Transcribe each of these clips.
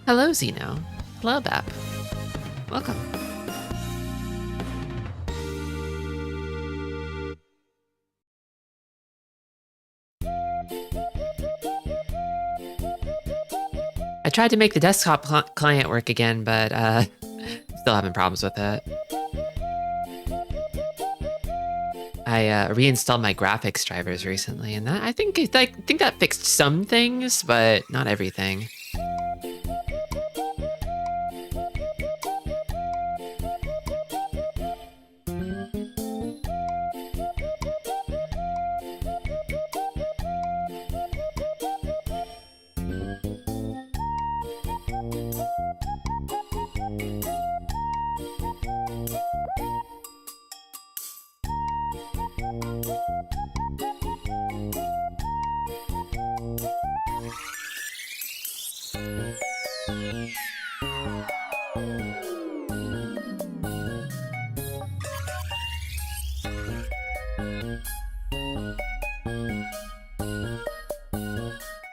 Hello, Zeno. Hello, Bap. Welcome. I tried to make the desktop client work again, but still having problems with it. I reinstalled my graphics drivers recently, and I think that fixed some things, but not everything.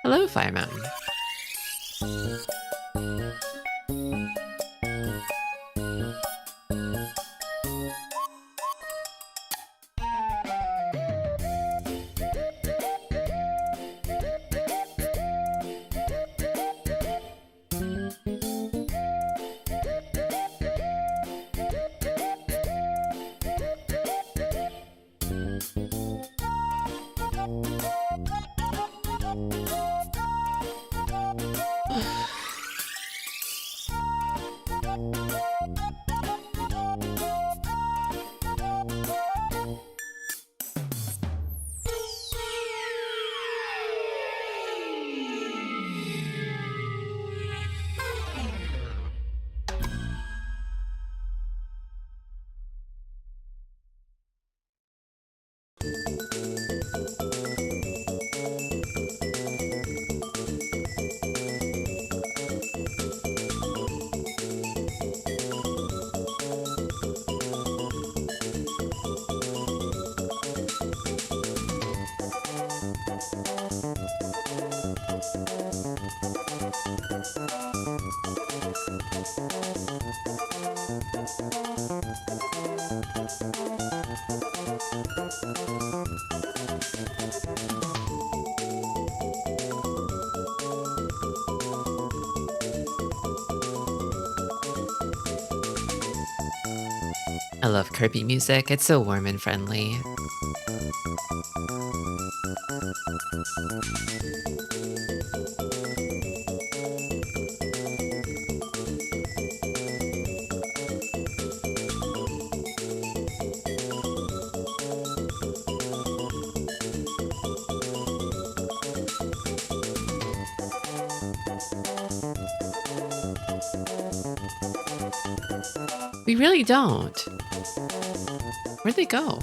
Hello, Fire Mountain. I love Kirby music. It's so warm and friendly. We really don't. Where'd they go?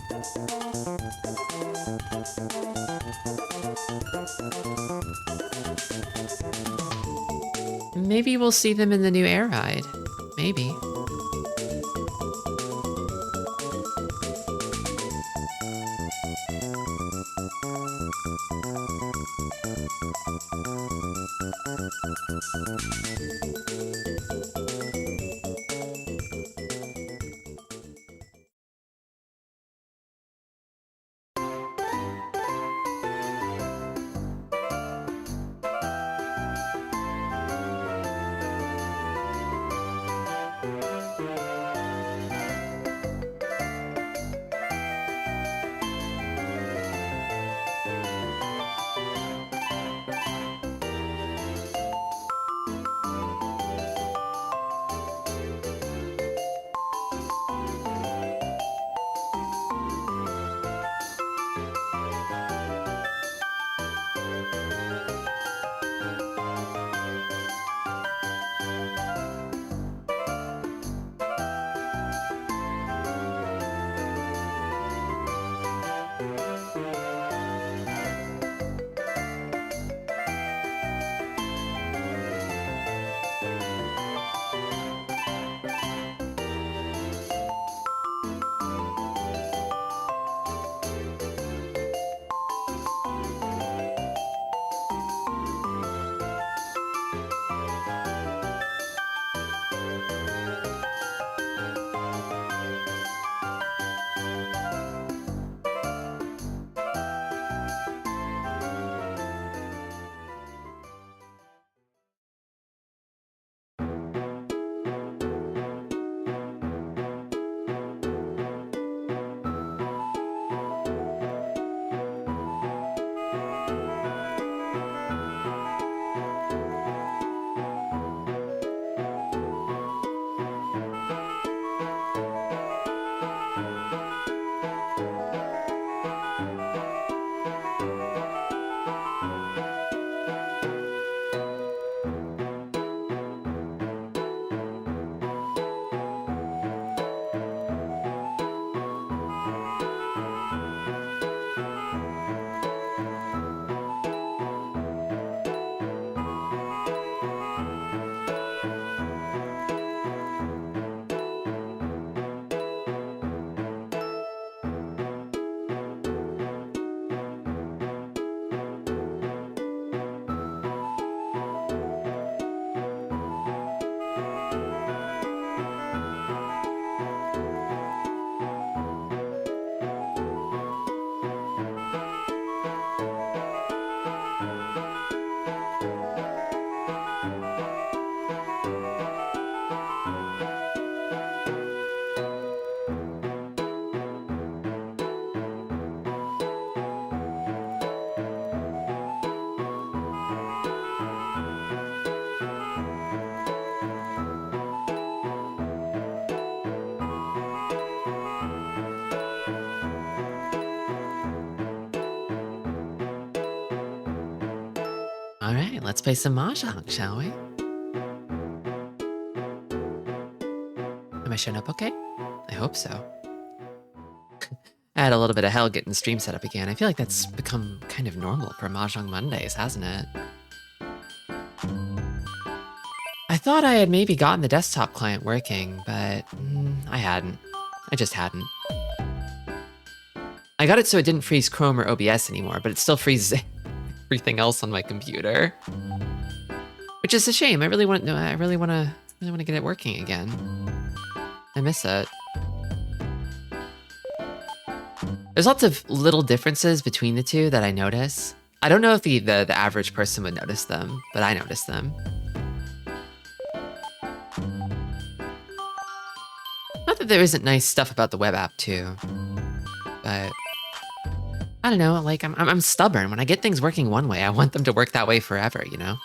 Maybe we'll see them in the new air ride. Maybe. All right, let's play some Mahjong, shall we? Am I showing up okay? I hope so. I had a little bit of hell getting the stream set up again. I feel like that's become kind of normal for Mahjong Mondays, hasn't it? I thought I had maybe gotten the desktop client working, but I hadn't. I just hadn't. I got it so it didn't freeze Chrome or OBS anymore, but it still freezes everything else on my computer, which is a shame. I really want to get it working again. I miss it. There's lots of little differences between the two that I notice. I don't know if the average person would notice them, but I notice them. Not that there isn't nice stuff about the web app too, but I don't know. Like I'm stubborn. When I get things working one way, I want them to work that way forever. You know.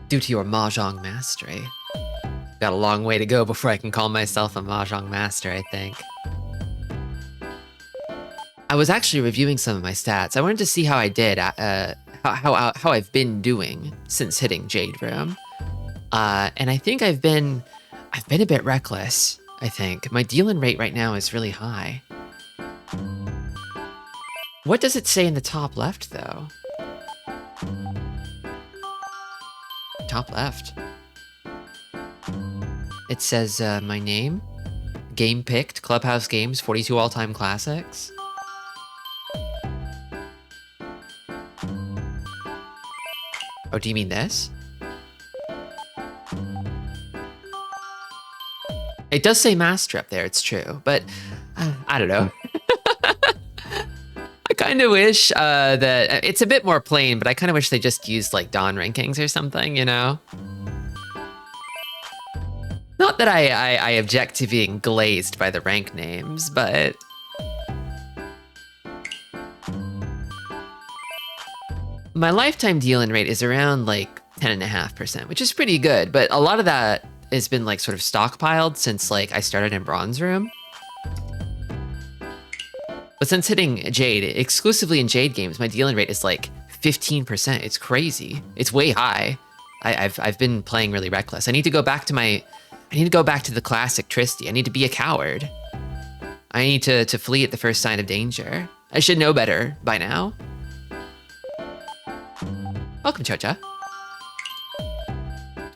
Due to your Mahjong mastery. Got a long way to go before I can call myself a Mahjong master, I think. I was actually reviewing some of my stats. I wanted to see how I did, how how I've been doing since hitting Jade Room. And I think I've been a bit reckless, I think. My dealing rate right now is really high. What does it say in the top left, though? Top left. It says my name, game picked, Clubhouse Games, 42 all-time classics. Oh, do you mean this? It does say master up there, it's true, but I don't know. I kind of wish that it's a bit more plain, but I kind of wish they just used like Dawn rankings or something, you know? Not that I object to being glazed by the rank names, but my lifetime dealing rate is around like 10.5%, which is pretty good, but a lot of that has been like sort of stockpiled since like I started in Bronze Room. But since hitting Jade, exclusively in Jade games, my dealing rate is like 15%. It's crazy. It's way high. I've been playing really reckless. I need to go back to the classic Tristi. I need to be a coward. I need to flee at the first sign of danger. I should know better by now. Welcome, Chocha.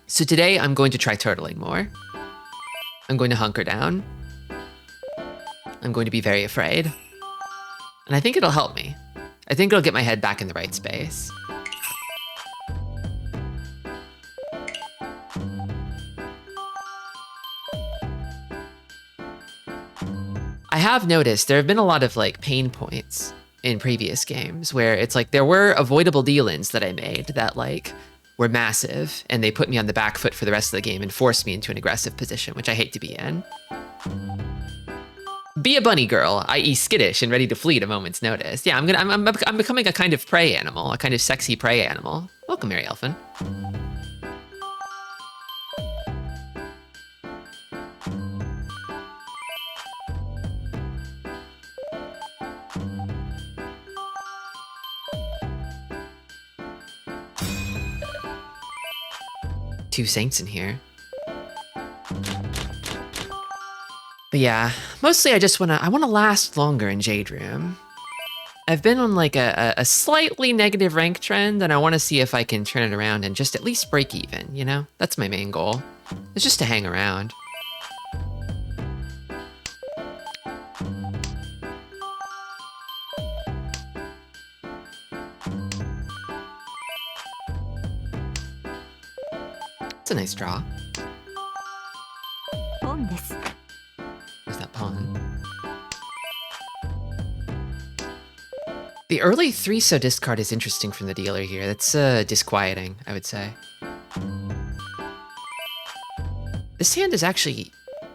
So today I'm going to try turtling more. I'm going to hunker down. I'm going to be very afraid. And I think it'll help me. I think it'll get my head back in the right space. I have noticed there have been a lot of like pain points in previous games where it's like there were avoidable deal-ins that I made that like were massive and they put me on the back foot for the rest of the game and forced me into an aggressive position, which I hate to be in. Be a bunny girl, i.e. skittish and ready to flee at a moment's notice. Yeah, I'm becoming a kind of prey animal, a kind of sexy prey animal. Welcome, Mary Elfin. Two saints in here. But yeah, mostly I wanna last longer in Jade Room. I've been on like a slightly negative rank trend and I wanna see if I can turn it around and just at least break even, you know? That's my main goal. It's just to hang around. It's a nice draw. There's that pawn. The early 3-so discard is interesting from the dealer here. That's disquieting, I would say. This hand is actually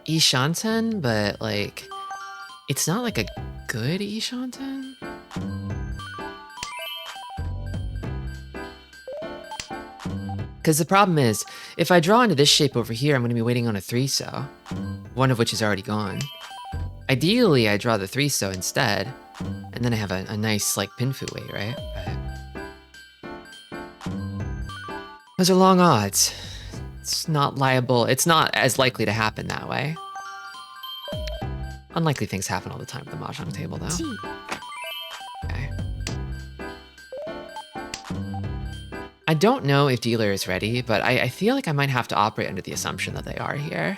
Ishanten, but like, it's not like a good Ishanten. Because the problem is, if I draw into this shape over here, I'm going to be waiting on a 3-so, one of which is already gone. Ideally, I draw the 3-so instead, and then I have a nice, like, pinfu wait, right? But those are long odds. It's not liable. It's not as likely to happen that way. Unlikely things happen all the time at the Mahjong table, though. Okay. I don't know if dealer is ready, but I feel like I might have to operate under the assumption that they are here.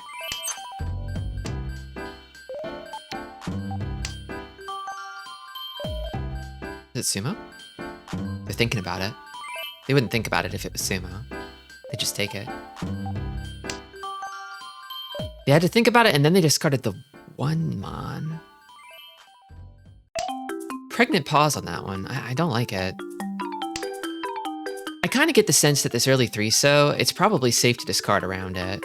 Is it sumo? They're thinking about it. They wouldn't think about it if it was sumo. They just take it. They had to think about it and then they discarded the 1-mon. Pregnant pause on that one. I don't like it. I kind of get the sense that this early 3-so, it's probably safe to discard around it.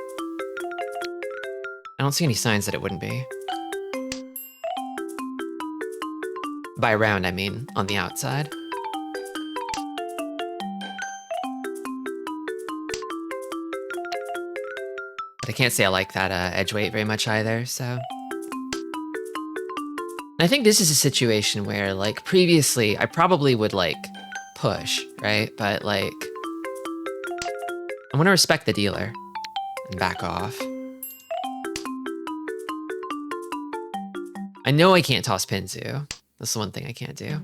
I don't see any signs that it wouldn't be. By around, I mean on the outside. But I can't say I like that edge weight very much either, so. I think this is a situation where, like, previously, I probably would, like, push, right? But like, I want to respect the dealer and back off. I know I can't toss Pinzu. That's the one thing I can't do.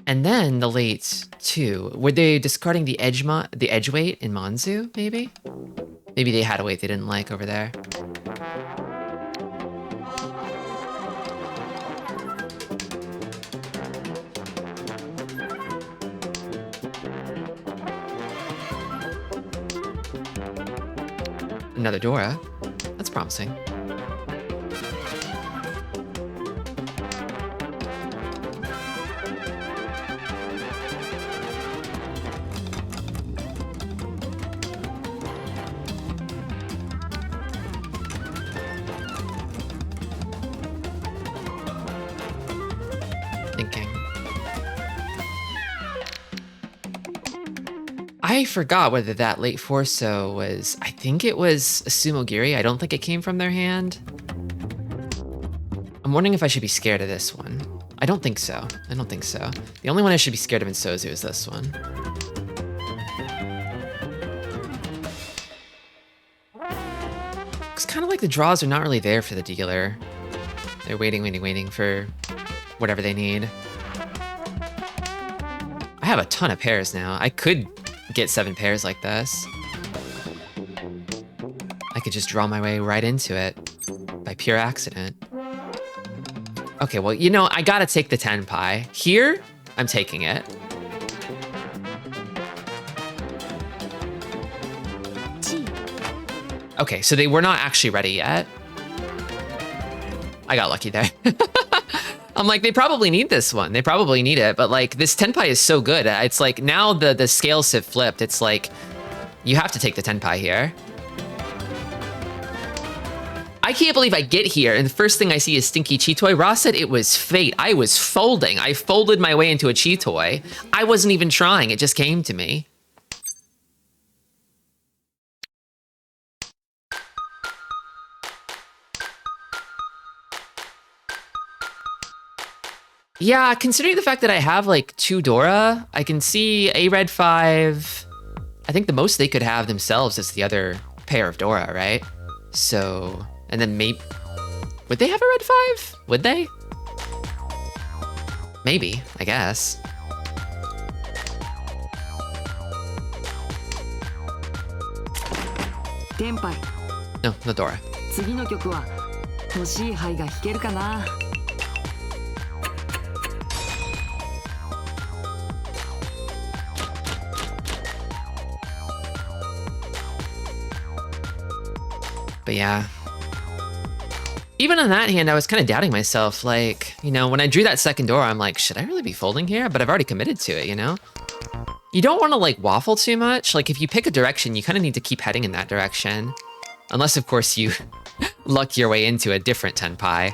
And then the late 2. Were they discarding the edge weight in Manzu, maybe? Maybe they had a weight they didn't like over there. Another Dora. That's promising. I forgot whether that late Forso was, I think it was a Sumogiri. I don't think it came from their hand. I'm wondering if I should be scared of this one. I don't think so. I don't think so. The only one I should be scared of in Sozu is this one. It's kind of like the draws are not really there for the dealer. They're waiting for whatever they need. I have a ton of pairs now. I could get 7 pairs like this. I could just draw my way right into it by pure accident. Okay, well, you know, I gotta take the Tenpai. Here, I'm taking it. Okay, so they were not actually ready yet. I got lucky there. I'm like, they probably need this one. They probably need it, but like this Tenpai is so good. It's like now the scales have flipped. It's like, you have to take the Tenpai here. I can't believe I get here and the first thing I see is Stinky Chitoi. Ross said it was fate. I was folding. I folded my way into a Chitoi. I wasn't even trying. It just came to me. Yeah, considering the fact that I have like 2 Dora, I can see a red 5. I think the most they could have themselves is the other pair of Dora, right? So, and then maybe, would they have a red 5? Would they? Maybe, I guess. No, no Dora. But yeah, even on that hand, I was kind of doubting myself. Like, you know, when I drew that second Dora, I'm like, should I really be folding here? But I've already committed to it, you know? You don't want to like waffle too much. Like if you pick a direction, you kind of need to keep heading in that direction. Unless of course you luck your way into a different Tenpai.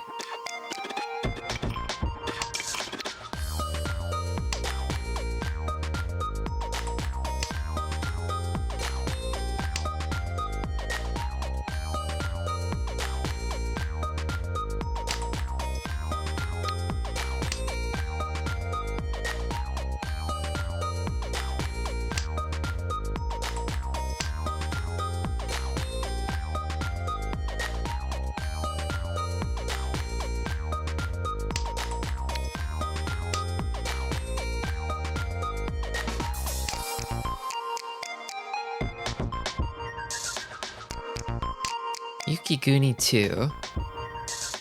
Yukiguni 2.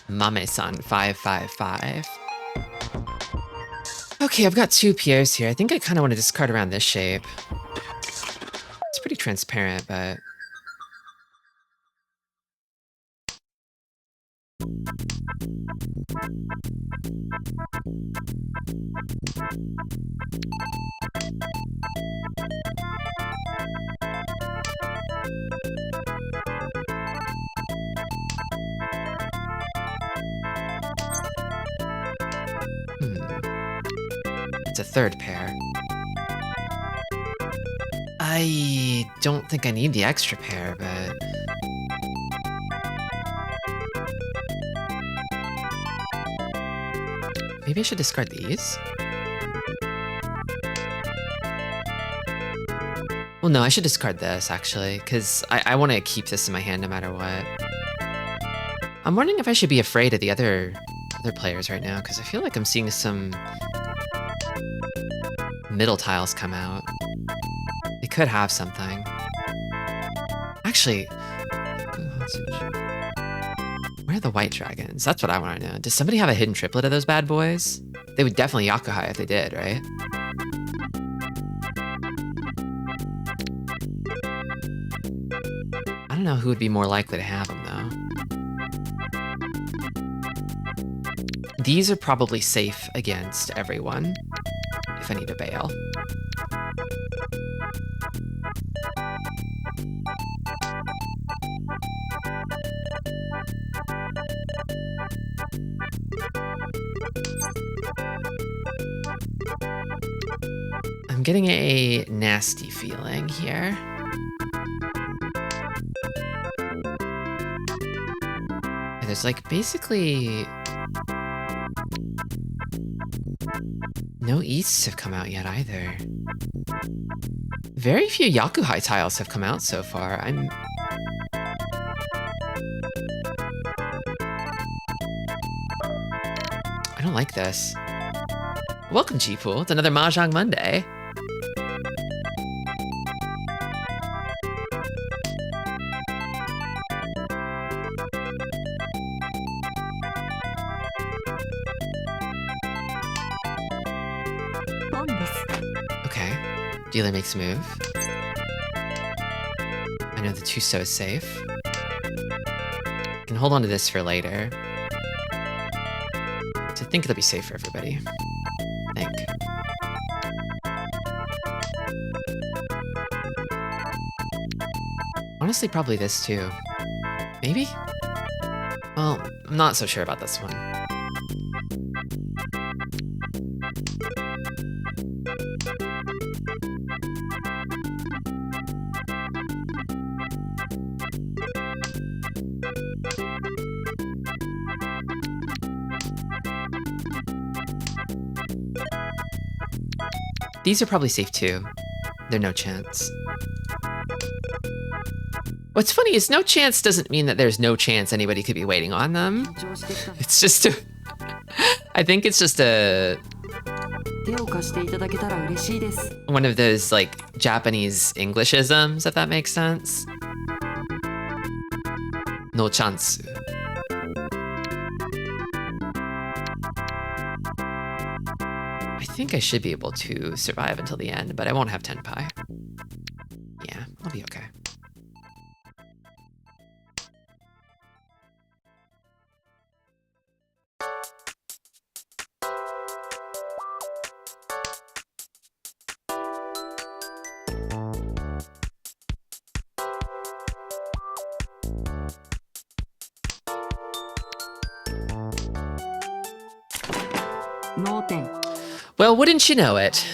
Mame-san 555. Okay, I've got 2 Pierres here. I think I kind of want to discard around this shape. It's pretty transparent, but... It's a third pair. I don't think I need the extra pair, but... maybe I should discard these? Well, no, I should discard this, actually, because I want to keep this in my hand no matter what. I'm wondering if I should be afraid of the other players right now, because I feel like I'm seeing some middle tiles come out. They could have something. Actually, where are the white dragons? That's what I want to know. Does somebody have a hidden triplet of those bad boys? They would definitely Yakuhai if they did, right? I don't know who would be more likely to have them, though. These are probably safe against everyone, if I need to bail. I'm getting a nasty feeling here. There's like basically no Easts have come out yet either. Very few Yakuhai tiles have come out so far. I don't like this. Welcome, G-Pool. It's another Mahjong Monday. Okay. Dealer makes a move. I know the Tuso is safe. I can hold on to this for later. So I think it'll be safe for everybody. I think. Honestly, probably this too. Maybe? Well, I'm not so sure about this one. These are probably safe too. They're no chance. What's funny is no chance doesn't mean that there's no chance anybody could be waiting on them. It's just a... I think it's just a... one of those, like, Japanese Englishisms, if that makes sense. No chance. I think I should be able to survive until the end, but I won't have Tenpai. Yeah, I'll be okay. Well, wouldn't you know it?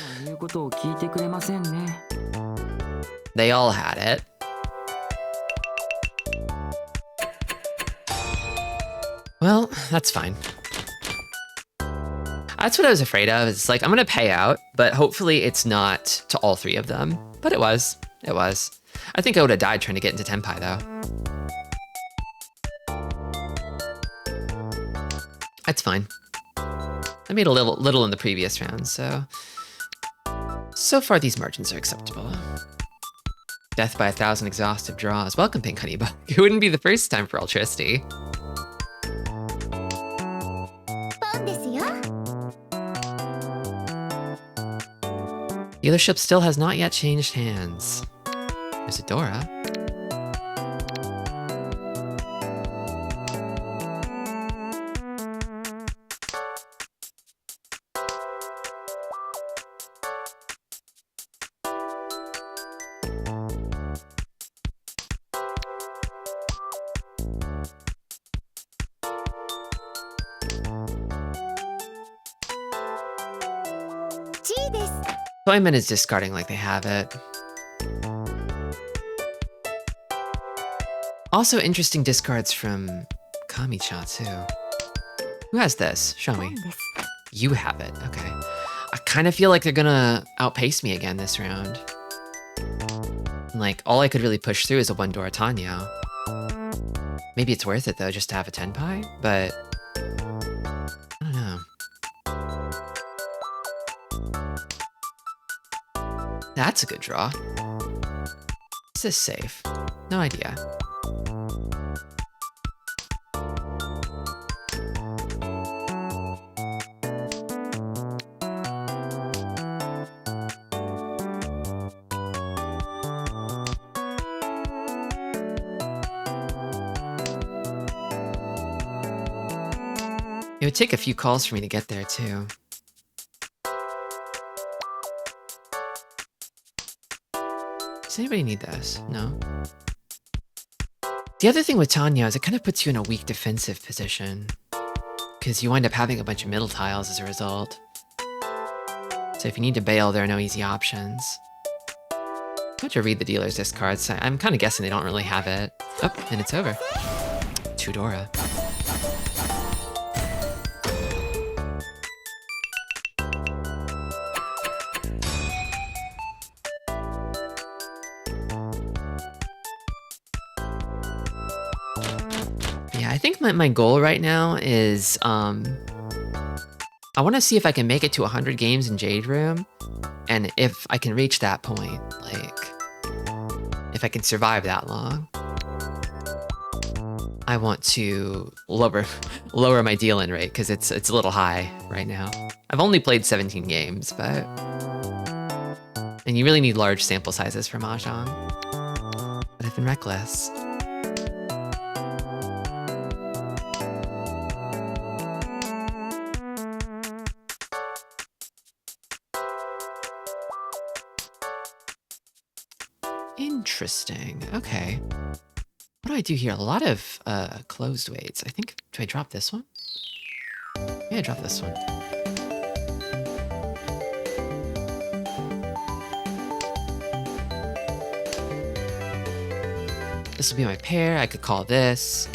They all had it. Well, that's fine. That's what I was afraid of. It's like, I'm gonna pay out, but hopefully it's not to all three of them. But it was. It was. I think I would have died trying to get into Tenpai, though. That's fine. I made a little in the previous round, so far these margins are acceptable. Death by 1,000 exhaustive draws. Welcome, Pink Honeybug. It wouldn't be the first time for Tristi. Dealership still has not yet changed hands. There's a Dora. Toyman is discarding like they have it. Also interesting discards from Kami-cha too. Who has this? Show me. You have it, okay. I kind of feel like they're gonna outpace me again this round. Like, all I could really push through is a 1 Doratanyo. Maybe it's worth it, though, just to have a Tenpai, but I don't know. That's a good draw. Is this safe? No idea. It would take a few calls for me to get there, too. Does anybody need this? No? The other thing with Tanya is it kind of puts you in a weak defensive position, because you wind up having a bunch of middle tiles as a result. So if you need to bail, there are no easy options. Why don't you read the dealer's discards? I'm kind of guessing they don't really have it. Oh, and it's over. 2 Dora. I think my goal right now is, I want to see if I can make it to 100 games in Jade Room, and if I can reach that point, like, if I can survive that long, I want to lower my deal-in rate, because it's a little high right now. I've only played 17 games, but... And you really need large sample sizes for Mahjong. But I've been reckless. Interesting. Okay. What do I do here? A lot of closed weights. I think, do I drop this one? Yeah, I drop this one. This will be my pair. I could call this.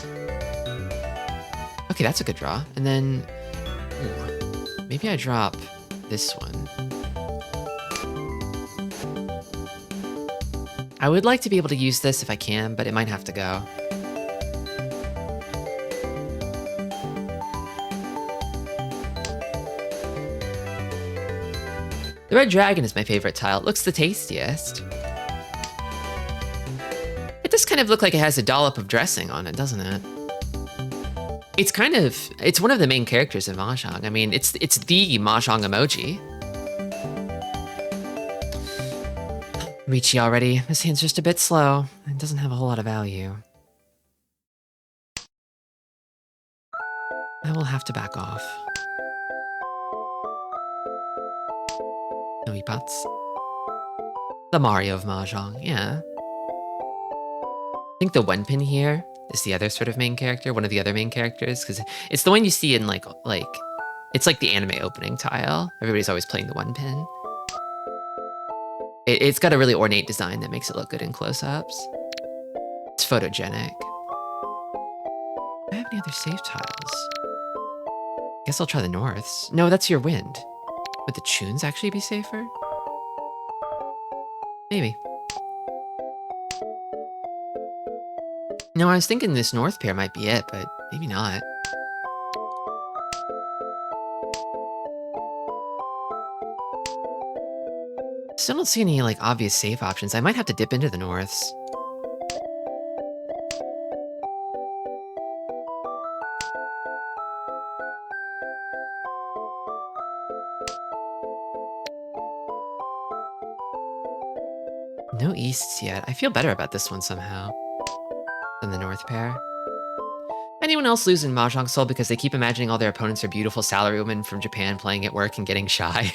Okay, that's a good draw. And then, ooh, maybe I drop this one. I would like to be able to use this if I can, but it might have to go. The red dragon is my favorite tile. It looks the tastiest. It does kind of look like it has a dollop of dressing on it, doesn't it? It's one of the main characters in Mahjong. I mean, it's the Mahjong emoji. Ricci already. This hand's just a bit slow. It doesn't have a whole lot of value. I will have to back off. No e-pots. The Mario of Mahjong, yeah. I think the one pin here is the other sort of main character, one of the other main characters, because it's the one you see in like, it's like the anime opening tile. Everybody's always playing the one pin. It's got a really ornate design that makes it look good in close-ups. It's photogenic. Do I have any other safe tiles? Guess I'll try the norths. No, that's your wind. Would the tunes actually be safer? Maybe. No, I was thinking this north pair might be it, but maybe not. Still don't see any, like, obvious safe options. I might have to dip into the norths. No easts yet. I feel better about this one somehow than the north pair. Anyone else losing Mahjong Soul because they keep imagining all their opponents are beautiful salarywomen from Japan playing at work and getting shy?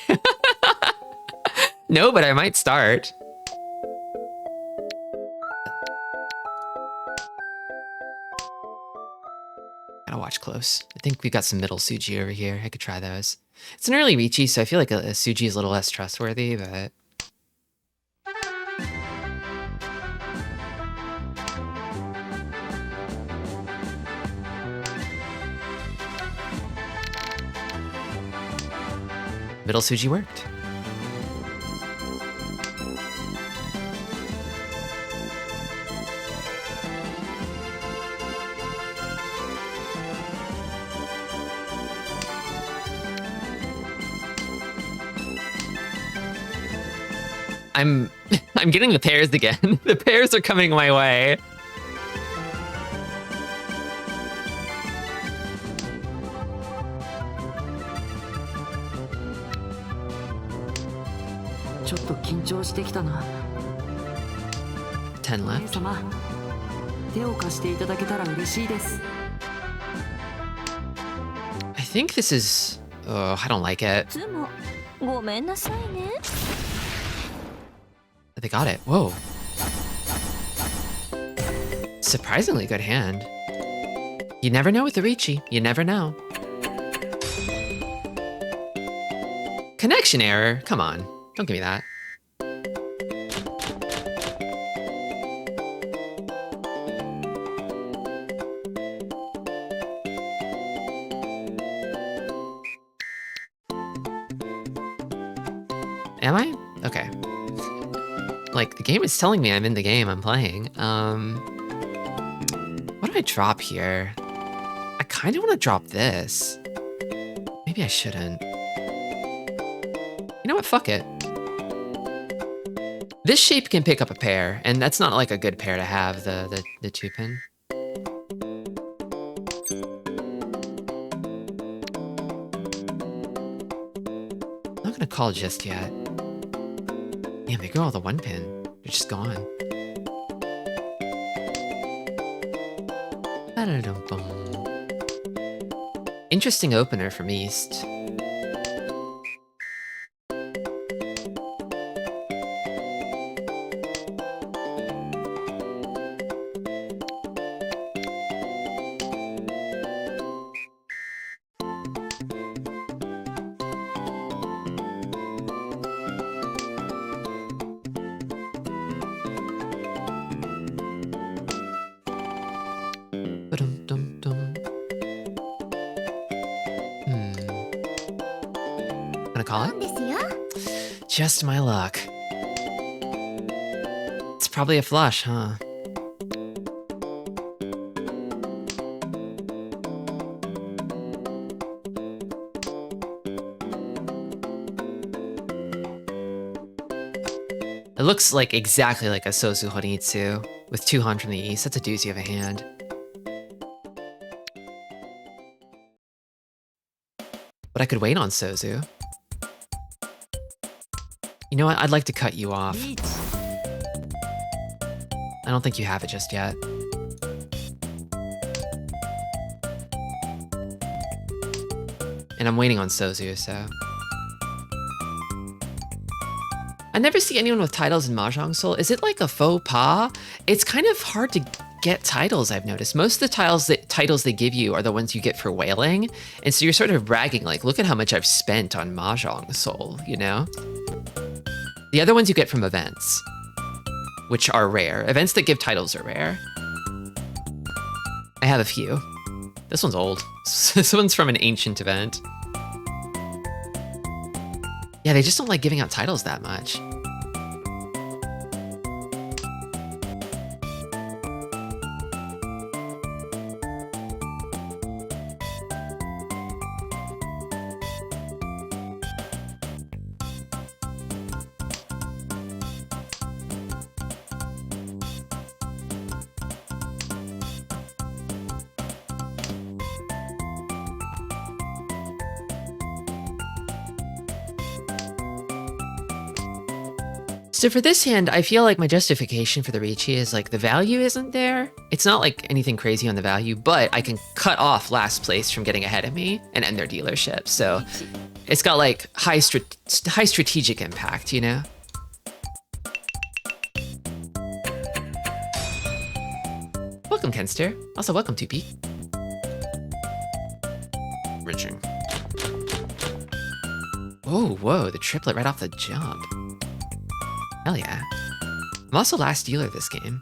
No, but I might start. Gotta watch close. I think we've got some middle Suji over here. I could try those. It's an early Ricci, so I feel like a Suji is a little less trustworthy, but... Middle Suji worked. I'm getting the pears again. The pears are coming my way. $10 left. I think this is... Oh, I don't like it. They got it. Whoa. Surprisingly good hand. You never know with the Ricci. You never know. Connection error? Come on. Don't give me that. Am I? Okay. Like, the game is telling me I'm in the game I'm playing. What do I drop here? I kind of want to drop this. Maybe I shouldn't. You know what? Fuck it. This shape can pick up a pair, and that's not like a good pair to have, the 2-pin. I'm not gonna call just yet. Damn, they go all the 1-pin. They're just gone. Interesting opener from East. Call it? Just my luck. It's probably a flush, huh? It looks like exactly like a Sozu Horitsu with 2 Han from the east. That's a doozy of a hand. But I could wait on Sozu. You know what? I'd like to cut you off. I don't think you have it just yet. And I'm waiting on Sozu, so... I never see anyone with titles in Mahjong Soul. Is it like a faux pas? It's kind of hard to get titles, I've noticed. Most of the titles they give you are the ones you get for whaling. And so you're sort of bragging like, look at how much I've spent on Mahjong Soul, you know? The other ones you get from events, which are rare. Events that give titles are rare. I have a few. This one's old. This one's from an ancient event. Yeah, they just don't like giving out titles that much. So for this hand, I feel like my justification for the Ricci is like the value isn't there. It's not like anything crazy on the value, but I can cut off last place from getting ahead of me and end their dealership. So it's got like high strategic impact, you know? Welcome, Kenster. Also, welcome, 2P. Richard. Oh, whoa, the triplet right off the jump. Hell yeah. I'm also last dealer this game.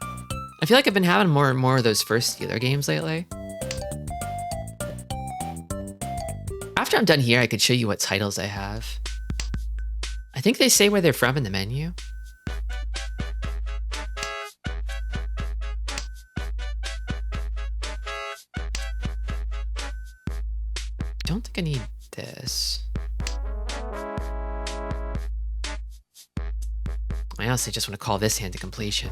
I feel like I've been having more and more of those first dealer games lately. After I'm done here, I could show you what titles I have. I think they say where they're from in the menu. Don't think I need this. I honestly just want to call this hand to completion.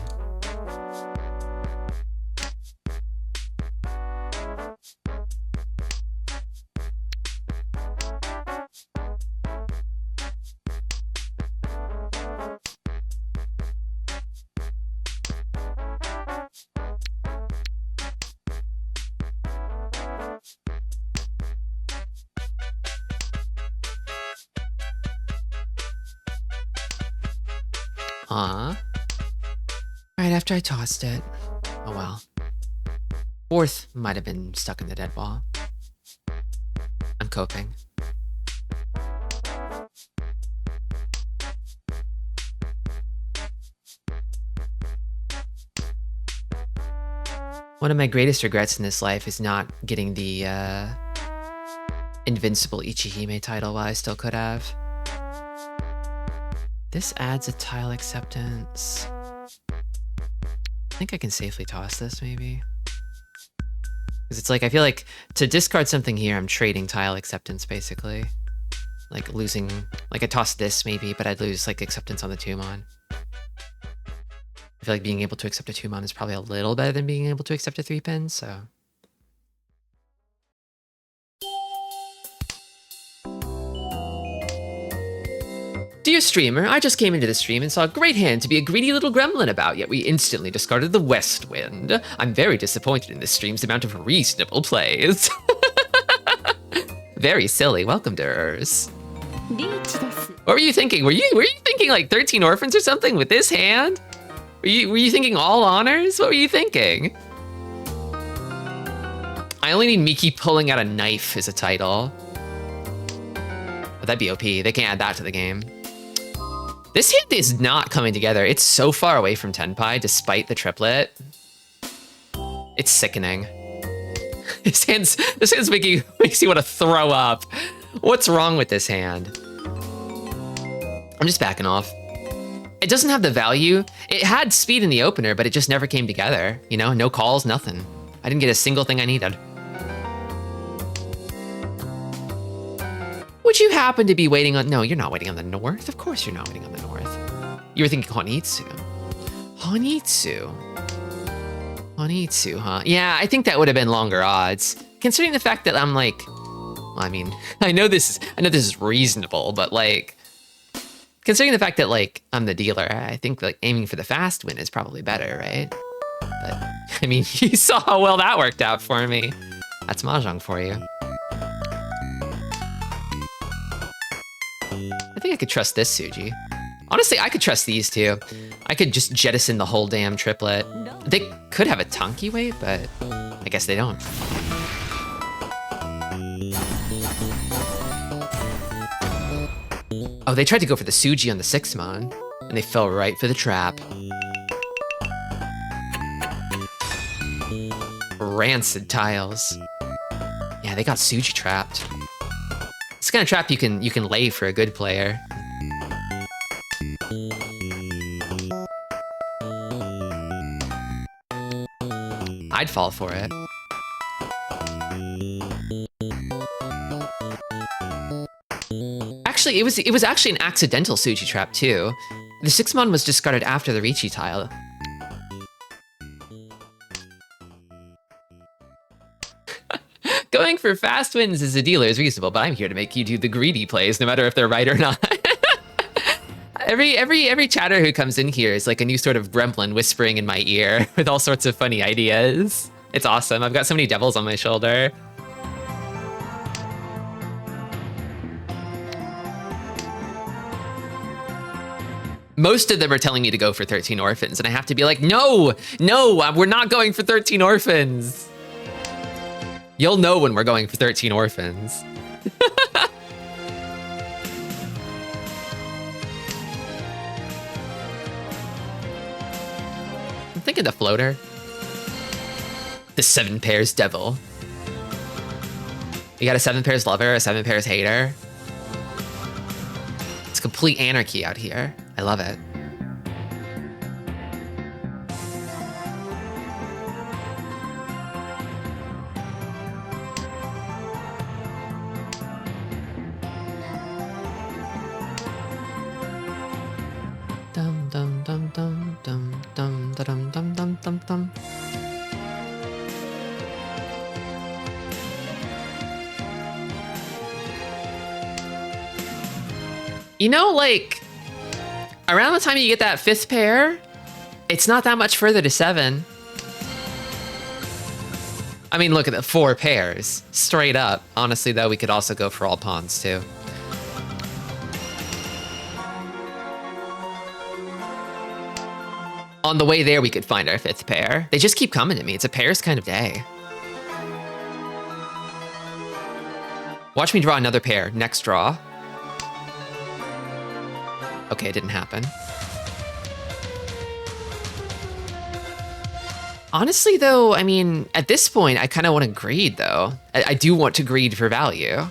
Right after I tossed it. Oh well. Fourth might have been stuck in the dead ball. I'm coping. One of my greatest regrets in this life is not getting the Invincible Ichihime title while I still could have. This adds a tile acceptance. I think I can safely toss this, maybe. Because it's like, I feel like to discard something here, I'm trading tile acceptance, basically. Like losing, like I toss this maybe, but I'd lose like acceptance on the Tumon. I feel like being able to accept a 2-mon is probably a little better than being able to accept a 3-pin, so. Dear streamer, I just came into the stream and saw a great hand to be a greedy little gremlin about, yet we instantly discarded the West Wind. I'm very disappointed in this stream's amount of reasonable plays. Very silly, welcome to Urs. What were you thinking? Were you thinking like 13 orphans or something with this hand? Were you thinking all honors? What were you thinking? I only need Miki pulling out a knife as a title. Oh, that'd be OP. They can add that to the game. This hand is not coming together. It's so far away from Tenpai, despite the triplet. It's sickening. This hand's makes you want to throw up. What's wrong with this hand? I'm just backing off. It doesn't have the value. It had speed in the opener, but it just never came together. You know, no calls, nothing. I didn't get a single thing I needed. Would you happen to be waiting on... No, you're not waiting on the north. Of course you're not waiting on the north. You were thinking Honitsu. Honitsu. Honitsu, huh? Yeah, I think that would have been longer odds. Considering the fact that I'm like... Well, I mean, I know this is reasonable, but like... Considering the fact that, like, I'm the dealer, I think, like, aiming for the fast win is probably better, right? But, I mean, you saw how well that worked out for me. That's Mahjong for you. I think I could trust this Suji. Honestly, I could trust these two. I could just jettison the whole damn triplet. They could have a Tonki weight, but I guess they don't. Oh, they tried to go for the Suji on the 6-mon, and they fell right for the trap. Rancid tiles. Yeah, they got Suji trapped. It's the kind of trap you can lay for a good player. I'd fall for it. Actually, it was actually an accidental Suji trap too. The 6-mon was discarded after the Riichi tile. Going for fast wins as a dealer is reasonable, but I'm here to make you do the greedy plays, no matter if they're right or not. Every chatter who comes in here is like a new sort of gremlin whispering in my ear with all sorts of funny ideas. It's awesome. I've got so many devils on my shoulder. Most of them are telling me to go for 13 orphans, and I have to be like, no, we're not going for 13 orphans. You'll know when we're going for 13 orphans. I'm thinking the floater. The 7 pairs devil. You got a 7 pairs lover, a 7 pairs hater. It's complete anarchy out here. I love it. Dum dum dum dum. You know, like, around the time you get that 5th pair, it's not that much further to 7. I mean, look at the 4 pairs, straight up. Honestly, though, we could also go for all pawns, too. On the way there, we could find our 5th pair. They just keep coming to me. It's a pairs kind of day. Watch me draw another pair. Next draw. Okay, it didn't happen. Honestly, though, I mean, at this point, I kind of want to greed, though. I do want to greed for value,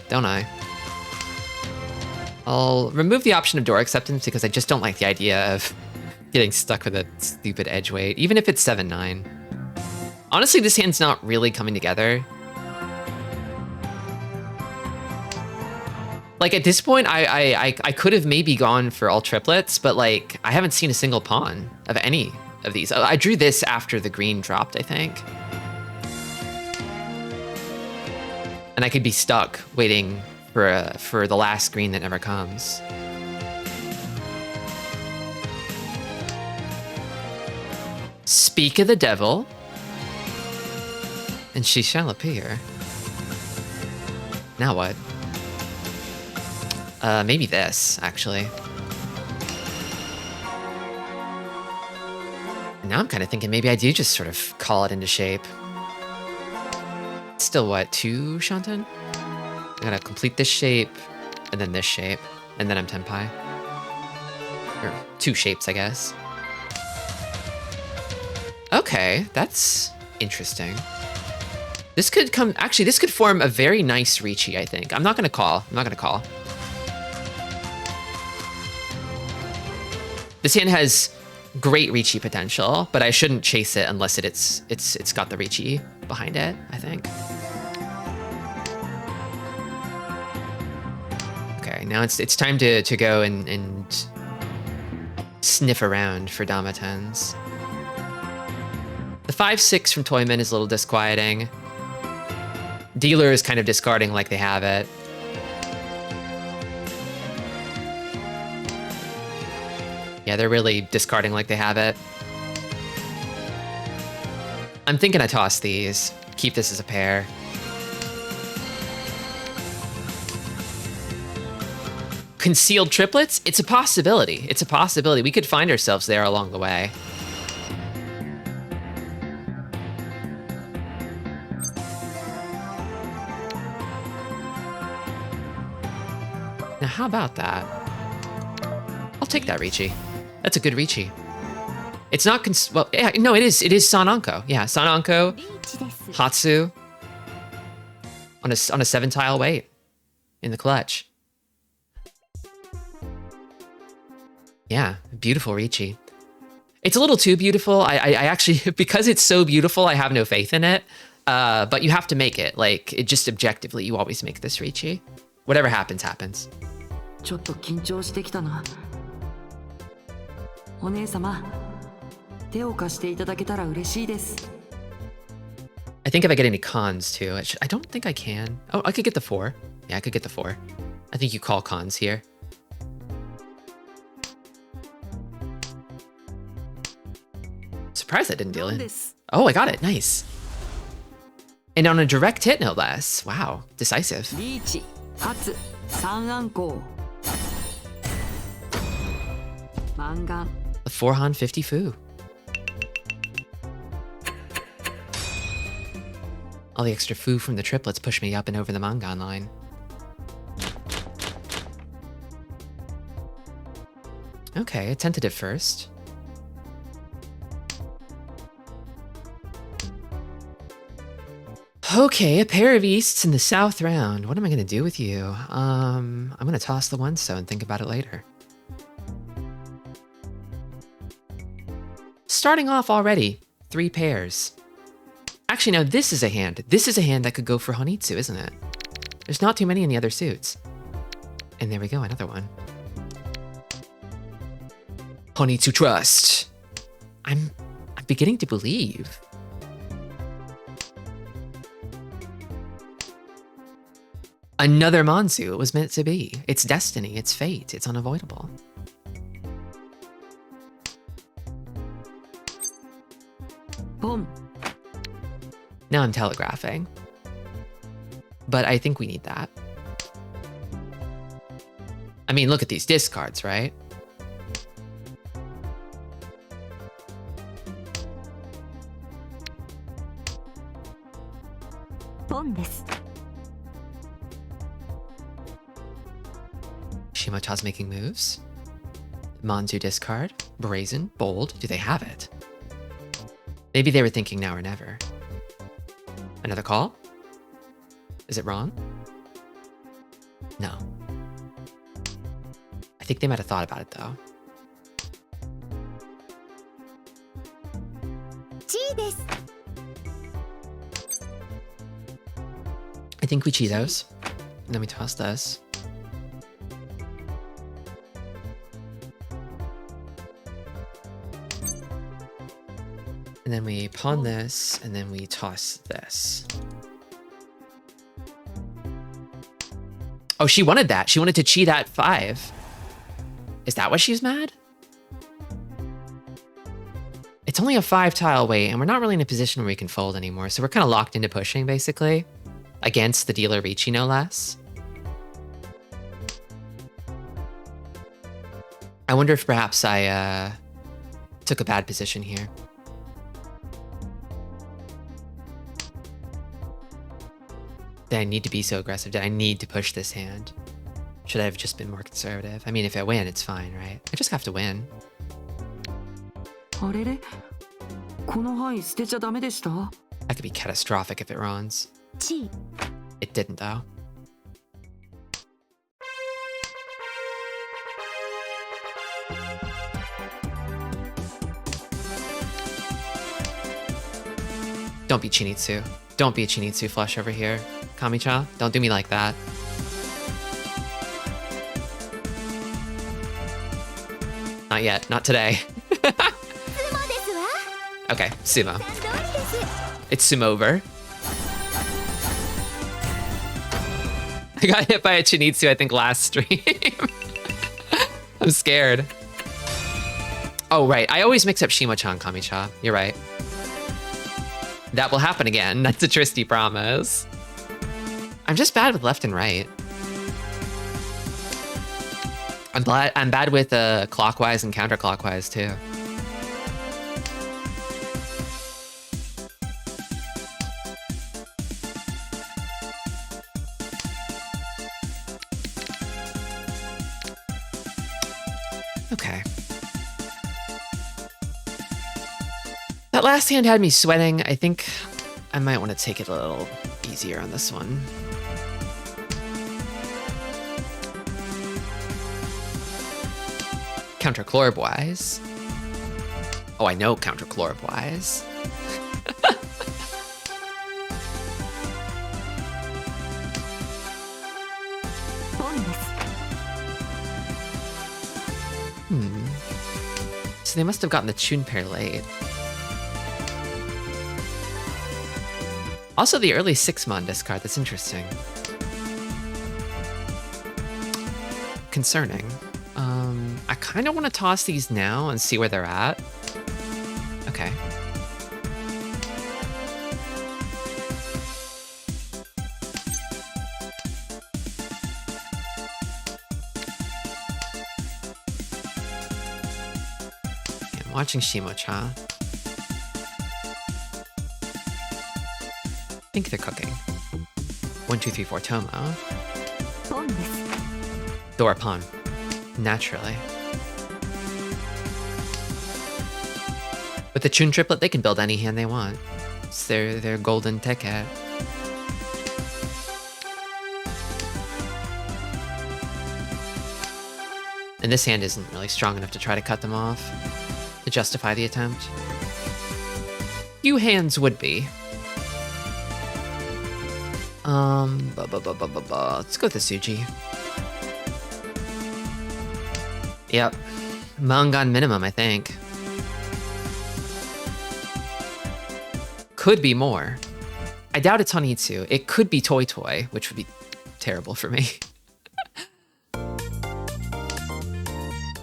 don't I? I'll remove the option of door acceptance because I just don't like the idea of getting stuck with a stupid edge weight, even if it's 7-9. Honestly, this hand's not really coming together. Like, at this point, I could have maybe gone for all triplets, but, like, I haven't seen a single pawn of any of these. I drew this after the green dropped, I think. And I could be stuck waiting for the last green that never comes. Speak of the devil, and she shall appear. Now what? Maybe this, actually. Now I'm kind of thinking maybe I do just sort of call it into shape. Still what, 2 Shanten? I gotta complete this shape, and then this shape, and then I'm Tenpai. Or 2 shapes, I guess. Okay, that's interesting. This could come, actually, this could form a very nice Ricci, I think. I'm not gonna call, This hand has great Ricci potential, but I shouldn't chase it unless it's got the Ricci behind it, I think. Okay, now it's time to go and sniff around for Dama 10s. The 5-6 from Toyman is a little disquieting. Dealer is kind of discarding like they have it. Yeah, they're really discarding like they have it. I'm thinking I toss these. Keep this as a pair. Concealed triplets? It's a possibility. It's a possibility. We could find ourselves there along the way. Now, how about that? I'll take that Ricci. That's a good Ricci. It's not well, yeah, no, it is Sananko. Yeah, Sananko, Hatsu on a 7-tile weight in the clutch. Yeah, beautiful Ricci. It's a little too beautiful. I actually, because it's so beautiful, I have no faith in it. But you have to make it. Like, it just objectively, you always make this Ricci. Whatever happens, happens. I think if I get any cons too, I don't think I can. Oh, I could get the 4. Yeah, I could get the 4. I think you call cons here. Surprised I didn't deal in. Oh, I got it. Nice. And on a direct hit, no less. Wow, decisive. The 4-han 50 Fu. All the extra Fu from the triplets push me up and over the Mangan line. Okay, a tentative first. Okay, a pair of Easts in the South round. What am I gonna do with you? I'm gonna toss the 1-so and think about it later. Starting off already, 3 pairs. Actually, now this is a hand. This is a hand that could go for Honitsu, isn't it? There's not too many in the other suits. And there we go, another one. Honitsu Trust. I'm beginning to believe. Another Manzu. It was meant to be. It's destiny. It's fate. It's unavoidable. Boom. Now I'm telegraphing. But I think we need that. I mean, look at these discards, right? Shimocha's making moves. Manzu discard. Brazen. Bold. Do they have it? Maybe they were thinking now or never. Another call? Is it wrong? No. I think they might have thought about it, though. I think we Cheetos. And then we toss this. And then we pawn this, and then we toss this. Oh, she wanted that. She wanted to cheat at 5. Is that why she's mad? It's only a 5-tile wait, and we're not really in a position where we can fold anymore, so we're kind of locked into pushing, basically. Against the dealer Ricci, no less. I wonder if perhaps I took a bad position here. Did I need to be so aggressive? Did I need to push this hand? Should I have just been more conservative? I mean, if I win, it's fine, right? I just have to win. That could be catastrophic if it runs. It didn't, though. Don't be Chinitsu. Don't be a Chinitsu flush over here. Kami-cha, don't do me like that. Not yet. Not today. Okay, sumo. It's sumo-over. I got hit by a Chinitsu, I think, last stream. I'm scared. Oh, right. I always mix up Shimo-cha and Kami-cha. You're right. That will happen again. That's a Tristi promise. I'm just bad with left and right. I'm bad with clockwise and counterclockwise too. Okay. That last hand had me sweating. I think I might want to take it a little easier on this one. Counter-chlorb-wise. Oh, I know counter-chlorb-wise. So they must have gotten the tune pair late. Also the early 6-mon discard, that's interesting. Concerning. I kind of want to toss these now and see where they're at. Okay. I'm watching Shimo-cha. I think they're cooking. 1, 2, 3, 4, Tomo. Door pawn. Naturally. With the Chun triplet, they can build any hand they want. It's their golden ticket. And this hand isn't really strong enough to try to cut them off, to justify the attempt. Few hands would be. Let's go with the Suji. Yep. Mangan minimum, I think. could be more. I doubt it's Honitsu. It could be Toy Toy, which would be terrible for me.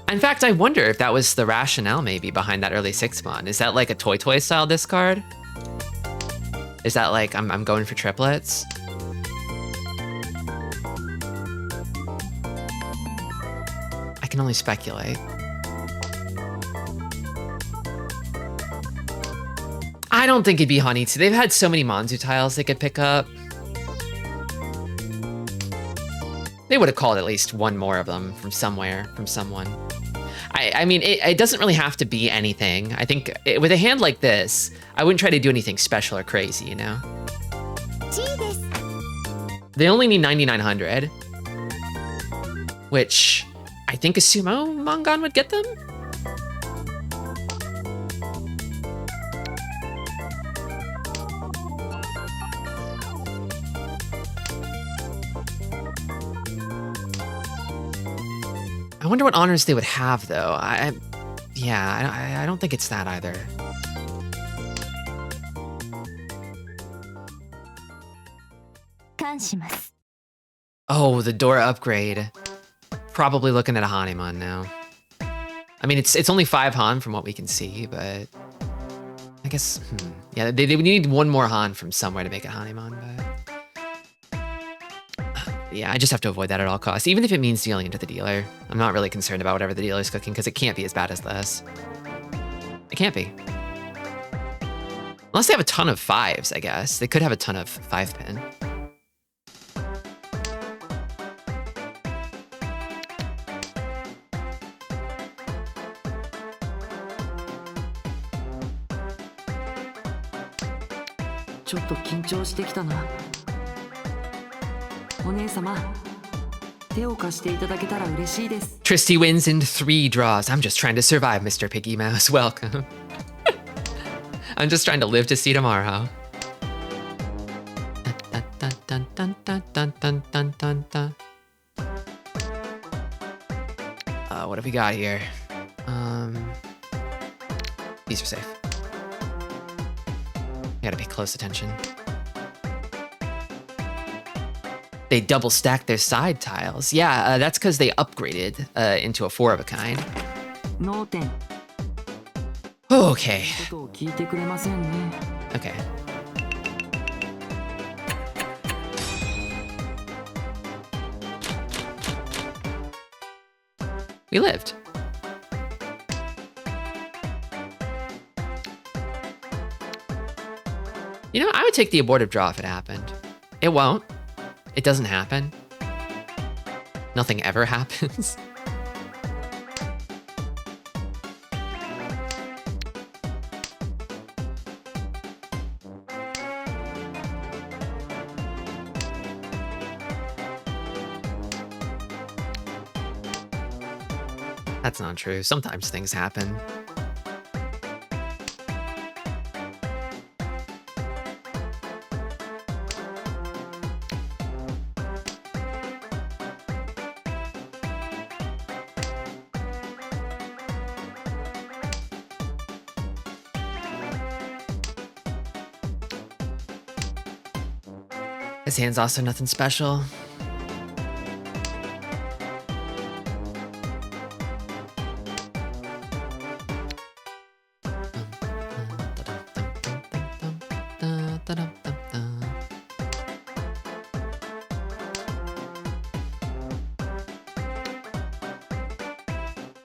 In fact, I wonder if that was the rationale maybe behind that early 6-mon. Is that like a Toy Toy style discard? Is that like, I'm going for triplets? I can only speculate. I don't think it'd be Honitsu. They've had so many Manzu tiles they could pick up. They would have called at least one more of them from somewhere, from someone. I mean, it doesn't really have to be anything. I think with a hand like this, I wouldn't try to do anything special or crazy, you know? They only need 9,900, which I think a Sumo Mangan would get them? I wonder what honors they would have, though. Yeah, I don't think it's that either. Oh, the Dora upgrade. Probably looking at a Hanemon now. I mean, it's only 5 Han from what we can see, but I guess, yeah, they would need one more Han from somewhere to make it Hanemon, but yeah, I just have to avoid that at all costs, even if it means dealing into the dealer. I'm not really concerned about whatever the dealer's cooking, because it can't be as bad as this. It can't be. Unless they have a ton of 5s, I guess. They could have a ton of 5-pin. Tristi wins in 3 draws. I'm just trying to survive, Mr. Piggy Mouse. Welcome. I'm just trying to live to see tomorrow. What have we got here? These are safe. I gotta pay close attention. They double stacked their side tiles. Yeah, that's because they upgraded into a 4-of-a-kind. Okay. Okay. We lived. You know, I would take the abortive draw if it happened. It won't. It doesn't happen. Nothing ever happens. That's not true. Sometimes things happen. His hand's also nothing special.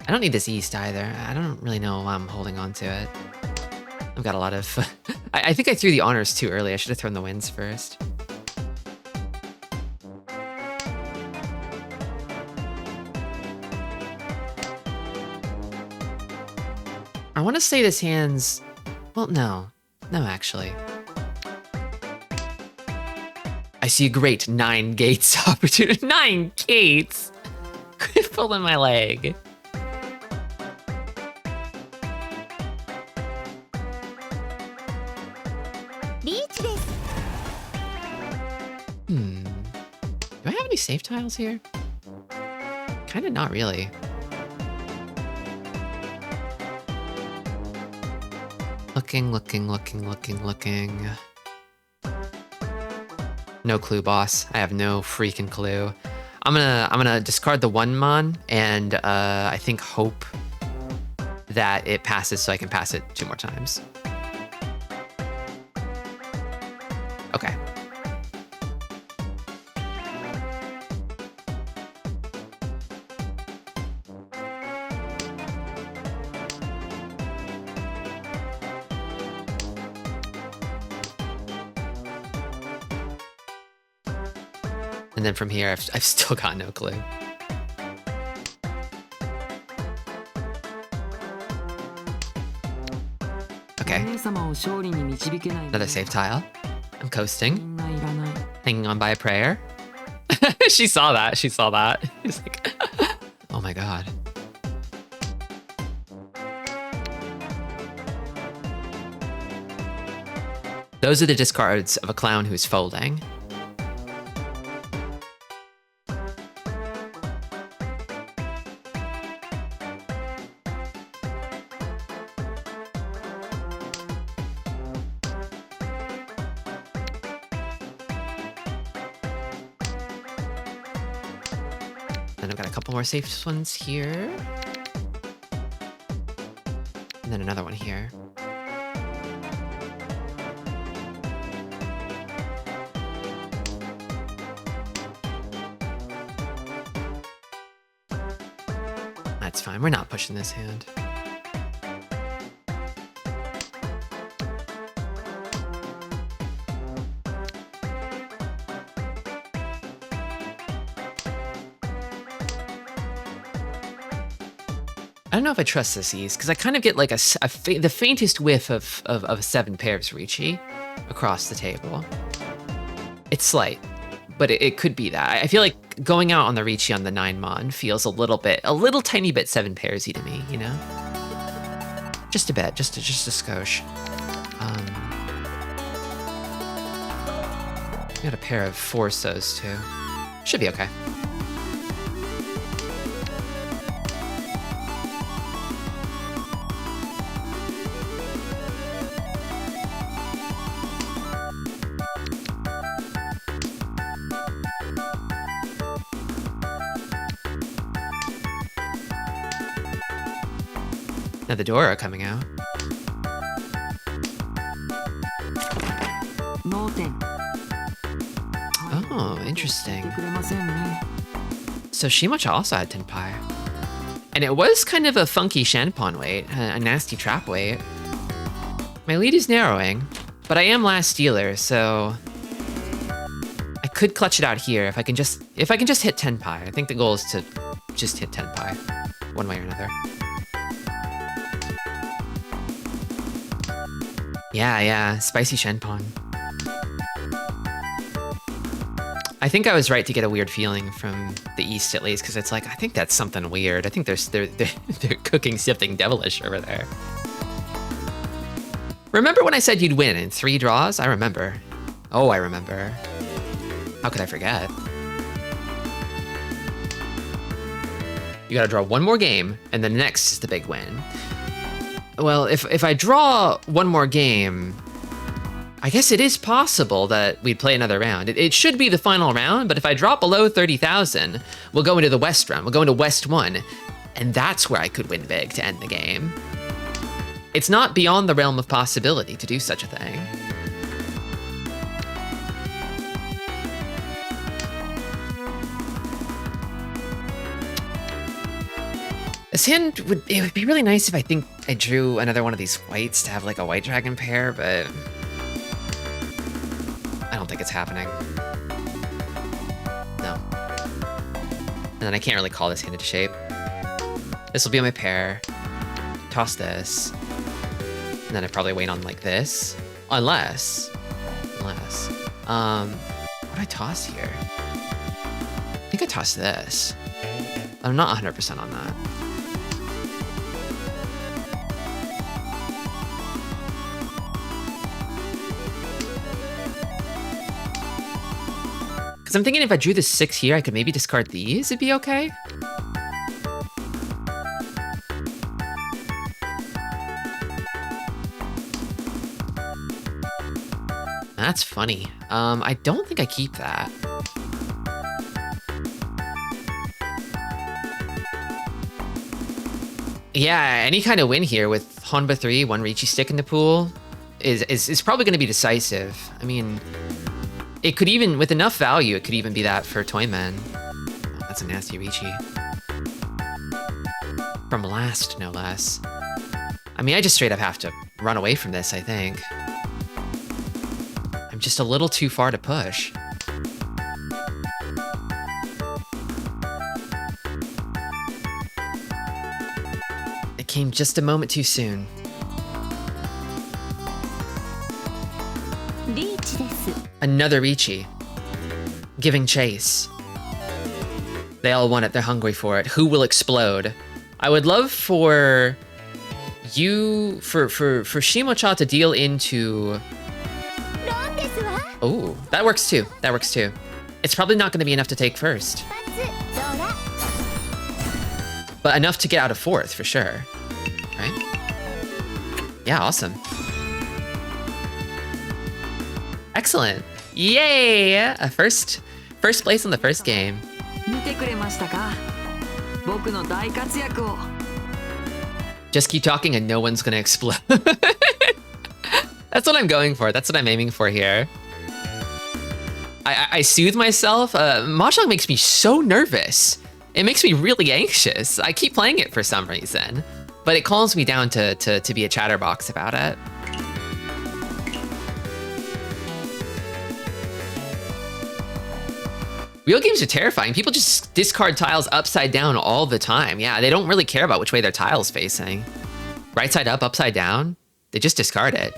I don't need this east either. I don't really know why I'm holding on to it. I've got a lot of... I think I threw the honors too early. I should have thrown the wins first. I want to say this hand's... Well, no. No, actually. I see a great 9 gates opportunity. 9 gates? Quit pulling my leg. Do I have any safe tiles here? Kind of not really. Looking. No clue, boss. I have no freaking clue. I'm gonna discard the 1 mon and I think hope that it passes so I can pass it 2 more times. Okay. And then from here, I've still got no clue. Okay. Another save tile. I'm coasting. Hanging on by a prayer. She saw that. She's like, oh my god. Those are the discards of a clown who's folding. Then I've got a couple more safe ones here. And then another one here. That's fine, we're not pushing this hand. I don't know if I trust this ease, because I kind of get like the faintest whiff of a 7 pairs Ricci across the table. It's slight, but it could be that. I feel like going out on the Ricci on the 9 mon feels a little tiny bit 7 pairs-y to me, you know? Just a bit, just a skosh. Got a pair of 4 so's too. Should be okay. Now the Dora coming out. Oh, interesting. So Shimacha also had Tenpai. And it was kind of a funky Shanpon weight, a nasty trap weight. My lead is narrowing, but I am last dealer, so I could clutch it out here if I can just hit Tenpai. I think the goal is to just hit Tenpai, one way or another. Yeah, spicy Shenpon. I think I was right to get a weird feeling from the east, at least, because it's like, I think that's something weird. I think they're cooking something devilish over there. Remember when I said you'd win in 3 draws? I remember. Oh, I remember. How could I forget? You gotta draw 1 more game, and the next is the big win. Well, if I draw 1 more game, I guess it is possible that we'd play another round. It should be the final round, but if I drop below 30,000, we'll go into the West round. We'll go into West 1, and that's where I could win big to end the game. It's not beyond the realm of possibility to do such a thing. This hand it would be really nice if I think I drew another one of these whites to have like a white dragon pair, but I don't think it's happening. No. And then I can't really call this hand into shape. This will be on my pair. Toss this. And then I probably wait on like this. Unless. What do I toss here? I think I toss this. I'm not 100% on that. Because I'm thinking if I drew the 6 here, I could maybe discard these, it'd be okay. That's funny. I don't think I keep that. Yeah, any kind of win here with Honba 3, 1 Riichi stick in the pool is probably going to be decisive. I mean, it could even, with enough value, it could even be that for Toyman. Oh, that's a nasty Riichi. From last, no less. I mean, I just straight up have to run away from this, I think. I'm just a little too far to push. It came just a moment too soon. Another Riichi. Giving chase. They all want it, they're hungry for it. Who will explode? I would love for you, for Shimocha to deal into... Oh, that works too, that works too. It's probably not gonna be enough to take first. But enough to get out of fourth, for sure. Right? Yeah, awesome. Excellent. Yay! A first place on the first game. Just keep talking and no one's gonna explode. That's what I'm going for. That's what I'm aiming for here. I soothe myself. Mahjong makes me so nervous. It makes me really anxious. I keep playing it for some reason, but it calms me down to be a chatterbox about it. Real games are terrifying. People just discard tiles upside down all the time. Yeah, they don't really care about which way their tile's facing. Right side up, upside down, they just discard it.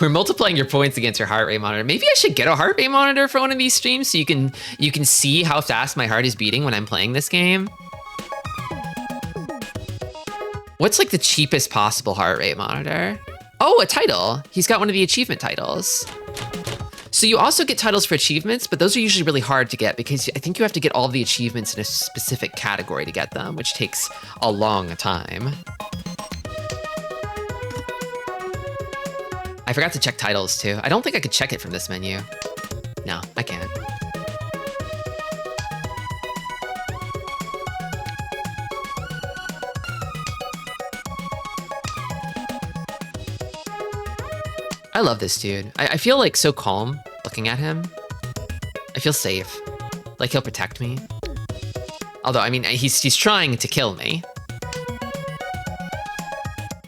We're multiplying your points against your heart rate monitor. Maybe I should get a heart rate monitor for one of these streams so you can see how fast my heart is beating when I'm playing this game. What's like the cheapest possible heart rate monitor? Oh, a title. He's got one of the achievement titles. So you also get titles for achievements, but those are usually really hard to get because I think you have to get all the achievements in a specific category to get them, which takes a long time. I forgot to check titles too. I don't think I could check it from this menu. No, I can't. I love this dude. I feel like so calm looking at him. I feel safe. Like he'll protect me. Although, I mean, he's trying to kill me.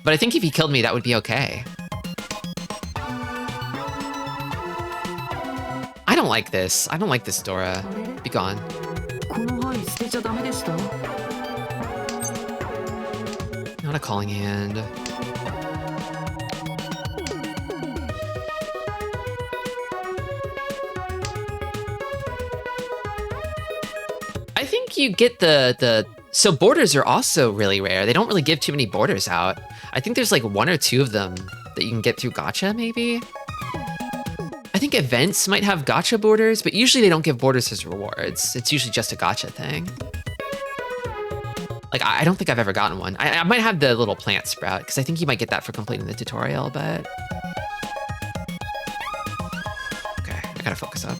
But I think if he killed me, that would be okay. I don't like this. I don't like this, Dora. Be gone. Not a calling hand. I think you get so borders are also really rare. They don't really give too many borders out. I think there's like 1 or 2 of them that you can get through gacha, maybe? I think events might have gacha borders, but usually they don't give borders as rewards. It's usually just a gacha thing. Like, I don't think I've ever gotten one. I might have the little plant sprout, because I think you might get that for completing the tutorial, but... Okay, I gotta focus up.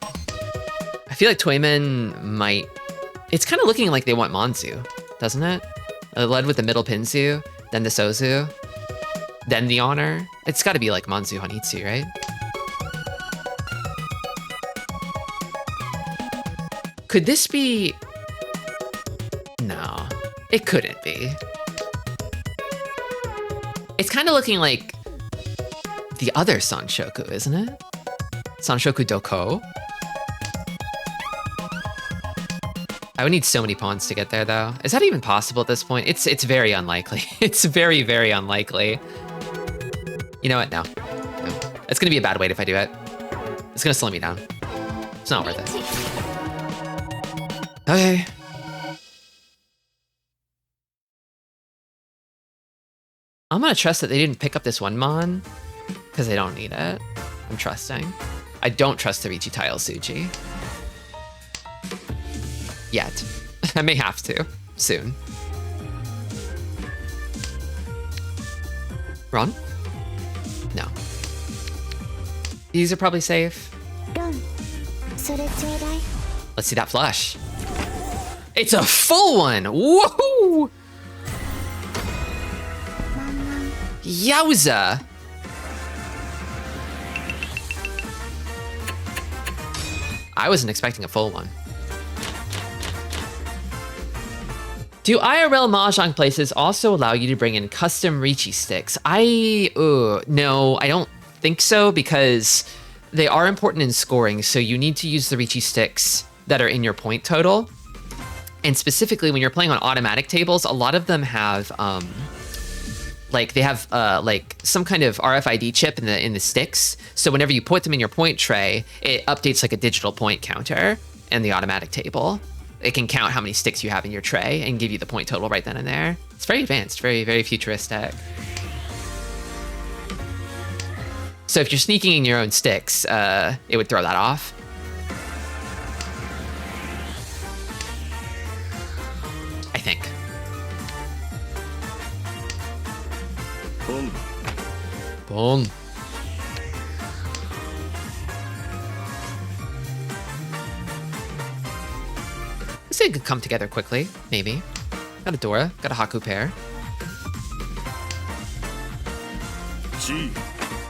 I feel like Toyman might... It's kind of looking like they want Monzu, doesn't it? Led with the middle Pinzu, then the Sozu, then the Honor. It's gotta be like Monzu Honitsu, right? Could this be... No, it couldn't be. It's kind of looking like the other Sanshoku, isn't it? Sanshoku Doko? I would need so many pawns to get there, though. Is that even possible at this point? It's very unlikely. It's very, very unlikely. You know what? No. It's gonna be a bad wait if I do it. It's gonna slow me down. It's not worth it. Okay. I'm gonna trust that they didn't pick up this one Mon, because they don't need it. I'm trusting. I don't trust the Riichi tile Suji. Yet. I may have to, soon. Ron? No. These are probably safe. ロン、それちょうだい。 Let's see that flush. It's a full one! Woohoo! マンマン。 Yowza! I wasn't expecting a full one. Do IRL Mahjong places also allow you to bring in custom Riichi sticks? No, I don't think so, because they are important in scoring, so you need to use the Riichi sticks that are in your point total. And specifically, when you're playing on automatic tables, a lot of them have like some kind of RFID chip in the sticks. So whenever you put them in your point tray, it updates like a digital point counter in the automatic table. It can count how many sticks you have in your tray and give you the point total right then and there. It's very advanced, very, very futuristic. So if you're sneaking in your own sticks, it would throw that off. I think. Boom. Boom. This thing could come together quickly, maybe. Got a Dora, got a Haku pair.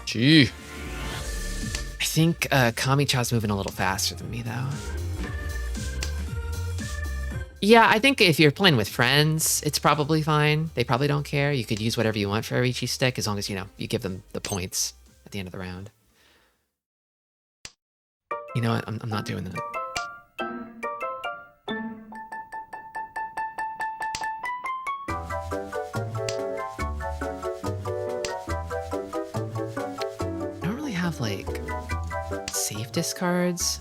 Gee. I think Kami-cha's moving a little faster than me, though. Yeah, I think if you're playing with friends, it's probably fine. They probably don't care. You could use whatever you want for a Riichi stick, as long as, you know, you give them the points at the end of the round. You know what? I'm not doing that. I don't really have, like, safe discards.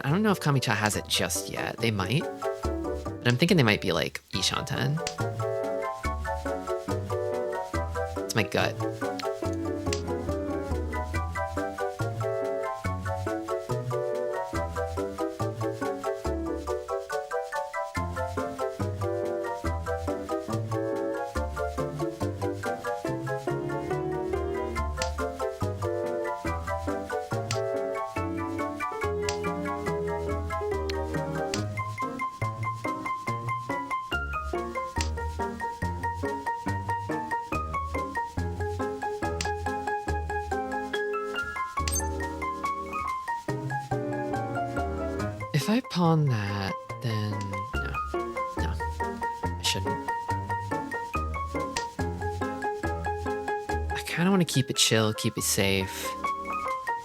I don't know if Kami-cha has it just yet. They might. But I'm thinking they might be like Ishanten. It's my gut. If I pawn that, then no, I shouldn't. I kind of want to keep it chill, keep it safe.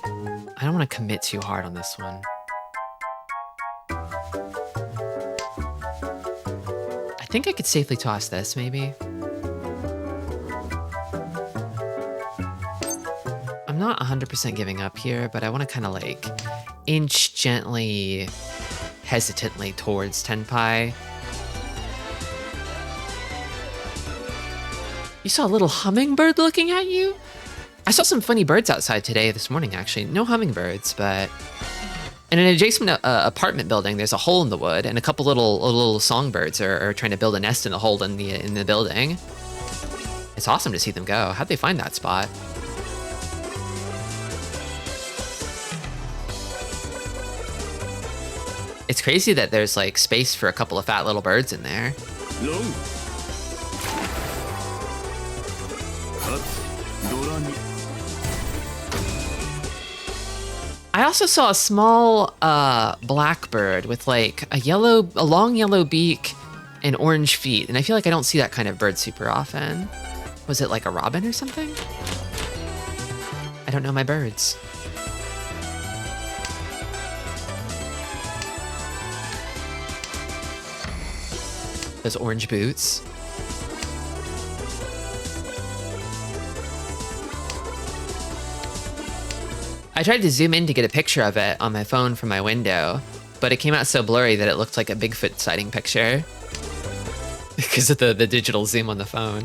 I don't want to commit too hard on this one. I think I could safely toss this, maybe. I'm not 100% giving up here, but I want to kind of like inch gently, hesitantly towards Tenpai. You saw a little hummingbird looking at you? I saw some funny birds outside this morning, actually. No hummingbirds, but in an adjacent apartment building, there's a hole in the wood, and a couple little songbirds are trying to build a nest in a hole in the building. It's awesome to see them go. How'd they find that spot? It's crazy that there's like space for a couple of fat little birds in there. I also saw a small blackbird with like a long yellow beak and orange feet, and I feel like I don't see that kind of bird super often. Was it like a robin or something? I don't know my birds. Those orange boots. I tried to zoom in to get a picture of it on my phone from my window, but it came out so blurry that it looked like a Bigfoot sighting picture because of the digital zoom on the phone.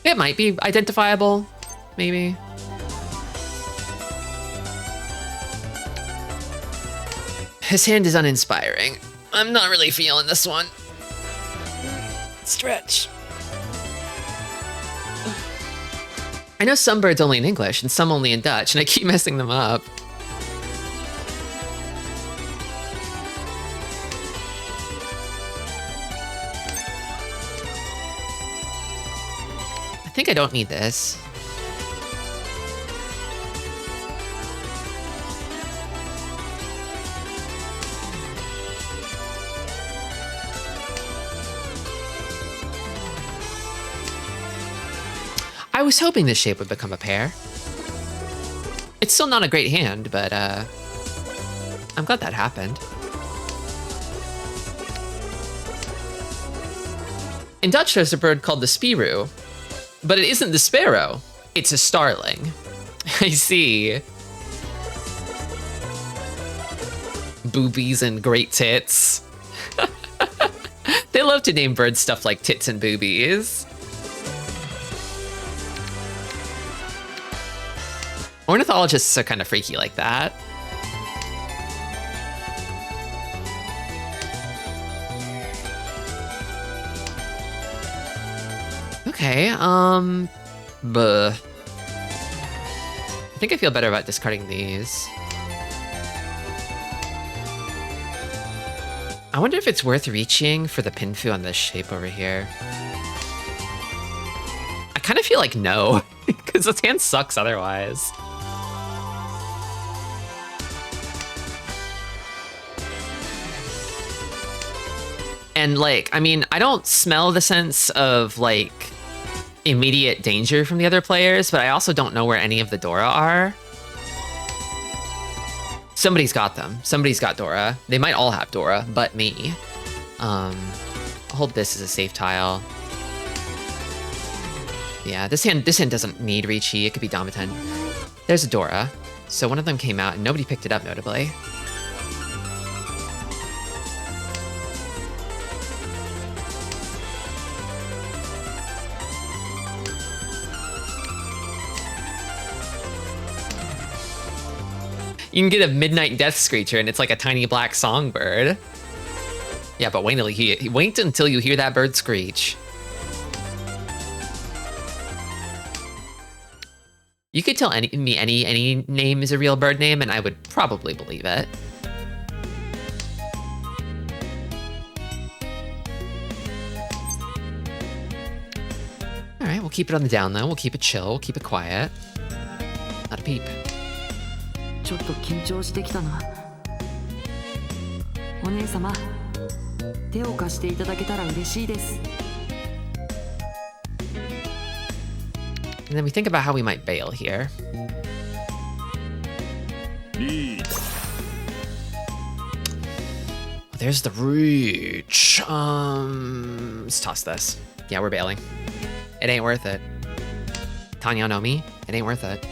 It might be identifiable, maybe. His hand is uninspiring. I'm not really feeling this one. Stretch. I know some birds only in English and some only in Dutch, and I keep messing them up. I think I don't need this. I was hoping this shape would become a pair. It's still not a great hand, but I'm glad that happened. In Dutch, there's a bird called the spiru, but it isn't the sparrow. It's a starling. I see. Boobies and great tits. They love to name birds stuff like tits and boobies. Ornithologists are kind of freaky like that. Okay, I think I feel better about discarding these. I wonder if it's worth reaching for the pinfu on this shape over here. I kind of feel like no, because this hand sucks otherwise. And like, I mean, I don't smell the sense of like immediate danger from the other players, but I also don't know where any of the Dora are. Somebody's got them. Somebody's got Dora. They might all have Dora, but me. I'll hold this as a safe tile. Yeah, this hand doesn't need Ricci. It could be Damaten. There's a Dora. So one of them came out and nobody picked it up, notably. You can get a midnight death screecher and it's like a tiny black songbird. Yeah, but wait until you hear that bird screech. You could tell any name is a real bird name and I would probably believe it. All right, we'll keep it on the down low. We'll keep it chill. We'll keep it quiet. Not a peep. ちょっと緊張してきたな。お姉様、手を貸していただけたら嬉しいです。 And then we think about how we might bail here. There's the reach. Let's toss this. Yeah, we're bailing. It ain't worth it. Tanya no mi, it ain't worth it.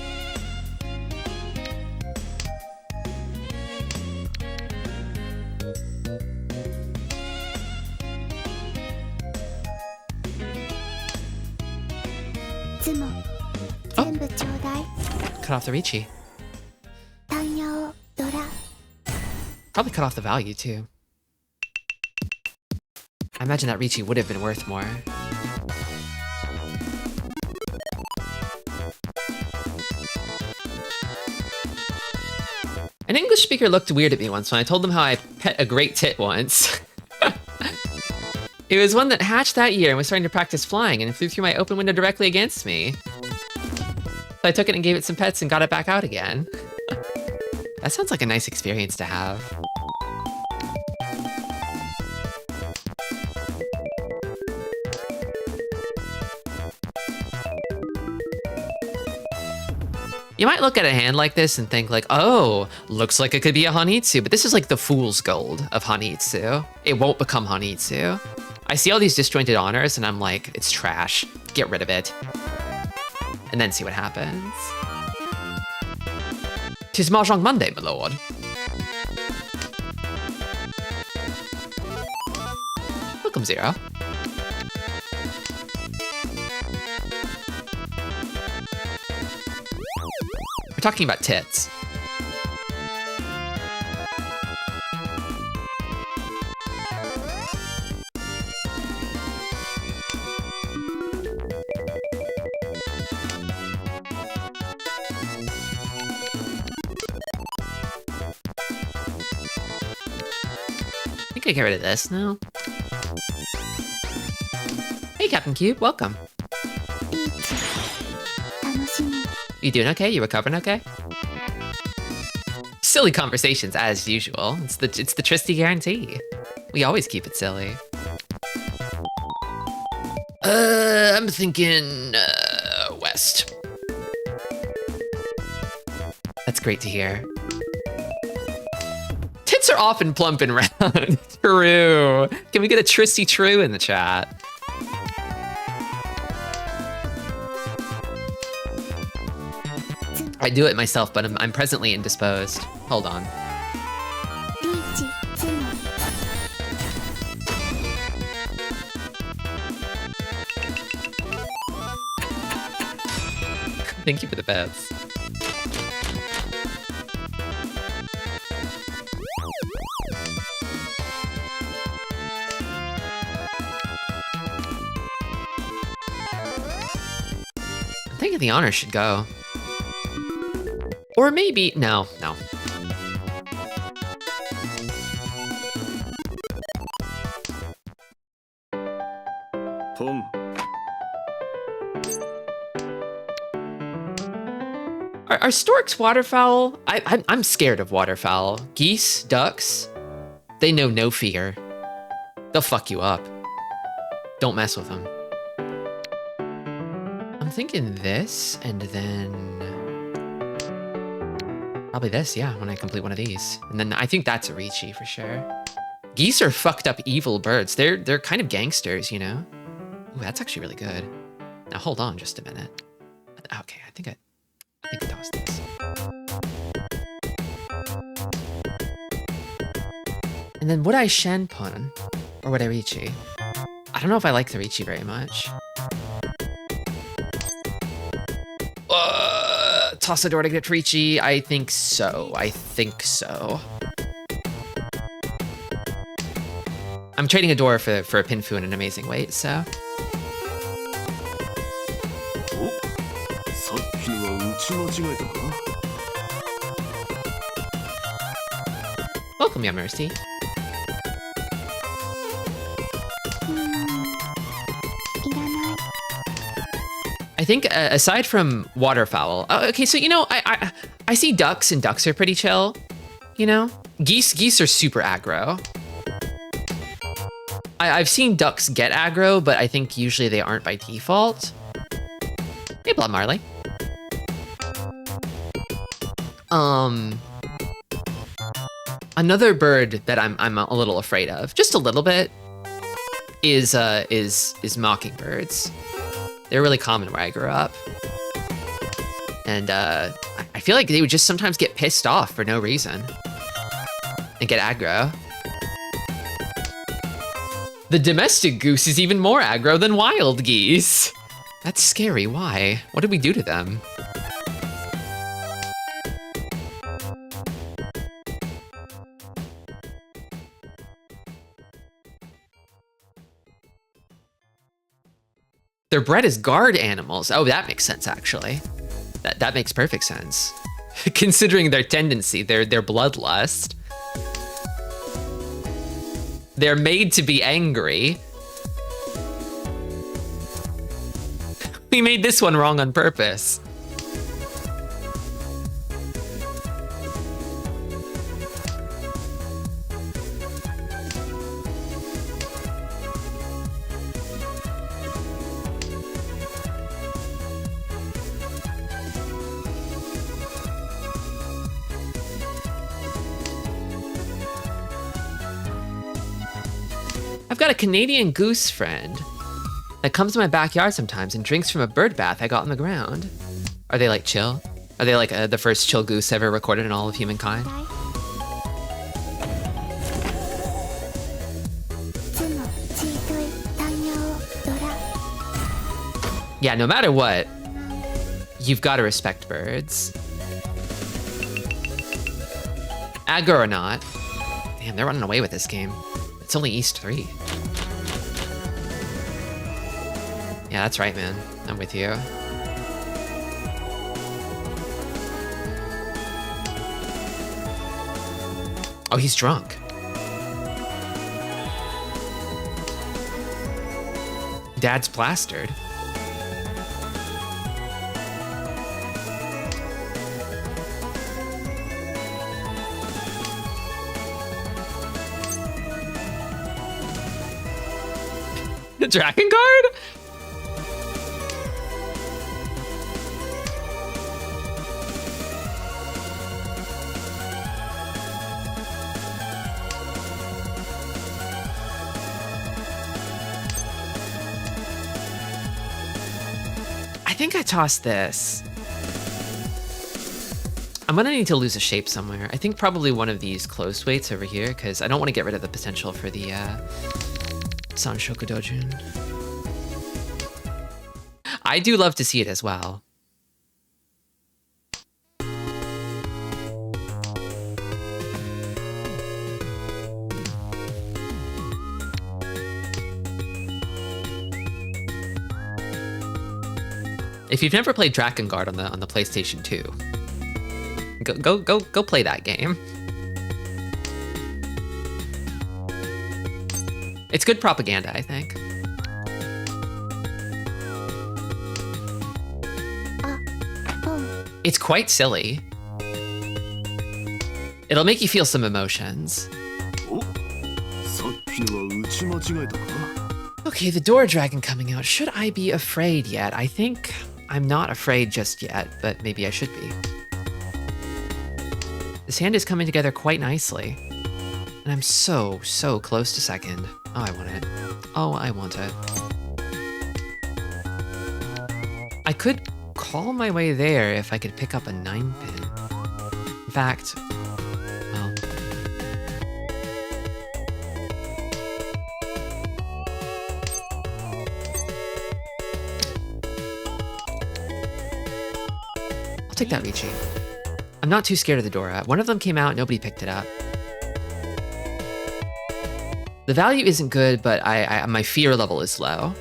Cut off the Ricci. Probably cut off the value too. I imagine that Ricci would have been worth more. An English speaker looked weird at me once when I told them how I pet a great tit once. It was one that hatched that year and was starting to practice flying, and it flew through my open window directly against me. So I took it and gave it some pets and got it back out again. That sounds like a nice experience to have. You might look at a hand like this and think like, oh, looks like it could be a Hanitsu, but this is like the fool's gold of Hanitsu. It won't become Hanitsu. I see all these disjointed honors and I'm like, it's trash. Get rid of it. And then see what happens. 'Tis Mahjong Monday, my lord. Welcome, Zero. We're talking about tits. think I get rid of this now. Hey, Captain Cube, welcome. 楽しみ You doing okay? You recovering okay? Silly conversations as usual. It's the Tristi guarantee. We always keep it silly. I'm thinking west. That's great to hear. Tits are often plump and round. True. Can we get a Tristi true in the chat? I do it myself, but I'm presently indisposed. Hold on. リーチツモ Thank you for the bets. I'm thinking the honor should go. Or maybe, no. ポン Are storks waterfowl? I'm scared of waterfowl. Geese, ducks, they know no fear. They'll fuck you up. Don't mess with them. I'm thinking this, and then probably this, yeah, when I complete one of these. And then I think that's a Ricci for sure. Geese are fucked up evil birds. They're kind of gangsters, you know? Ooh, that's actually really good. Now hold on just a minute. Okay, I think that was this. And then would I Shen pun? Or would I Ricci? I don't know if I like the Ricci very much. Toss the door to get Ricci? I think so. I'm trading a door for a Pinfu in an amazing weight, so. おさっきのは打ち間違えたか Welcome, Your Mercy. いらない I think aside from waterfowl, okay, so you know, I see ducks and ducks are pretty chill, you know? Geese are super aggro. I've seen ducks get aggro, but I think usually they aren't by default. Hey, Blood Marley. Another bird that I'm a little afraid of, just a little bit, is mockingbirds. They're really common where I grew up. And I feel like they would just sometimes get pissed off for no reason and get aggro. The domestic goose is even more aggro than wild geese. That's scary. Why? What did we do to them? They're bred as guard animals. Oh, that makes sense, actually. That makes perfect sense. Considering their tendency, their bloodlust. They're made to be angry. We made this one wrong on purpose. I've got a Canadian goose friend that comes to my backyard sometimes and drinks from a bird bath I got on the ground. Are they like chill? Are they like the first chill goose ever recorded in all of humankind? ツモチートイタンヨードラ Yeah, no matter what, you've got to respect birds. Aggro or not. Damn, they're running away with this game. It's only East 3. Yeah, that's right, man. I'm with you. Oh, he's drunk. Dad's plastered. The Dragon Guard? I think I tossed this. I'm gonna need to lose a shape somewhere. I think probably one of these closed weights over here, because I don't want to get rid of the potential for the Sanshoku Dojun. I do love to see it as well. If you've never played Dragon Guard on the PlayStation 2, go play that game. It's good propaganda, I think. It's quite silly. It'll make you feel some emotions. さっきのは打ち間違えたか？ Okay, the door dragon coming out. Should I be afraid yet? I think I'm not afraid just yet, but maybe I should be. This hand is coming together quite nicely. And I'm so close to second. Oh, I want it. Oh, I want it. I could call my way there if I could pick up a 9-pin. In fact, well... I'll take that Ricci. I'm not too scared of the Dora. One of them came out, nobody picked it up. The value isn't good, but my fear level is low.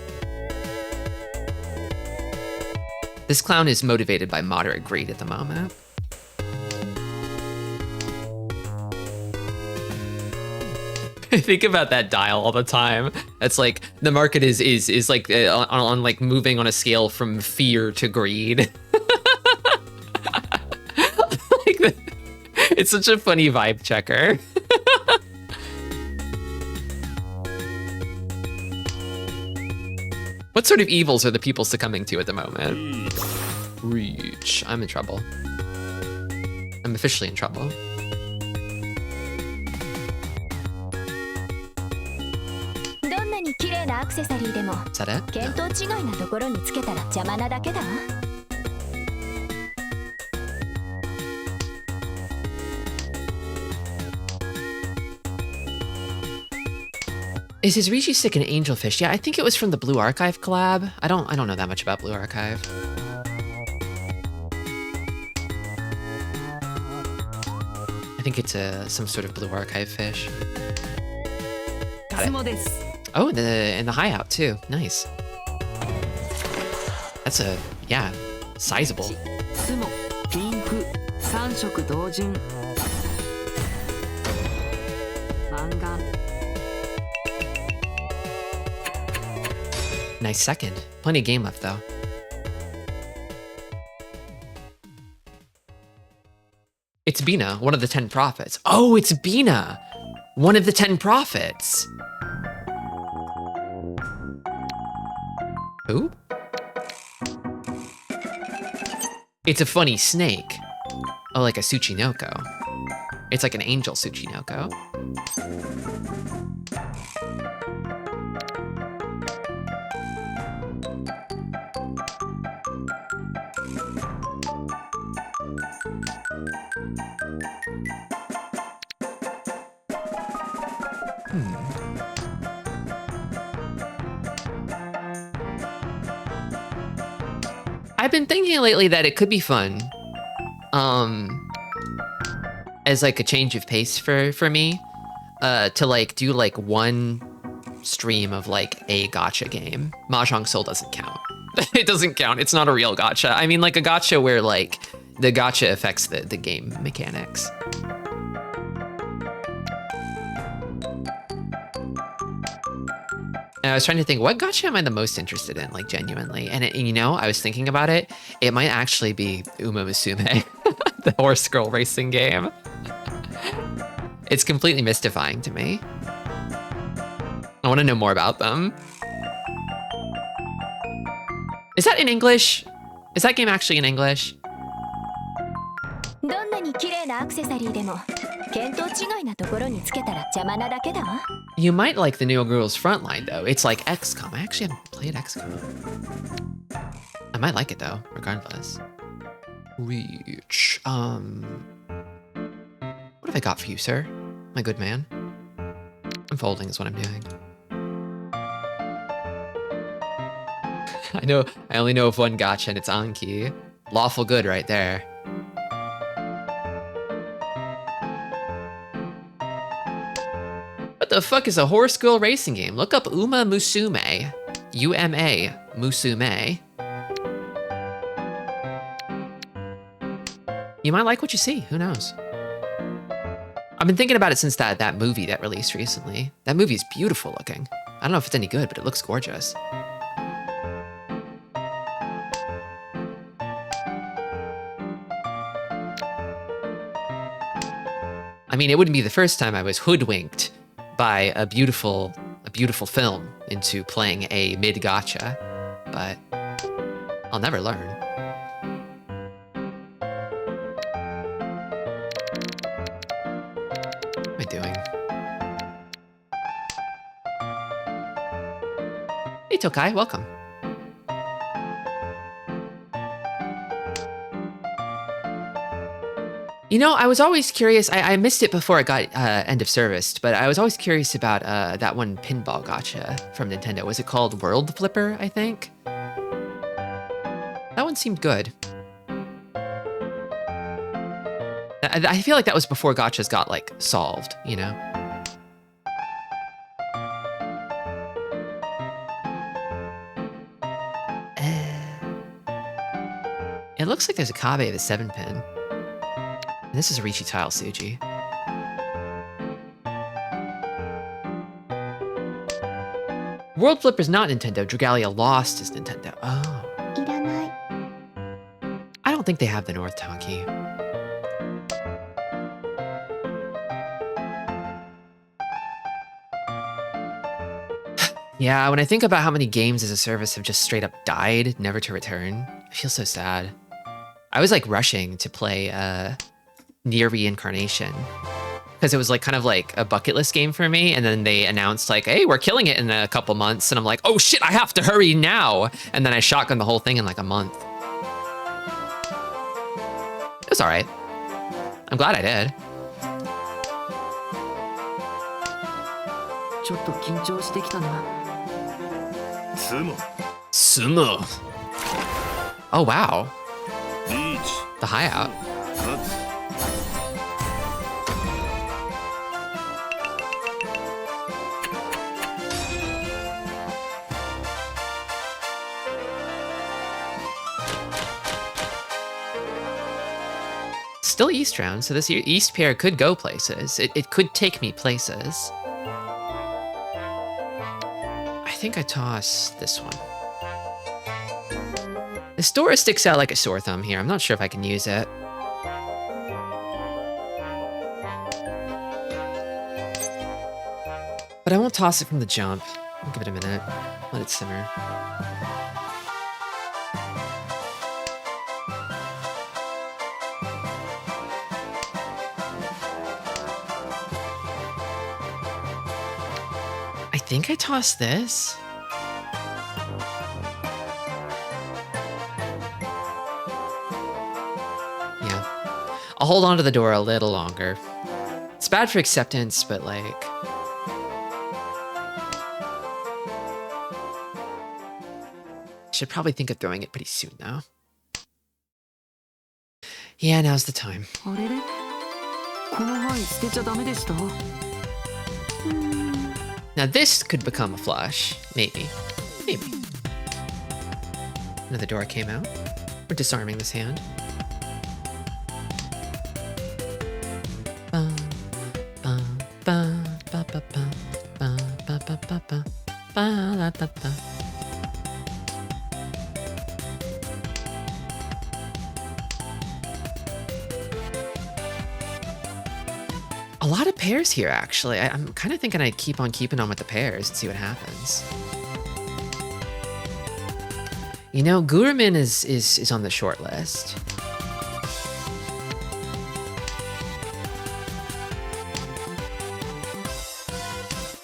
This clown is motivated by moderate greed at the moment. I think about that dial all the time. It's like the market is like on like moving on a scale from fear to greed. Like it's such a funny vibe checker. What sort of evils are the people succumbing to at the moment? Reach. I'm in trouble. I'm officially in trouble. Is that it? No. Is his Rigi stick an angelfish? Yeah, I think it was from the Blue Archive collab. I don't know that much about Blue Archive. I think it's some sort of Blue Archive fish. Got it. Oh, and the high out too. Nice. That's yeah, sizable. Nice second. Plenty of game left though. It's Bina, one of the 10 prophets. Oh, it's Bina, one of the 10 prophets. Who? It's a funny snake. Oh, like a Tsuchinoko. It's like an angel Tsuchinoko. I've been thinking lately that it could be fun, as like a change of pace for me, to like do like one stream of like a gacha game. Mahjong Soul doesn't count. It doesn't count. It's not a real gacha. I mean like a gacha where like the gacha affects the game mechanics. And I was trying to think, what gacha am I the most interested in, like genuinely? And you know, I was thinking about it. It might actually be Uma Musume, the horse girl racing game. It's completely mystifying to me. I want to know more about them. Is that in English? Is that game actually in English? どんなに綺麗なアクセサリーでも見当違いなところにつけたら邪魔なだけだわ。 You might like the New Girls Frontline though. It's like XCOM. I actually haven't played XCOM. I might like it though, regardless. Reach. What have I got for you, sir? My good man. Unfolding is what I'm doing. I only know of one gacha and it's Anki. Lawful good right there. What the fuck is a horse girl racing game? Look up Uma Musume. U-M-A, Musume. You might like what you see, who knows? I've been thinking about it since that movie that released recently. That movie is beautiful looking. I don't know if it's any good, but it looks gorgeous. I mean, it wouldn't be the first time I was hoodwinked by a beautiful film into playing a mid-gacha, but I'll never learn. What am I doing? Hey, Tokai, welcome. You know, I was always curious. I missed it before it got end of serviced, but I was always curious about that one pinball gacha from Nintendo. Was it called World Flipper, I think? That one seemed good. I feel like that was before gachas got, like, solved, you know? It looks like there's a Kabe of a 7-pin. And this is a Riichi Tile Suji. World Flipper's not Nintendo. Dragalia Lost is Nintendo. Oh. いらない。 I don't think they have the North Town key. Yeah, when I think about how many games as a service have just straight up died, never to return, I feel so sad. I was like rushing to play Near Reincarnation because it was like kind of like a bucket list game for me, and then they announced like, hey, we're killing it in a couple months, and I'm like, oh shit, I have to hurry now, and then I shotgunned the whole thing in like a month. It was all right. I'm glad I did. ちょっと緊張してきたな。 Sumo. Oh wow, リーチ the high out. 立つ Still East round, so this East pair could go places. It could take me places. I think I toss this one. The Stora sticks out like a sore thumb here. I'm not sure if I can use it. But I won't toss it from the jump. I'll give it a minute. Let it simmer. I think I tossed this. Yeah. I'll hold on to the door a little longer. It's bad for acceptance, but like... should probably think of throwing it pretty soon now. Yeah, now's the time. あれれこの範囲捨てちゃダメでした Now this could become a flush. Maybe. Maybe. Another door came out. We're disarming this hand. Ba, ba, ba, ba, ba, ba, ba, ba, ba, ba, ba. Ba-da-da-da. A lot of pairs here, actually. I'm kind of thinking I'd keep on keeping on with the pairs and see what happens. You know, Gurumin is on the short list.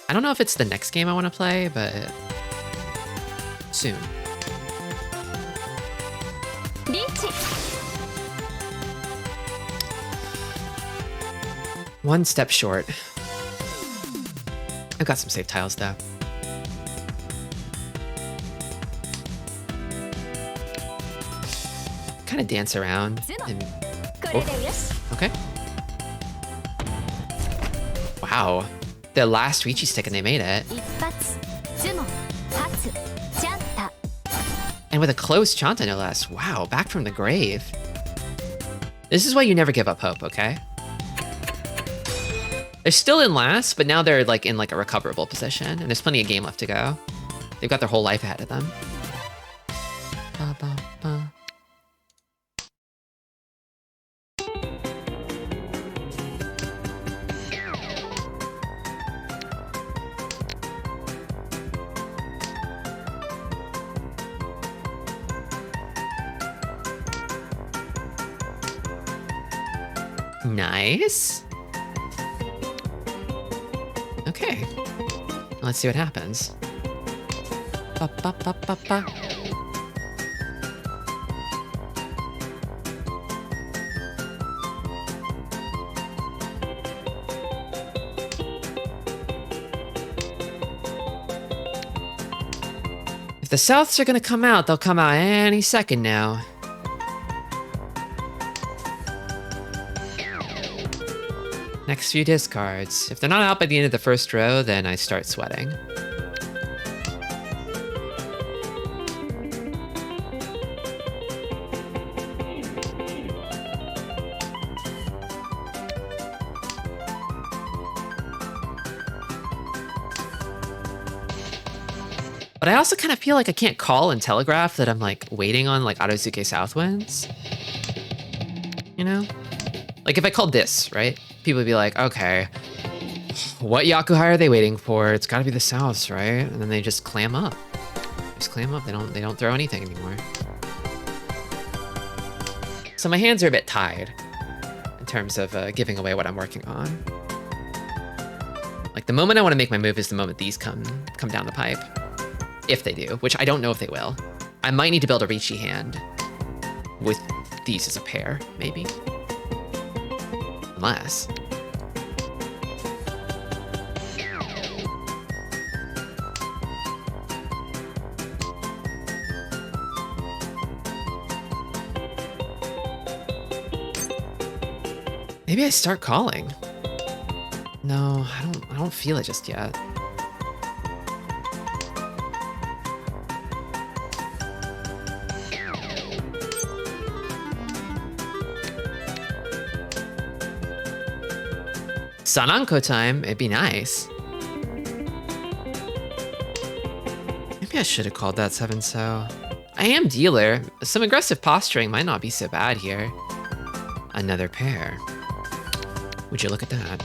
I don't know if it's the next game I want to play, but soon. One step short. I've got some safe tiles though. Kind of dance around and... Oh. Okay. Wow. The last Riichi stick and they made it. And with a closed Chanta no less. Wow, back from the grave. This is why you never give up hope, okay? They're still in last, but now they're like in like a recoverable position, and there's plenty of game left to go. They've got their whole life ahead of them. Ba, ba, ba. Nice. Okay. Let's see what happens. Ba, ba, ba, ba, ba. If the Souths are gonna come out, they'll come out any second now. Next few discards. If they're not out by the end of the first row, then I start sweating. But I also kind of feel like I can't call and telegraph that I'm like waiting on like Aruzuke Southwinds. You know? Like if I called this, right? People would be like, okay, what Yakuhai are they waiting for? It's gotta be the Souths, right? And then they just clam up. Just clam up, they don't throw anything anymore. So my hands are a bit tied in terms of giving away what I'm working on. Like the moment I want to make my move is the moment these come down the pipe. If they do, which I don't know if they will. I might need to build a Riichi hand with these as a pair, maybe. Unless. Maybe I start calling. No, I don't feel it just yet. Sananko time, it'd be nice. Maybe I should have called that 7-so. I am dealer. Some aggressive posturing might not be so bad here. Another pair. Would you look at that?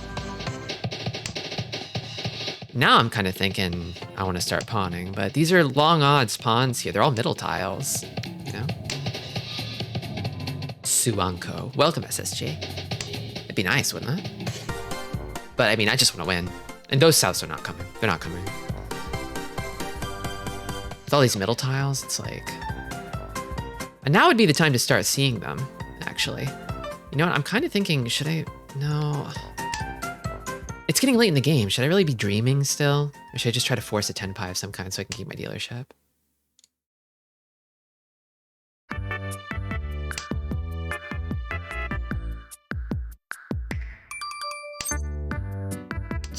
Now I'm kind of thinking I want to start pawning, but these are long odds pawns here. They're all middle tiles, you know? Suanko. Welcome, SSG. It'd be nice, wouldn't it? But I mean, I just want to win. And those Souths are not coming. They're not coming. With all these middle tiles, it's like... And now would be the time to start seeing them, actually. You know what, I'm kind of thinking, should I... No... It's getting late in the game. Should I really be dreaming still? Or should I just try to force a tenpai of some kind so I can keep my dealership?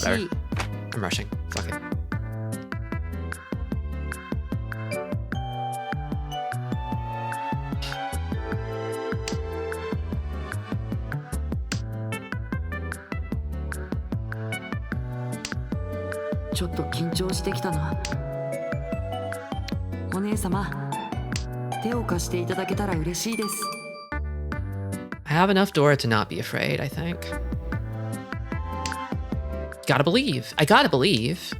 Whatever. I'm rushing. Fuck it.ちょっと緊張してきたな。お姉様、手を貸していただけたら嬉しいです。 I have enough Dora to not be afraid, I think. Gotta believe. I gotta believe.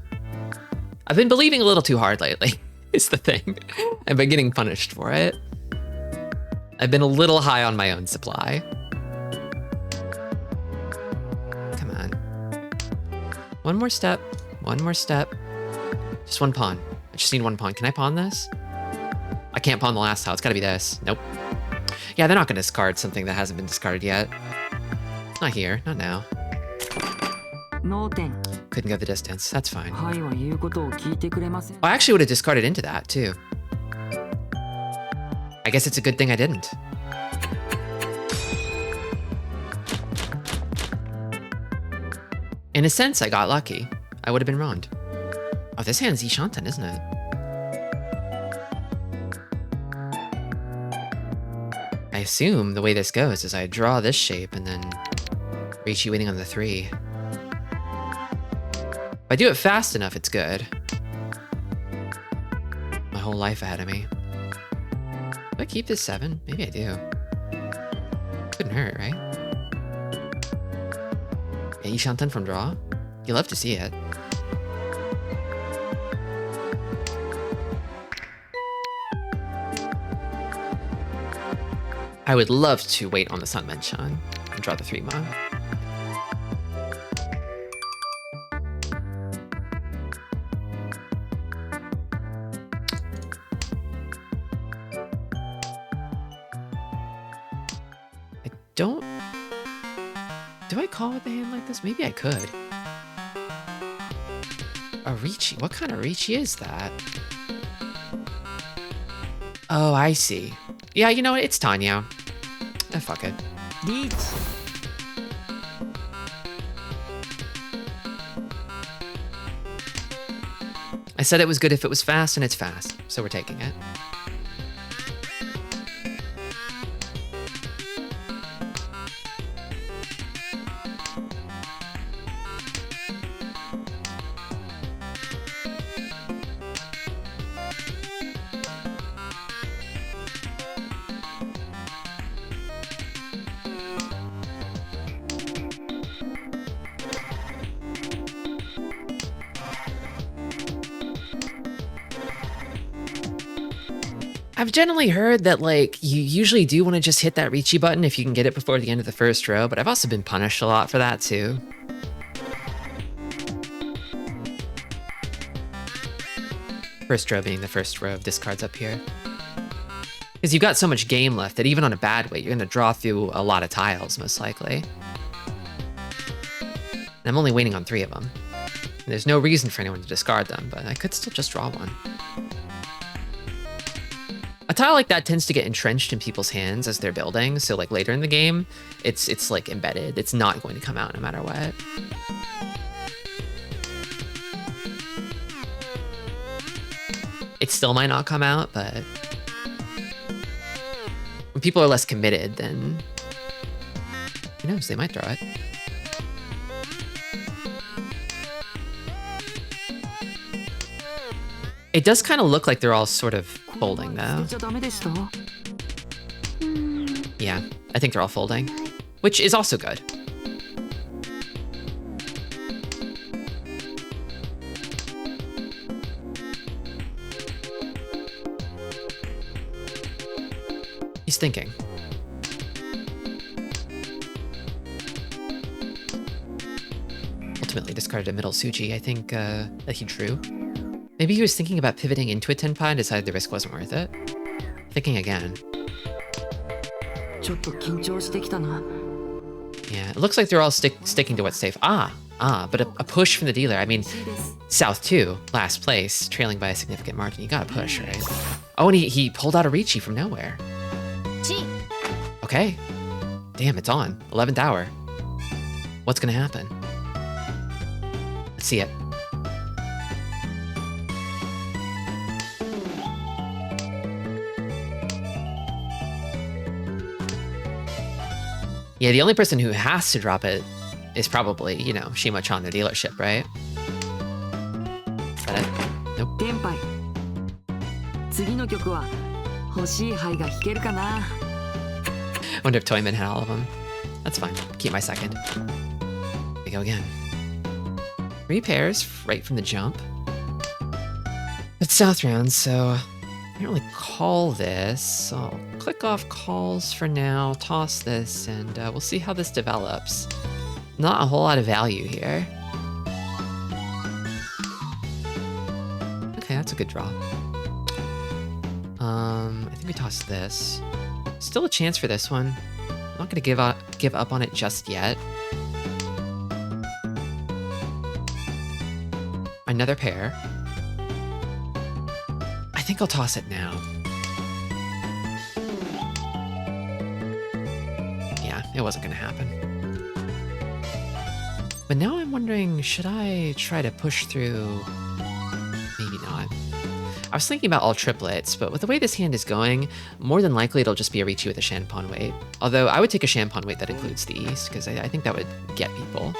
I've been believing a little too hard lately, is the thing. I've been getting punished for it. I've been a little high on my own supply. Come on. One more step. One more step. Just one pawn. I just need one pawn. Can I pawn this? I can't pawn the last tile. It's gotta be this. Nope. Yeah, they're not gonna discard something that hasn't been discarded yet. Not here. Not now. 脳天。 Couldn't go the distance. That's fine. はいは言うことを聞いてくれません。 I actually would have discarded into that, too. I guess it's a good thing I didn't. In a sense, I got lucky. I would have been wronged. Oh, this hand's Ishanten, isn't it? I assume the way this goes is I draw this shape and then Riichi waiting on the 3. If I do it fast enough, it's good. My whole life ahead of me. Do I keep this 7? Maybe I do. Couldn't hurt, right? Yeah, Ishanten from draw? You love to see it. I would love to wait on the Sanmenchan and draw the 3-ma. Don't... Do I call with a hand like this? Maybe I could. A Riichi? What kind of Riichi is that? Oh, I see. Yeah, you know what? It's Tanya. Ah, fuck it. リーチ。 I said it was good if it was fast, and it's fast. So we're taking it. I've generally heard that, like, you usually do want to just hit that Riichi button if you can get it before the end of the first row, but I've also been punished a lot for that, too. First row being the first row of discards up here. Because you've got so much game left that even on a bad weight, you're going to draw through a lot of tiles, most likely. And I'm only waiting on 3 of them. And there's no reason for anyone to discard them, but I could still just draw one. A tile like that tends to get entrenched in people's hands as they're building, so like later in the game, it's like embedded. It's not going to come out no matter what. It still might not come out, but when people are less committed, then who knows, they might draw it. It does kind of look like they're all sort of folding, though. Yeah, I think they're all folding, which is also good. He's thinking. Ultimately discarded a middle Suji, I think, that he drew. Maybe he was thinking about pivoting into a Tenpai and decided the risk wasn't worth it. Thinking again. Yeah, it looks like they're all sticking to what's safe. But a push from the dealer. I mean, South 2, last place, trailing by a significant margin. You gotta push, right? Oh, and he pulled out a Riichi from nowhere. Okay. Damn, it's on. 11th hour. What's gonna happen? Let's see it. Yeah, the only person who has to drop it is probably, you know, Shima-chan, the dealership, right? Is that it? Nope. 次の曲は欲しい牌が弾けるかな。 Wonder if Toyman had all of them. That's fine. Keep my second. Here we go again. 3 pairs right from the jump. It's South round, so I can't really call this. I'll click off calls for now, toss this, and we'll see how this develops. Not a whole lot of value here. Okay, that's a good draw. I think we toss this. Still a chance for this one. I'm not gonna give up on it just yet. Another pair. I think I'll toss it now. Yeah, it wasn't gonna happen. But now I'm wondering, should I try to push through? Maybe not. I was thinking about all triplets, but with the way this hand is going, more than likely it'll just be a Ricci with a Shanpon weight. Although I would take a Shanpon weight that includes the East, because I think that would get people.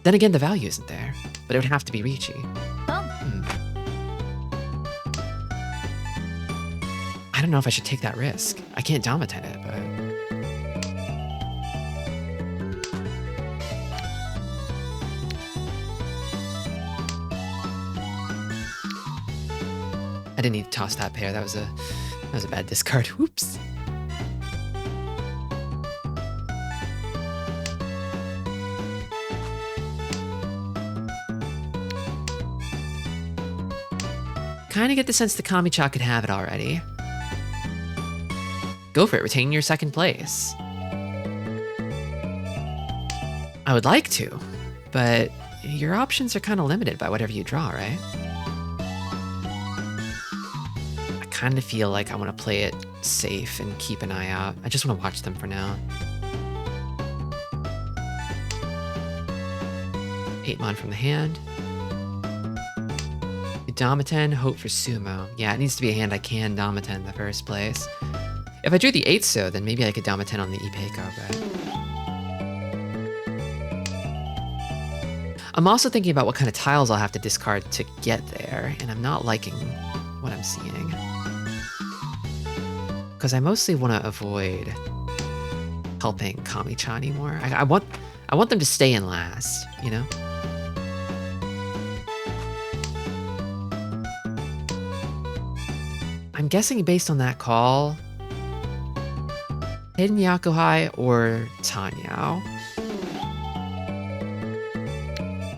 Then again, the value isn't there, but it would have to be Ricci. I don't know if I should take that risk. I can't Damatan it, but... I didn't need to toss that pair. That was a bad discard. Whoops. Kind of get the sense the Kami-cha could have it already. Go for it, retain your second place. I would like to, but your options are kind of limited by whatever you draw, right? I kind of feel like I want to play it safe and keep an eye out. I just want to watch them for now. 8-mon from the hand. Damatan, hope for sumo. Yeah, it needs to be a hand I can Damatan in the first place. If I drew the 8 so, then maybe I could Damatan on the Ipeiko, but... I'm also thinking about what kind of tiles I'll have to discard to get there, and I'm not liking what I'm seeing. Because I mostly want to avoid helping Kami-cha anymore. I want them to stay in last, you know? I'm guessing based on that call, Hidden Yakuhai or Tanyao.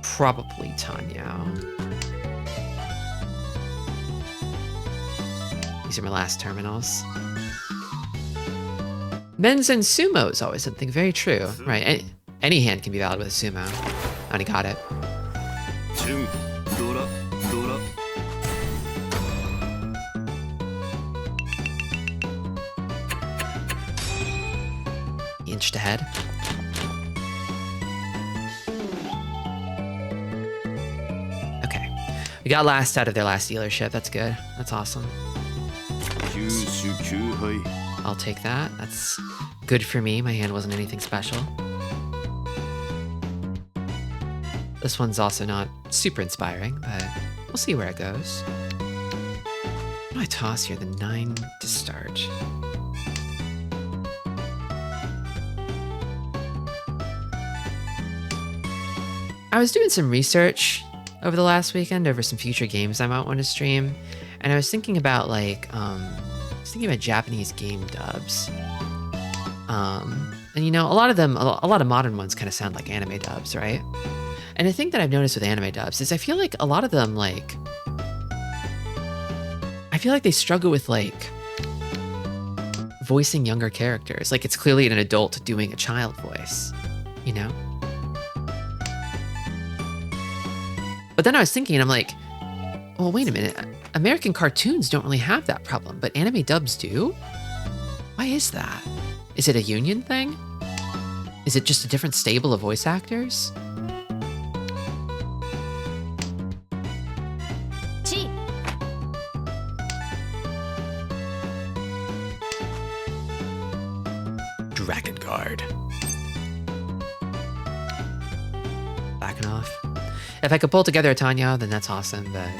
Probably Tanyao. These are my last terminals. Men's and sumo is always something very true, right? Any hand can be valid with a sumo. I already got it. Inched ahead. Okay. We got last out of their last dealership. That's good. That's awesome. I'll take that. That's good for me. My hand wasn't anything special. This one's also not super inspiring, but we'll see where it goes. What do I toss here? The 9 to start. I was doing some research over the last weekend over some future games I might want to stream, and I was thinking about Japanese game dubs. And you know, a lot of modern ones kind of sound like anime dubs, right? And the thing that I've noticed with anime dubs is I feel like a lot of them I feel like they struggle with voicing younger characters. Like it's clearly an adult doing a child voice, you know? But then I was thinking, I'm like, well, wait a minute. American cartoons don't really have that problem, but anime dubs do? Why is that? Is it a union thing? Is it just a different stable of voice actors? Chi. Dragon Guard. Backing off. If I could pull together a Tanya, then that's awesome, but...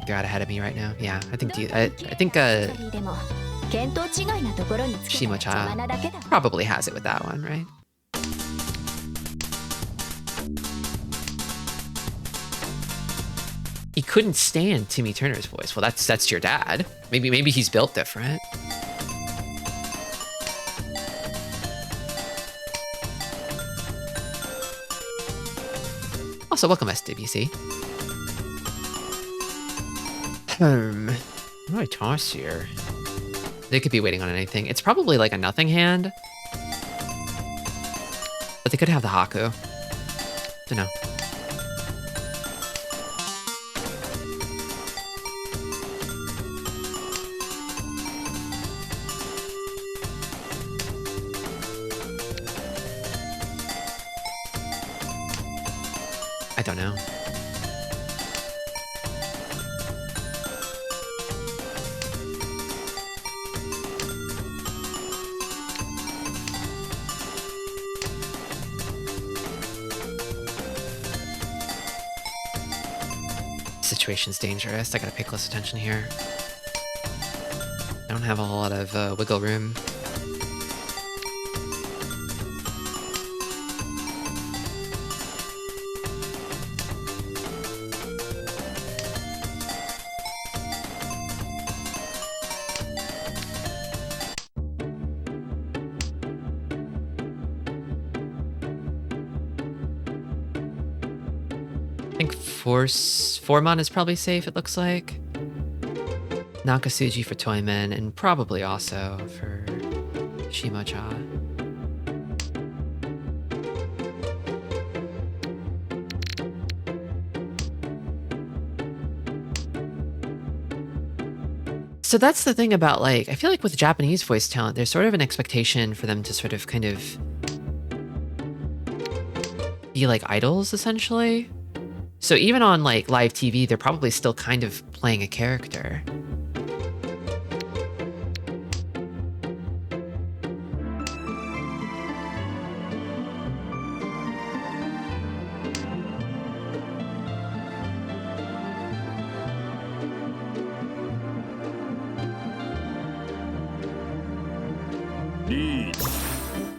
They're out ahead of me right now. Yeah, I think Shimocha probably has it with that one, right? He couldn't stand Timmy Turner's voice. Well, that's your dad. Maybe he's built different. Also, welcome SWC. What do I toss here? They could be waiting on anything. It's probably like a nothing hand. But they could have the Haku. Don't know. I don't know. Situation's dangerous. I gotta pay close attention here. I don't have a whole lot of wiggle room. I think Formon is probably safe, it looks like. Nakasuji for Toyman, and probably also for Shimocha. So that's the thing about, like, I feel like with Japanese voice talent, there's sort of an expectation for them to sort of kind of be like idols, essentially. So even on like live TV, they're probably still kind of playing a character.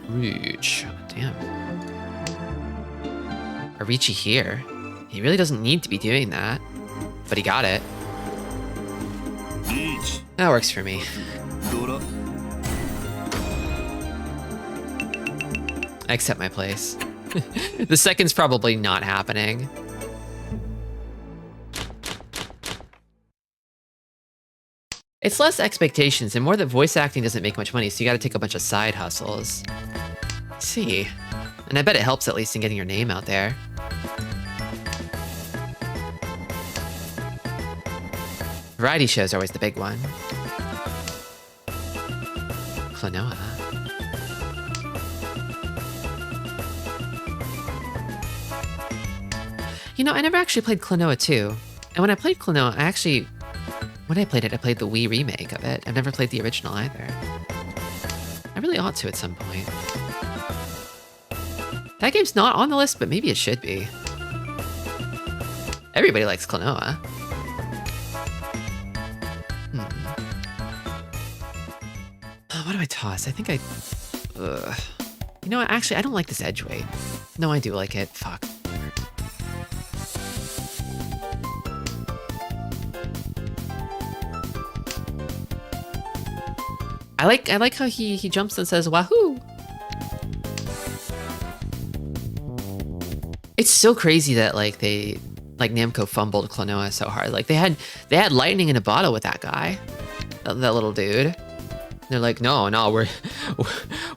Rouge. Damn. Arichi here. He really doesn't need to be doing that, but he got it. That works for me. I accept my place. The second's probably not happening. It's less expectations and more that voice acting doesn't make much money, so you gotta take a bunch of side hustles. I see. And I bet it helps at least in getting your name out there. Variety shows are always the big one. Klonoa. You know, I never actually played Klonoa 2. And when I played Klonoa, when I played it, I played the Wii remake of it. I've never played the original either. I really ought to at some point. That game's not on the list, but maybe it should be. Everybody likes Klonoa. What do I toss? I think you know what? Actually, I don't like this edge weight. No, I do like it. Fuck. I like how he jumps and says wahoo. It's so crazy that Namco fumbled Klonoa so hard. Like they had lightning in a bottle with that guy, that little dude. They're like, no,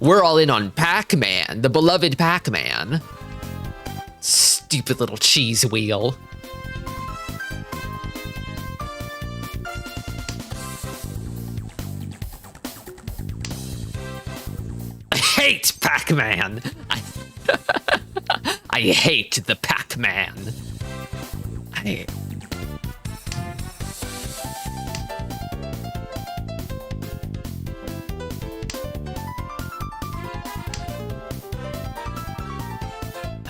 we're all in on Pac-Man, the beloved Pac-Man. Stupid little cheese wheel. I hate Pac-Man. I hate the Pac-Man.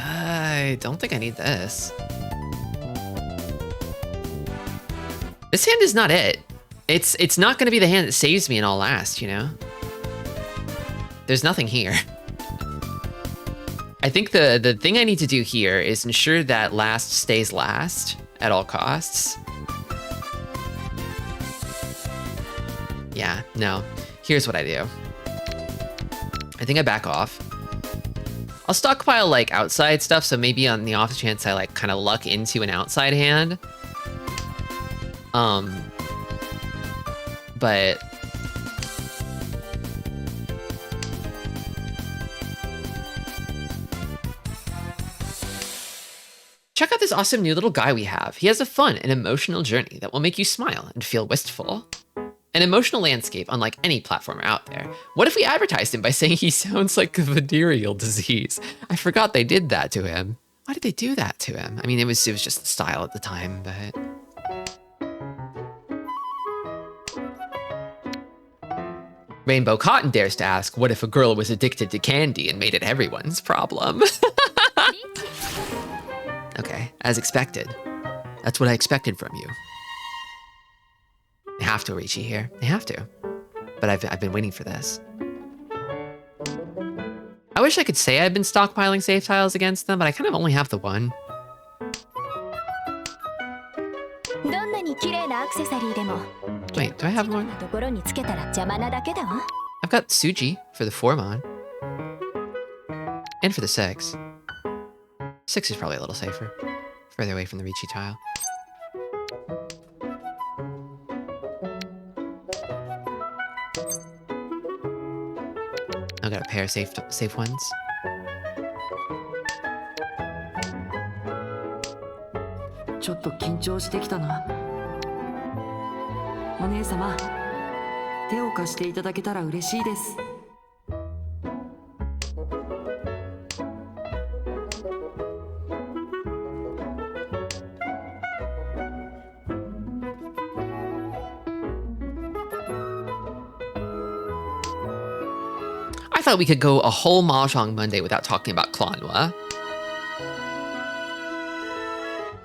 I don't think I need this. This hand is not it. It's not going to be the hand that saves me in all last, you know? There's nothing here. I think the thing I need to do here is ensure that last stays last at all costs. Yeah, no. Here's what I do. I think I back off. I'll stockpile like outside stuff, so maybe on the off chance I like kind of luck into an outside hand. But check out this awesome new little guy we have. He has a fun and emotional journey that will make you smile and feel wistful. An emotional landscape unlike any platformer out there. What if we advertised him by saying he sounds like a venereal disease? I forgot they did that to him. Why did they do that to him? I mean, it was just the style at the time, but... Rainbow Cotton dares to ask, what if a girl was addicted to candy and made it everyone's problem? Okay, as expected. That's what I expected from you. They have to reach you here. They have to. But I've been waiting for this. I wish I could say I've been stockpiling save tiles against them, but I kind of only have the one. Wait, do I have one? I've got Suji for the 4-mon. And for the 6. 6 is probably a little safer. Further away from the Ricci tile. I've got a pair of safe ones. I thought we could go a whole Mahjong Monday without talking about Clanwa.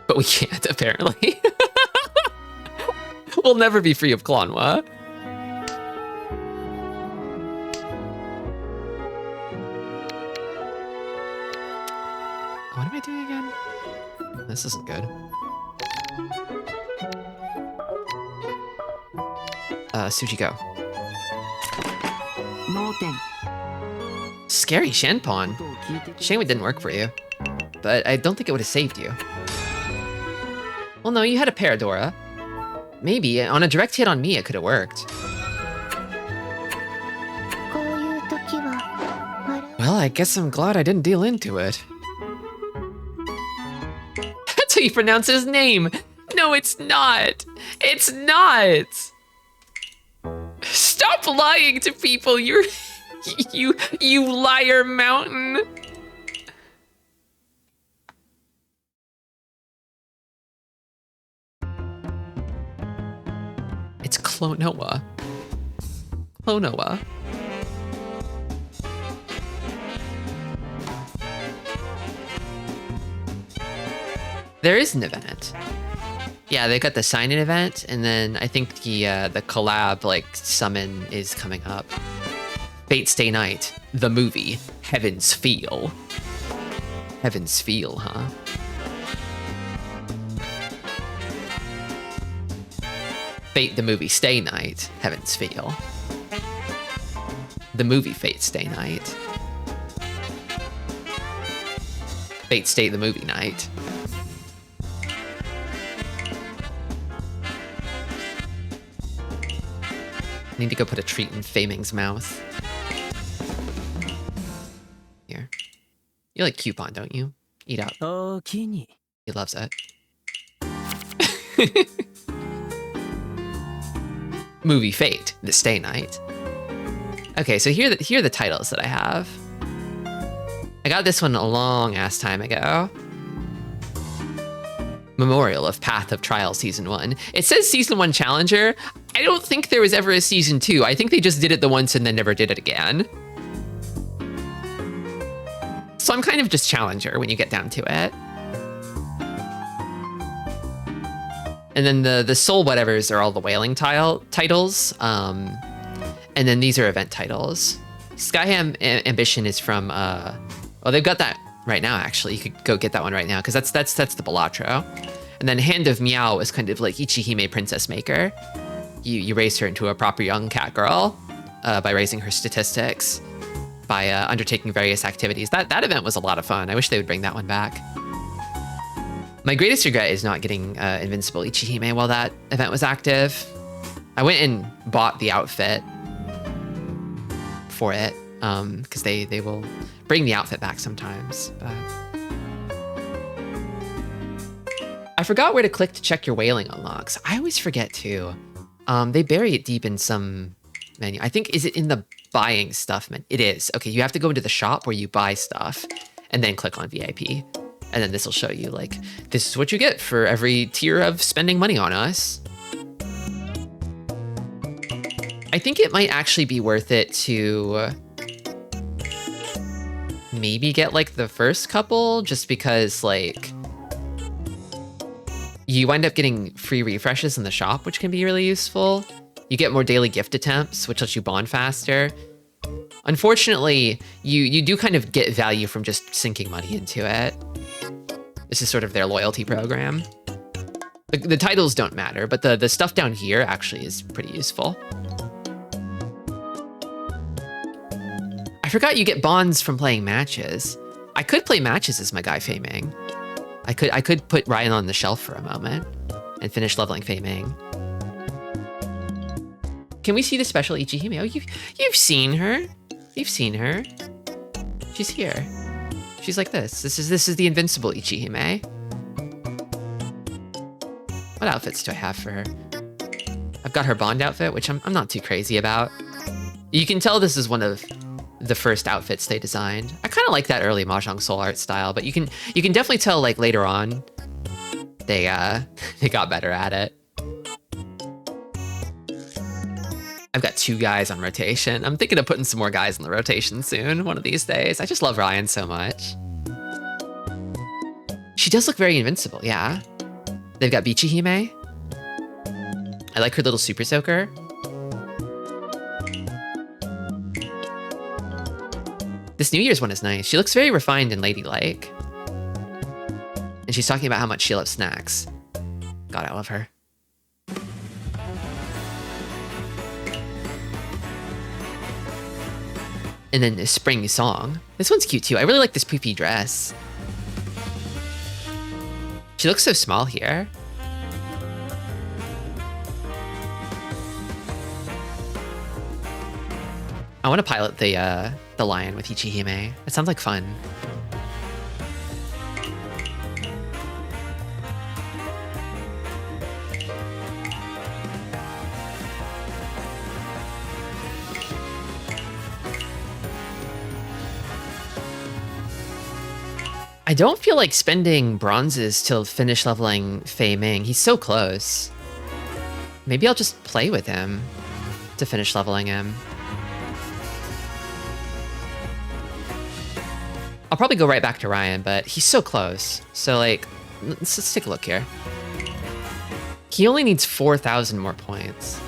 But we can't, apparently. We'll never be free of Clanwa. What am I doing again? This isn't good. Suji, go. Scary Shenpon. Shame it didn't work for you. But I don't think it would have saved you. Well, no, you had a Paradora. Maybe, on a direct hit on me, it could have worked. Well, I guess I'm glad I didn't deal into it. That's how you pronounce his name! No, it's not! It's not! Stop lying to people! You're... You liar mountain! It's Klonoa. Klonoa. There is an event. Yeah, they got the sign-in event, and then I think the collab, like, summon is coming up. Fate Stay Night, the movie, Heaven's Feel. Heaven's Feel, huh? Fate the movie Stay Night, Heaven's Feel. The movie Fate Stay Night. Fate Stay the movie night. I need to go put a treat in Fei Ming's mouth. Here. You like coupon, don't you? Eat up. He loves it. Movie Fate, the Stay Night. Okay, so here are the titles that I have. I got this one a long ass time ago. Memorial of Path of Trial Season 1. It says Season 1 Challenger. I don't think there was ever a Season 2. I think they just did it the once and then never did it again. So I'm kind of just Challenger when you get down to it. And then the soul whatevers are all the whaling titles. And then these are event titles. Skyham Ambition is from, well, they've got that right now, actually. You could go get that one right now, because that's the Balatro. And then Hand of Meow is kind of like Ichihime Princess Maker. You raise her into a proper young cat girl by raising her statistics, by undertaking various activities. That event was a lot of fun. I wish they would bring that one back. My greatest regret is not getting Invincible Ichihime while that event was active. I went and bought the outfit for it, because they will bring the outfit back sometimes. But I forgot where to click to check your whaling unlocks. I always forget too. They bury it deep in some menu. I think, is it in the buying stuff menu? It is. Okay, you have to go into the shop where you buy stuff and then click on VIP. And then this will show you, like, this is what you get for every tier of spending money on us. I think it might actually be worth it to maybe get, like, the first couple, just because, like, you wind up getting free refreshes in the shop, which can be really useful. You get more daily gift attempts, which lets you bond faster. Unfortunately, you do kind of get value from just sinking money into it. This is sort of their loyalty program. The titles don't matter, but the stuff down here actually is pretty useful. I forgot you get bonds from playing matches. I could play matches as my guy Fei Ming. I could put Ryan on the shelf for a moment and finish leveling Fei Ming. Can we see the special Ichihime? Oh, you've seen her. You've seen her. She's here. She's like this. This is the Invincible Ichihime. What outfits do I have for her? I've got her Bond outfit, which I'm not too crazy about. You can tell this is one of the first outfits they designed. I kind of like that early Mahjong Soul art style, but you can definitely tell, like, later on they got better at it. I've got 2 guys on rotation. I'm thinking of putting some more guys on the rotation soon, one of these days. I just love Ryan so much. She does look very invincible, yeah. They've got Bichihime. I like her little super soaker. This New Year's one is nice. She looks very refined and ladylike. And she's talking about how much she loves snacks. God, I love her. And then the spring song. This one's cute too. I really like this poofy dress. She looks so small here. I want to pilot the lion with Ichihime. It sounds like fun. I don't feel like spending bronzes to finish leveling Fei Ming. He's so close. Maybe I'll just play with him to finish leveling him. I'll probably go right back to Ryan, but he's so close. So, like, let's take a look here. He only needs 4,000 more points.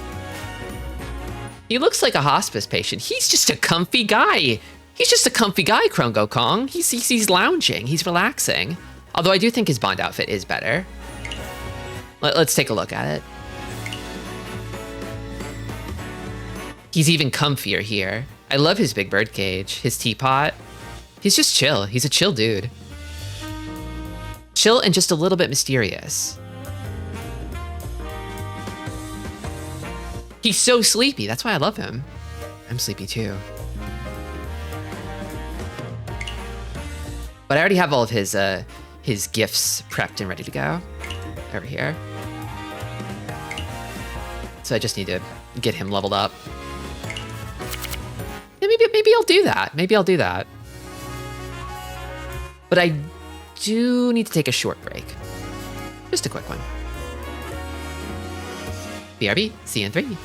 He looks like a hospice patient. He's just a comfy guy. He's just a comfy guy, Krongo Kong. He's lounging. He's relaxing. Although I do think his Bond outfit is better. Let's take a look at it. He's even comfier here. I love his big bird cage, his teapot. He's just chill. He's a chill dude. Chill and just a little bit mysterious. He's so sleepy. That's why I love him. I'm sleepy too. But I already have all of his gifts prepped and ready to go over here. So I just need to get him leveled up. Yeah, maybe I'll do that. Maybe I'll do that. But I do need to take a short break. Just a quick one. BRB, see you in 3.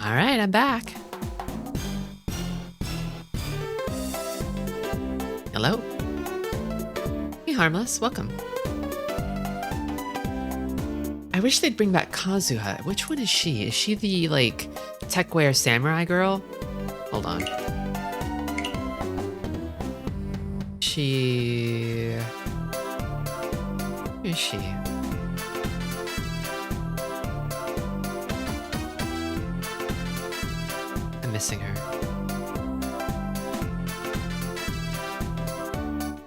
All right, I'm back. Hello? Hey, Harmless, welcome. I wish they'd bring back Kazuha. Which one is she? Is she the, like, techwear samurai girl? Hold on. Where is she? I'm missing her.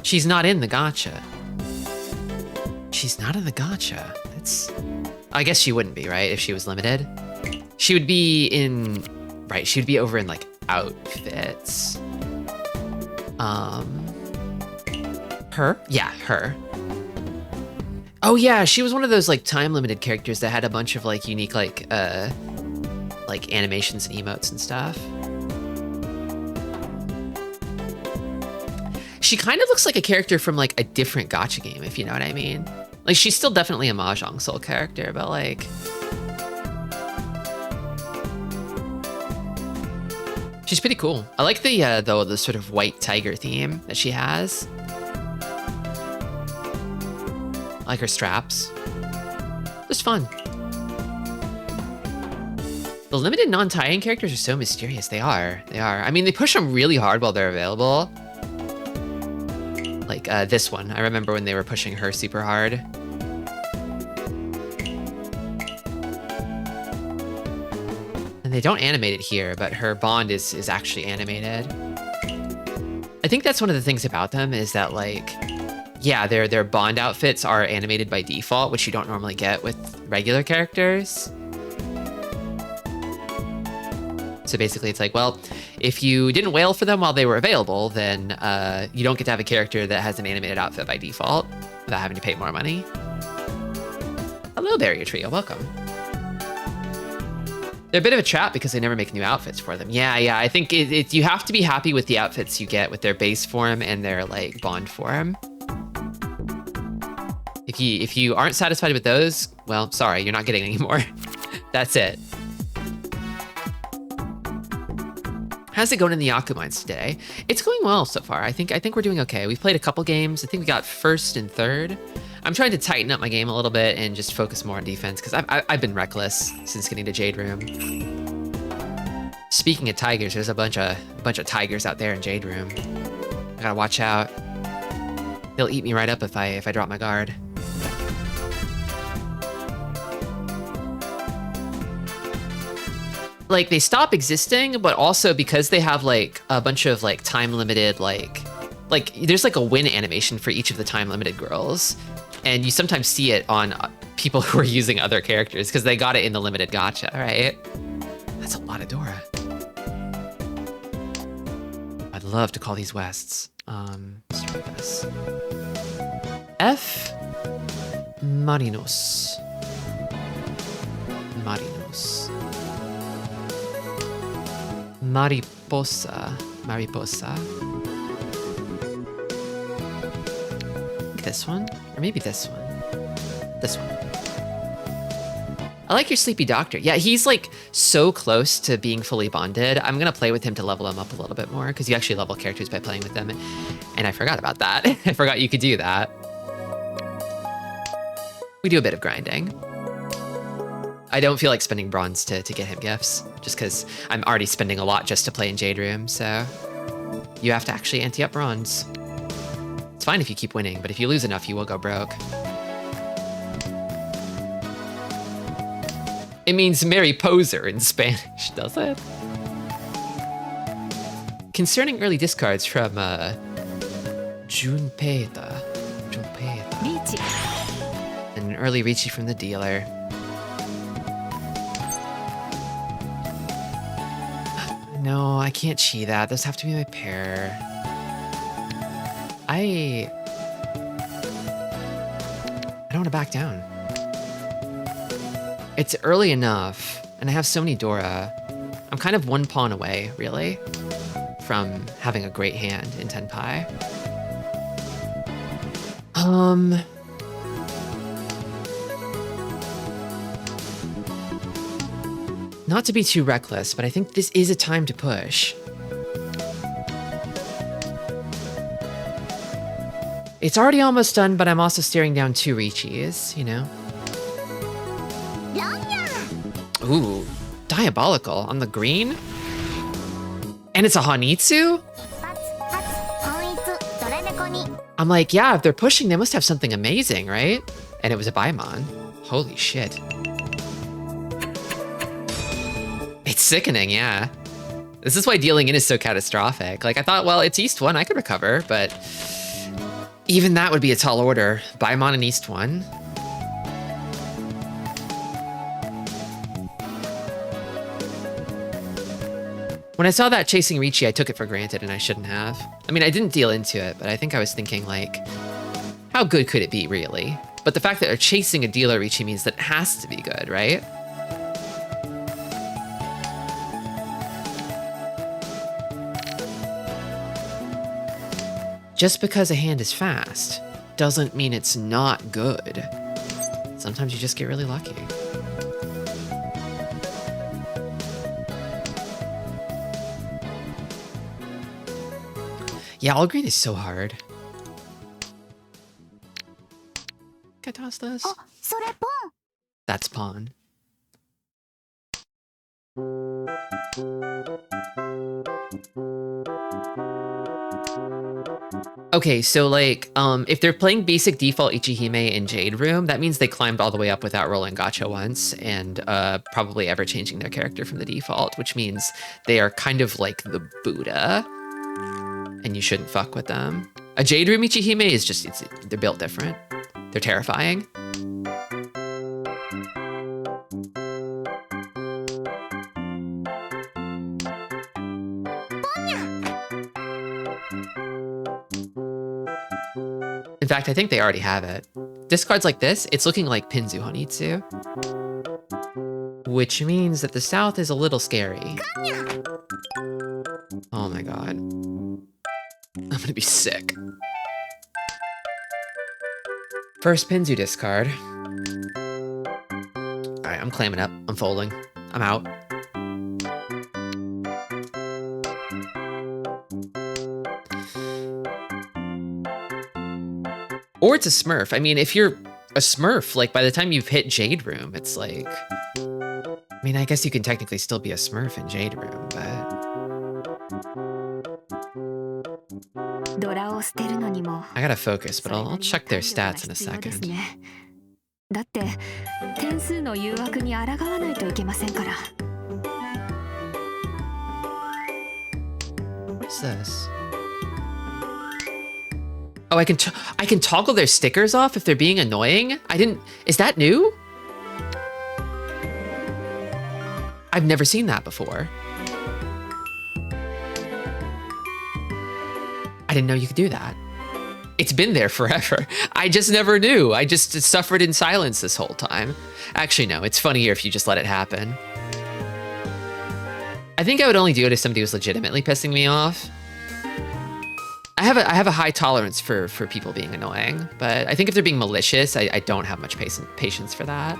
She's not in the gacha. She's not in the gacha. That's... I guess she wouldn't be, right? If she was limited. She would be in... Right, she would be over in, like, outfits. Her? Yeah, her. Oh yeah, she was one of those, like, time-limited characters that had a bunch of, like, unique, like animations and emotes and stuff. She kind of looks like a character from, like, a different gacha game, if you know what I mean. Like, she's still definitely a Mahjong Soul character, but, like... She's pretty cool. I like the sort of white tiger theme that she has. I like her straps. Just fun. The limited non-tie-in characters are so mysterious. They are. I mean, they push them really hard while they're available. Like this one. I remember when they were pushing her super hard. And they don't animate it here, but her bond is actually animated. I think that's one of the things about them is that, like, yeah, their bond outfits are animated by default, which you don't normally get with regular characters. So basically it's like, well, if you didn't wail for them while they were available, then you don't get to have a character that has an animated outfit by default without having to pay more money. Hello, Barrier Trio, welcome. They're a bit of a trap because they never make new outfits for them. Yeah, I think you have to be happy with the outfits you get with their base form and their, like, bond form. If you aren't satisfied with those, well, sorry, you're not getting any more. That's it. How's it going in the Yaku Mines today? It's going well so far. I think we're doing okay. We've played a couple games. I think we got first and third. I'm trying to tighten up my game a little bit and just focus more on defense because I've been reckless since getting to Jade Room. Speaking of tigers, there's a bunch of tigers out there in Jade Room. I gotta watch out. They'll eat me right up if I drop my guard. Like, they stop existing, but also because they have, like, a bunch of, like, time-limited, like, there's, like, a win animation for each of the time-limited girls, and you sometimes see it on people who are using other characters, because they got it in the limited gacha, right? That's a lot of Dora. I'd love to call these Wests. Let's try this. F. Marinos. Mariposa. This one? Or maybe this one. This one. I like your sleepy doctor. Yeah, he's, like, so close to being fully bonded. I'm gonna play with him to level him up a little bit more, because you actually level characters by playing with them. And I forgot about that. I forgot you could do that. We do a bit of grinding. I don't feel like spending bronze to get him gifts, just because I'm already spending a lot just to play in Jade Room, so you have to actually ante up bronze. It's fine if you keep winning, but if you lose enough, you will go broke. It means Mary Poser in Spanish, does it? Concerning early discards from Junpei-ta. And an early Ricci from the dealer. No, I can't chi that. Those have to be my pair. I don't want to back down. It's early enough, and I have so many Dora. I'm kind of one pawn away, really, from having a great hand in Tenpai. Not to be too reckless, but I think this is a time to push. It's already almost done, but I'm also staring down 2 Richis, you know? Ooh, diabolical on the green? And it's a Hanitsu? I'm like, yeah, if they're pushing, they must have something amazing, right? And it was a Baimon. Holy shit. It's sickening, yeah. This is why dealing in is so catastrophic. Like, I thought, well, it's East 1, I could recover, but even that would be a tall order. Baimon and East 1. When I saw that chasing Richi, I took it for granted and I shouldn't have. I mean, I didn't deal into it, but I think I was thinking like, how good could it be really? But the fact that they're chasing a dealer Richi means that it has to be good, right? Just because a hand is fast doesn't mean it's not good. Sometimes you just get really lucky. Yeah, all green is so hard. Can I toss this? That's pawn. Okay, so like, if they're playing basic default Ichihime in Jade Room, that means they climbed all the way up without rolling gacha once, and probably ever changing their character from the default, which means they are kind of like the Buddha, and you shouldn't fuck with them. A Jade Room Ichihime is just, they're built different. They're terrifying. In fact, I think they already have it. Discards like this, it's looking like Pinzu Honitsu. Which means that the South is a little scary. Oh my god. I'm gonna be sick. First Pinzu discard. Alright, I'm clamming up. I'm folding. I'm out. Or it's a Smurf. I mean, if you're a Smurf, like by the time you've hit Jade Room, it's like... I mean, I guess you can technically still be a Smurf in Jade Room, but... I gotta focus, but I'll check their stats in a second. What's this? Oh, I can toggle their stickers off if they're being annoying? Is that new? I've never seen that before. I didn't know you could do that. It's been there forever. I just never knew. I just suffered in silence this whole time. Actually, no, it's funnier if you just let it happen. I think I would only do it if somebody was legitimately pissing me off. I have a high tolerance for people being annoying, but I think if they're being malicious, I don't have much patience for that.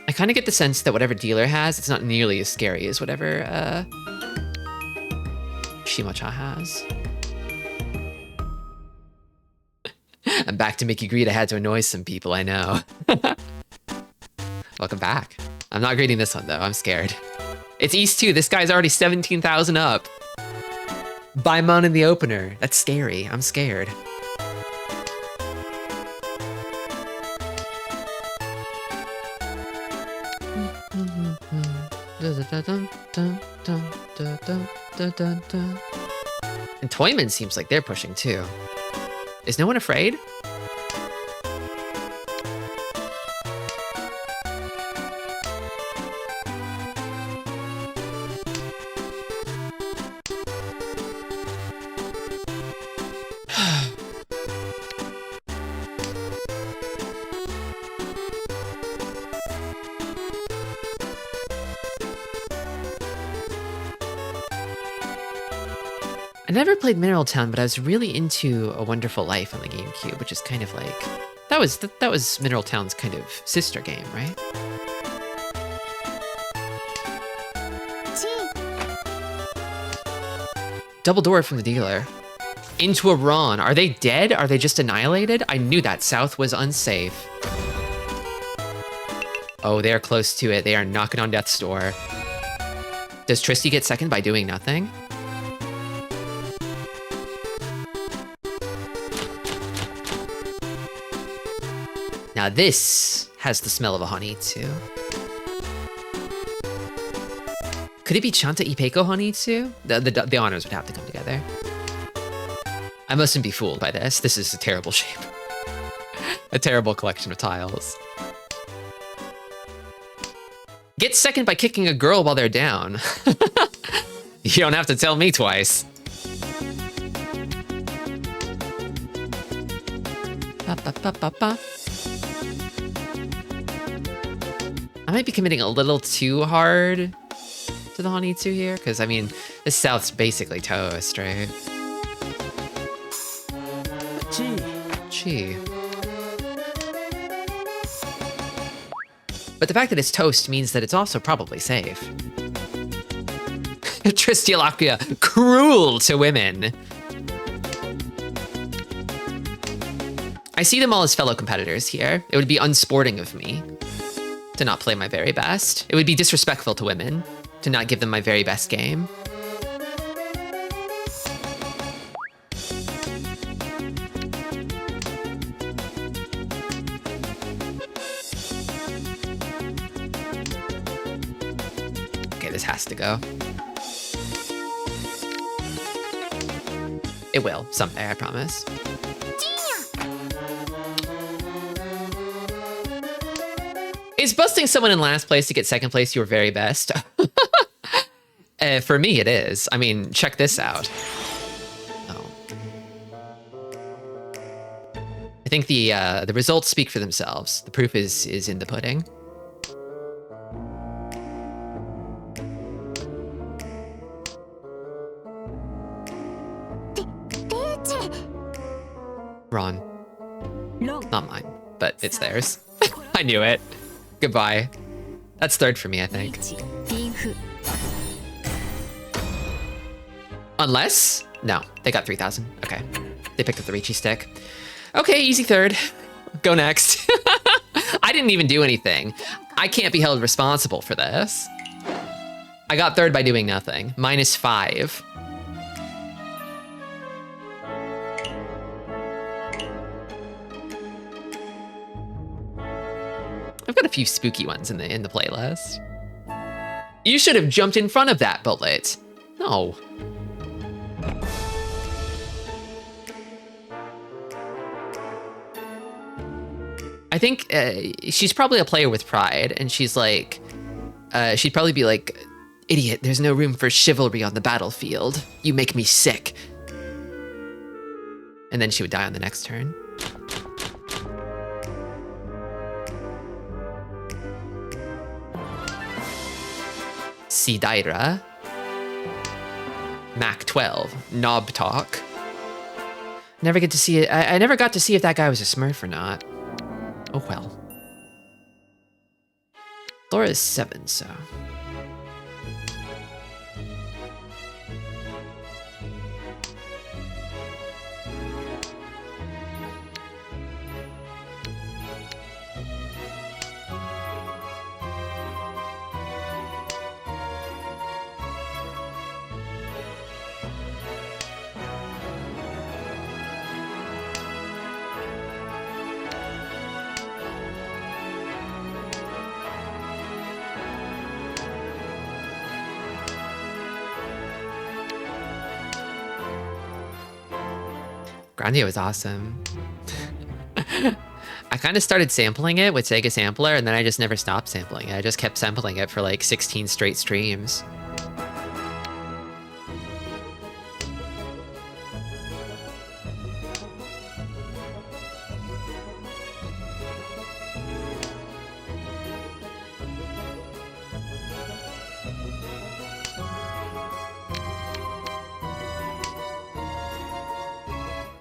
I kind of get the sense that whatever dealer has, it's not nearly as scary as whatever Shimocha has. I'm back to Mickey Greed. I had to annoy some people, I know. Welcome back. I'm not grading this one though, I'm scared. It's East 2, this guy's already 17,000 up. Baimon in the opener, that's scary, I'm scared. And Toyman seems like they're pushing too. Is no one afraid? I never played Mineral Town, but I was really into A Wonderful Life on the GameCube, which is kind of like that was Mineral Town's kind of sister game, right? Double door from the dealer. Into a Ron. Are they dead? Are they just annihilated? I knew that South was unsafe. Oh, they're close to it. They are knocking on death's door. Does Tristi get second by doing nothing? Now this has the smell of a Honitsu. Could it be Chanta Ipeko Honitsu? The honors would have to come together. I mustn't be fooled by this. This is a terrible shape. A terrible collection of tiles. Get second by kicking a girl while they're down. You don't have to tell me twice. Ba, ba, ba, ba, ba. I might be committing a little too hard to the Honitsu here, because I mean, this South's basically toast, right? Gee. But the fact that it's toast means that it's also probably safe. Tristi Alakia, cruel to women. I see them all as fellow competitors here. It would be unsporting of me to not play my very best. It would be disrespectful to women to not give them my very best game. Okay, this has to go. It will, someday, I promise. Is busting someone in last place to get second place your very best? For me, it is. I mean, check this out. Oh. I think the results speak for themselves. The proof is in the pudding. Ron. Not mine, but it's theirs. I knew it. Goodbye. That's third for me, I think. Unless? No, they got 3,000. Okay. They picked up the Ricci stick. Okay, easy third. Go next. I didn't even do anything. I can't be held responsible for this. I got third by doing nothing. -5. I've got a few spooky ones in the playlist. You should have jumped in front of that bullet. No. I think she's probably a player with pride, and she's like, she'd probably be like, idiot, there's no room for chivalry on the battlefield. You make me sick. And then she would die on the next turn. Sidaira. Mac 12. Knob Talk. Never get to see it. I never got to see if that guy was a smurf or not. Oh well. Laura is 7, so. Grandia was awesome. I kind of started sampling it with Sega Sampler, and then I just never stopped sampling it. I just kept sampling it for like 16 straight streams.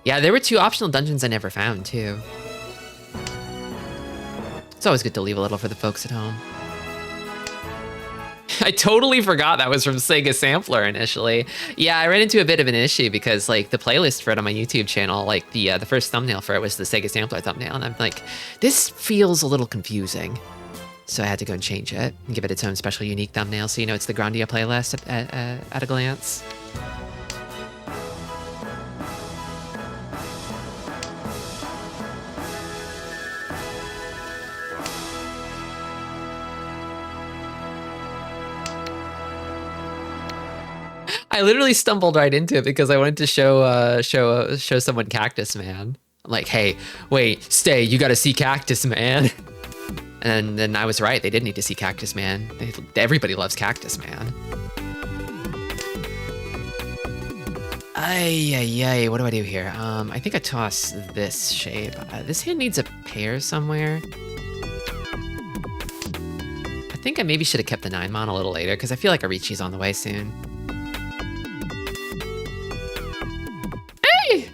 Yeah, there were 2 optional dungeons I never found, too. It's always good to leave a little for the folks at home. I totally forgot that was from Sega Sampler initially. Yeah, I ran into a bit of an issue because like the playlist for it on my YouTube channel, like the first thumbnail for it was the Sega Sampler thumbnail, and I'm like, this feels a little confusing. So I had to go and change it and give it its own special unique thumbnail so you know it's the Grandia playlist at a glance. I literally stumbled right into it because I wanted to show someone Cactus Man. I'm like, hey, wait, stay, you gotta see Cactus Man. And then I was right, they did need to see Cactus Man. Everybody loves Cactus Man. Ay, what do I do here? I think I toss this shape. This hand needs a pair somewhere. I think I maybe should have kept the 9 mon a little later because I feel like Arichi's on the way soon. Hey!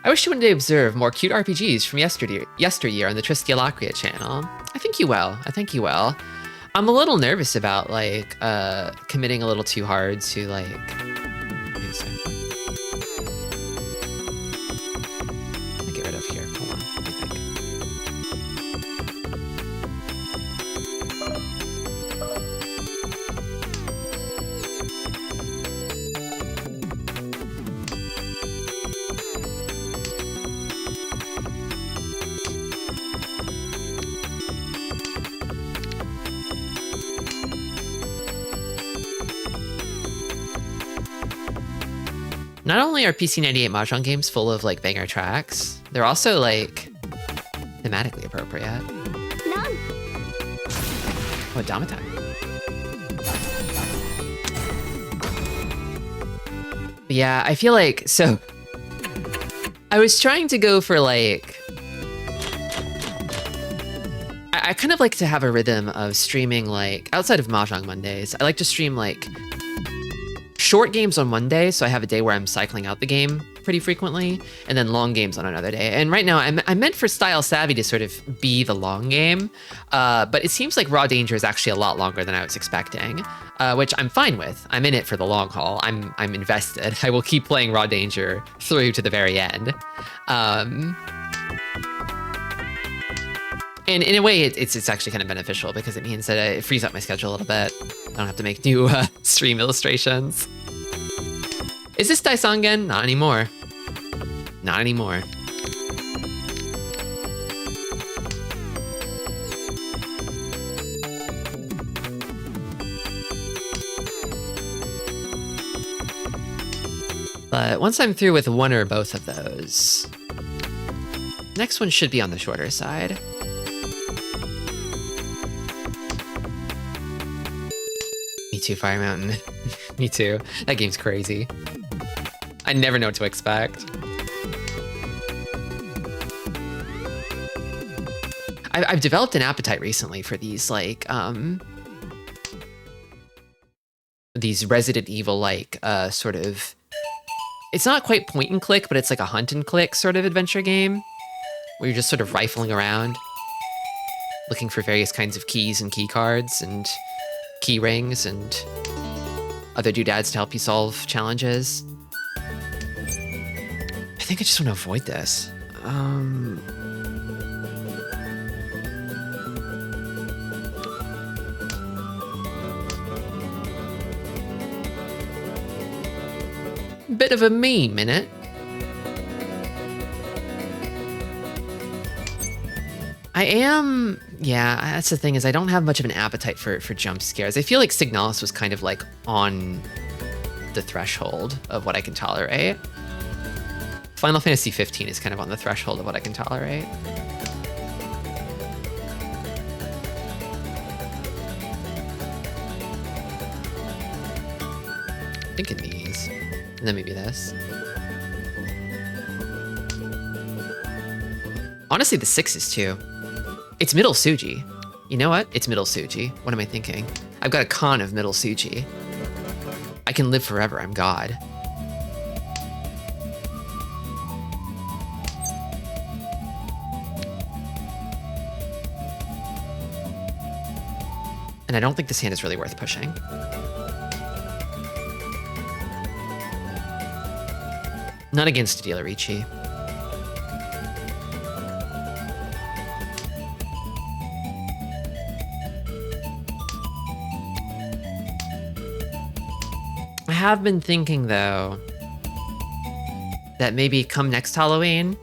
I wish you one day observe more cute RPGs from yesteryear on the Tristi Alacria channel. I think you will. I think you will. I'm a little nervous about like committing a little too hard to like. Let me get rid of here. Hold on. What do you think? Not only are PC98 Mahjong games full of like banger tracks, they're also like thematically appropriate. Oh, Dama time. Yeah, I feel like, so I was trying to go for like, I kind of like to have a rhythm of streaming like, outside of Mahjong Mondays, I like to stream like short games on one day, so I have a day where I'm cycling out the game pretty frequently, and then long games on another day. And right now, I'm meant for Style Savvy to sort of be the long game, but it seems like Raw Danger is actually a lot longer than I was expecting, which I'm fine with. I'm in it for the long haul. I'm invested. I will keep playing Raw Danger through to the very end. And in a way, it's actually kind of beneficial because it means that it frees up my schedule a little bit. I don't have to make new stream illustrations. Is this Daisongen? Not anymore. Not anymore. But once I'm through with one or both of those, next one should be on the shorter side. Me too, Fire Mountain. Me too. That game's crazy. I never know what to expect. I've developed an appetite recently for these, like, these Resident Evil-like, sort of... It's not quite point and click, but it's like a hunt and click sort of adventure game, where you're just sort of rifling around, looking for various kinds of keys and key cards, and key rings, and other doodads to help you solve challenges. I think I just want to avoid this. Bit of a meme in it. I am, yeah, that's the thing, is I don't have much of an appetite for jump scares. I feel like Signalis was kind of like on the threshold of what I can tolerate. Final Fantasy 15 is kind of on the threshold of what I can tolerate. I'm thinking these, and then maybe this. Honestly, the 6s too. It's middle Suji. You know what? It's middle Suji. What am I thinking? I've got a con of middle Suji. I can live forever. I'm God. And I don't think this hand is really worth pushing. Not against Dealer Ricci. I have been thinking though that maybe come next Halloween,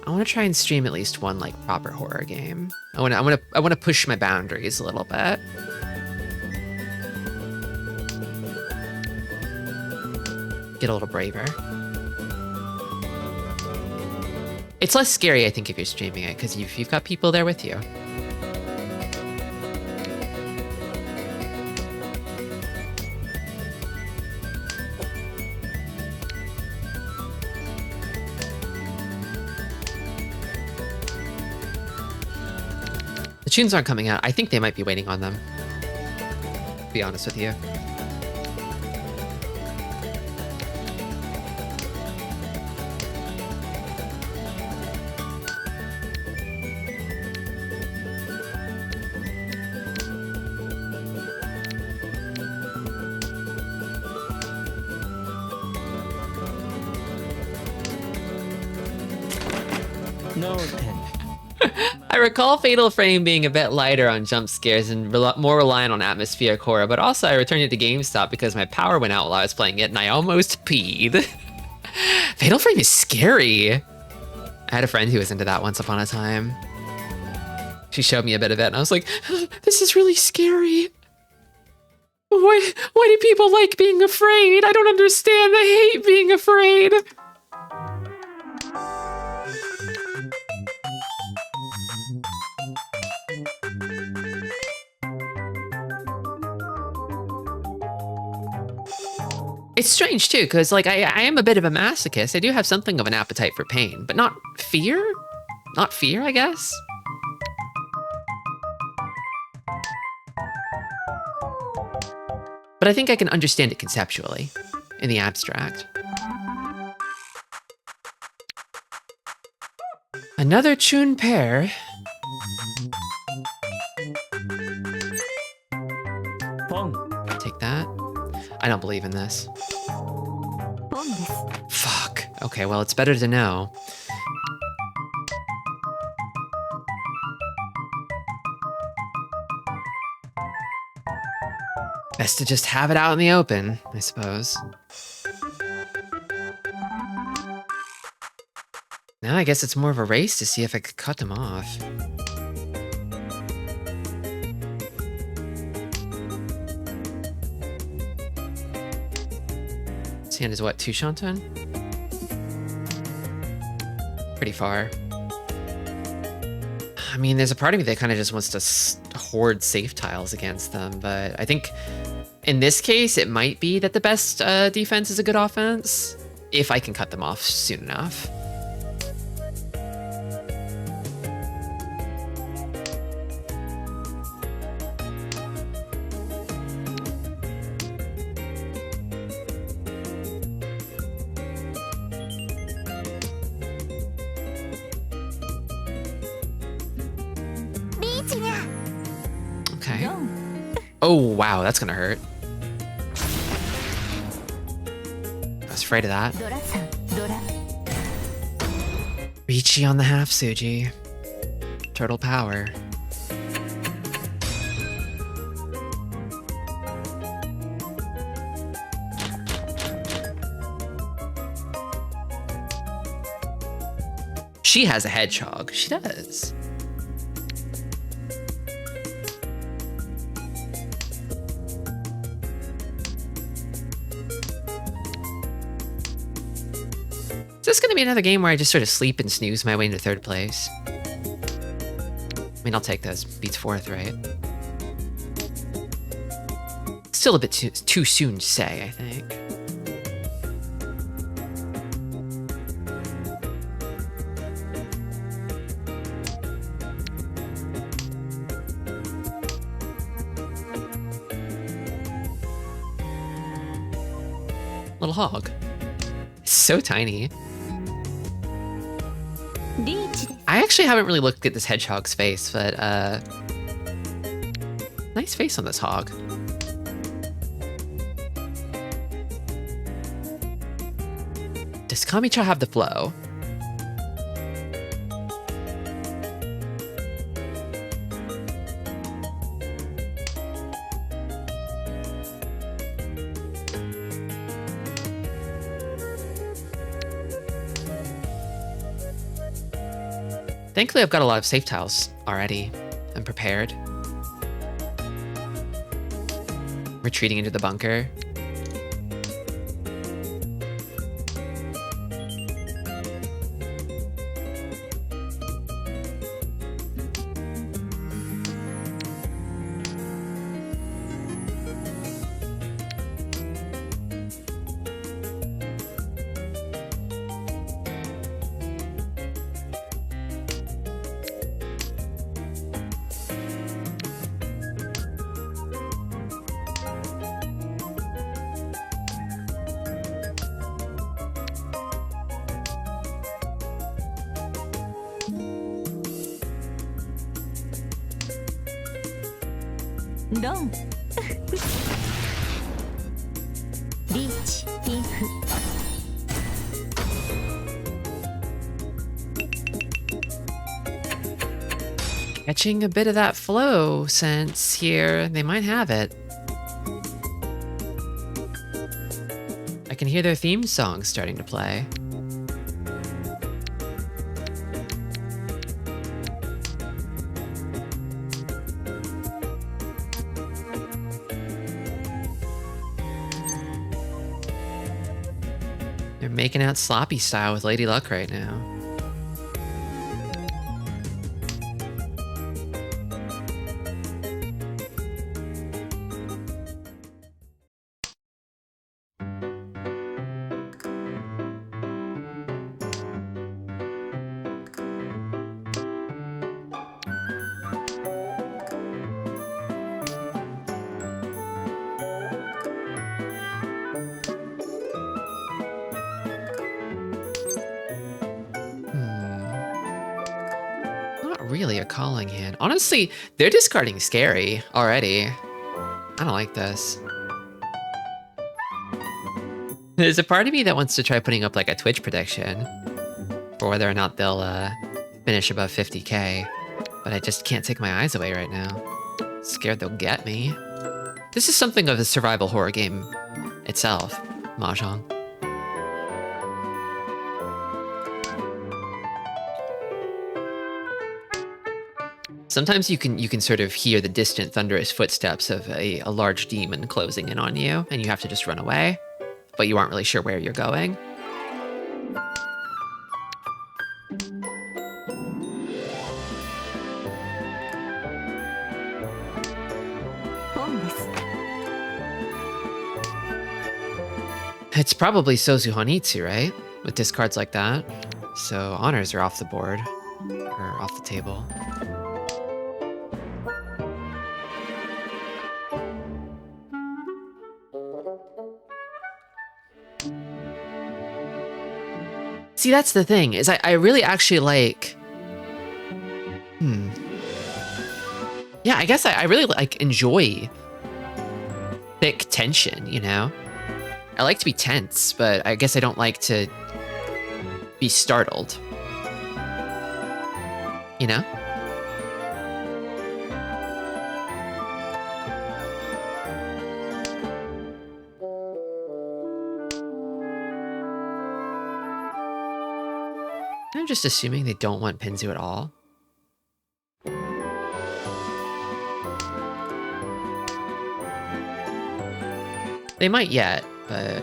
I want to try and stream at least one like proper horror game. I want to push my boundaries a little bit. Get a little braver. It's less scary, I think, if you're streaming it, because you've got people there with you. The tunes aren't coming out. I think they might be waiting on them, to be honest with you. No 10. I recall Fatal Frame being a bit lighter on jump scares and more reliant on atmospheric horror, but also I returned it to GameStop because my power went out while I was playing it and I almost peed. Fatal Frame is scary. I had a friend who was into that once upon a time. She showed me a bit of it and I was like, this is really scary. Why do people like being afraid? I don't understand. I hate being afraid. It's strange too, because like I am a bit of a masochist. I do have something of an appetite for pain, but not fear? Not fear, I guess? But I think I can understand it conceptually, in the abstract. Another tune pair. Take that. I don't believe in this. Fuck. Okay, well, it's better to know. Best to just have it out in the open, I suppose. Now I guess it's more of a race to see if I could cut them off. This hand is what, 2 Shanton? Pretty far. I mean, there's a part of me that kind of just wants to hoard safe tiles against them, but I think in this case, it might be that the best defense is a good offense, if I can cut them off soon enough. Okay. Oh, wow, that's gonna hurt. I was afraid of that. Ricci on the half, Suji. Turtle power. She has a hedgehog. She does. Is this gonna be another game where I just sort of sleep and snooze my way into 3rd place? I mean, I'll take those. Beats 4th, right? Still a bit too soon to say, I think. Little hog. It's so tiny. リーチで I actually haven't really looked at this hedgehog's face, but nice face on this hog. Does Kamicha have the flow? Thankfully, I've got a lot of safe tiles already. I'm prepared. Retreating into the bunker.ロンリーチインフ Catching a bit of that flow sense here. They might have it. I can hear their theme song starting to play. They're making out sloppy style with Lady Luck right now. Really a calling hand. Honestly, they're discarding scary already. I don't like this. There's a part of me that wants to try putting up like a Twitch prediction for whether or not they'll finish above 50k, but I just can't take my eyes away right now. Scared they'll get me. This is something of a survival horror game itself, Mahjong. Sometimes you can sort of hear the distant thunderous footsteps of a large demon closing in on you, and you have to just run away, but you aren't really sure where you're going. It's probably Sozu Honitsu, right? With discards like that. So honors are off the board, or off the table. See, that's the thing, is I really actually like... Yeah, I guess I really like enjoy thick tension, you know? I like to be tense, but I guess I don't like to be startled. You know? I'm just assuming they don't want Pinzu at all. They might yet, but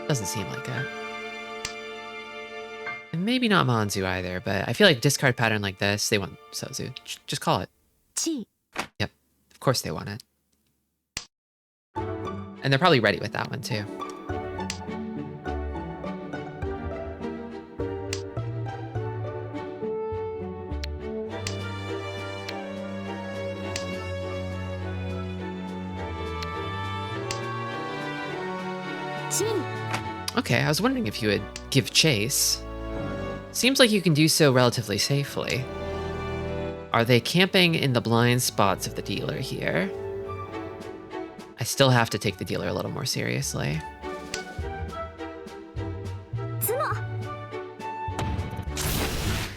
doesn't seem like it. And maybe not Manzu either, but I feel like discard pattern like this, they want Sozu. Just call it. Chi. Yep, of course they want it. And they're probably ready with that one too. Okay, I was wondering if you would give chase. Seems like you can do so relatively safely. Are they camping in the blind spots of the dealer here? I still have to take the dealer a little more seriously.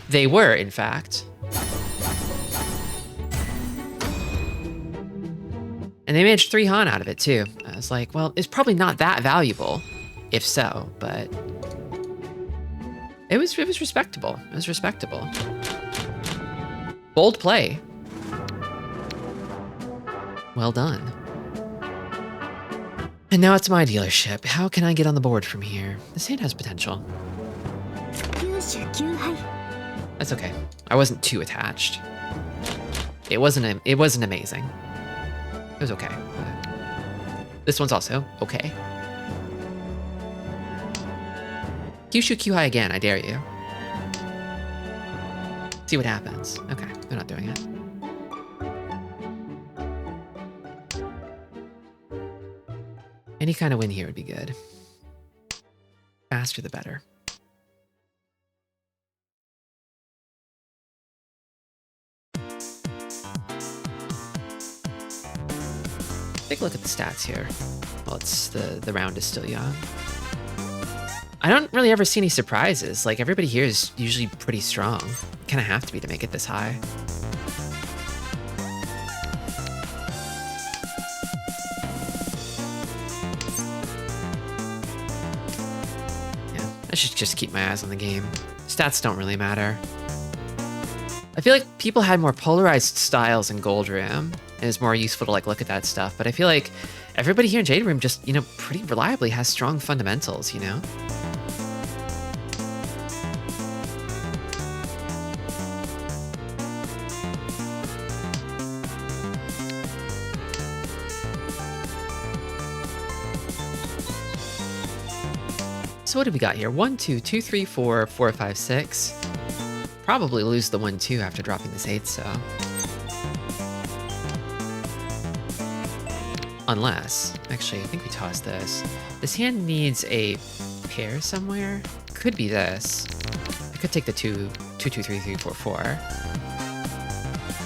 They were, in fact. And they managed 3 Han out of it, too. I was like, well, it's probably not that valuable, if so, but it was respectable. It was respectable. Bold play. Well done. And now it's my dealership. How can I get on the board from here? This hand has potential. That's okay. I wasn't too attached. It wasn't amazing. It was okay. This one's also okay. Kyushu Q high again, I dare you. See what happens. Okay, they're not doing it. Any kind of win here would be good. Faster the better. Take a look at the stats here. Well, it's the round is still young. I don't really ever see any surprises. Like, everybody here is usually pretty strong. Kind of have to be to make it this high. Yeah, I should just keep my eyes on the game. Stats don't really matter. I feel like people had more polarized styles in Gold Room, and it's more useful to like look at that stuff. But I feel like everybody here in Jade Room just, pretty reliably has strong fundamentals, So what do we got here? 1, 2, 2, 3, 4, 4, 5, 6. Probably lose the 1, 2 after dropping this 8, so. Unless, actually, I think we toss this. This hand needs a pair somewhere. Could be this. I could take the 2, 2, 2, 3, 3, 4, 4.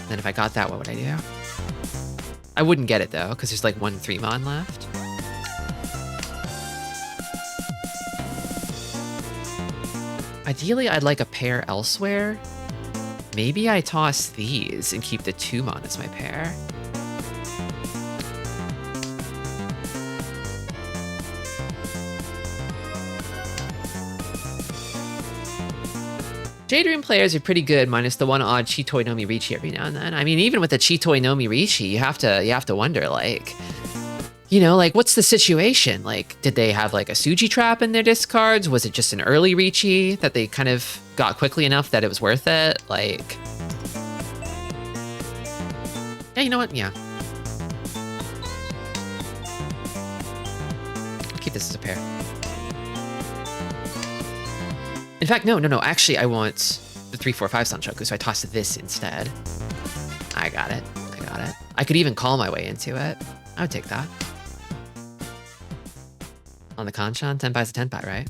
Then if I got that, what would I do? I wouldn't get it though, because there's like 1 3-mon left. Ideally, I'd like a pair elsewhere. Maybe I toss these and keep the 2-mon as my pair. Jade Room players are pretty good, minus the 1 odd Chitoi no Mirichi every now and then. I mean, even with the Chitoi no Mirichi, you have to wonder, like, like, what's the situation? Like, did they have like a Suji trap in their discards? Was it just an early Richi that they kind of got quickly enough that it was worth it? Like, yeah, you know what? Yeah. I'll keep this as a pair. In fact, no. Actually, I want the 3, 4, 5 Sanshoku, so I tossed this instead. I got it. I could even call my way into it. I would take that. On the Kanchan, Tenpai's a Tenpai, right?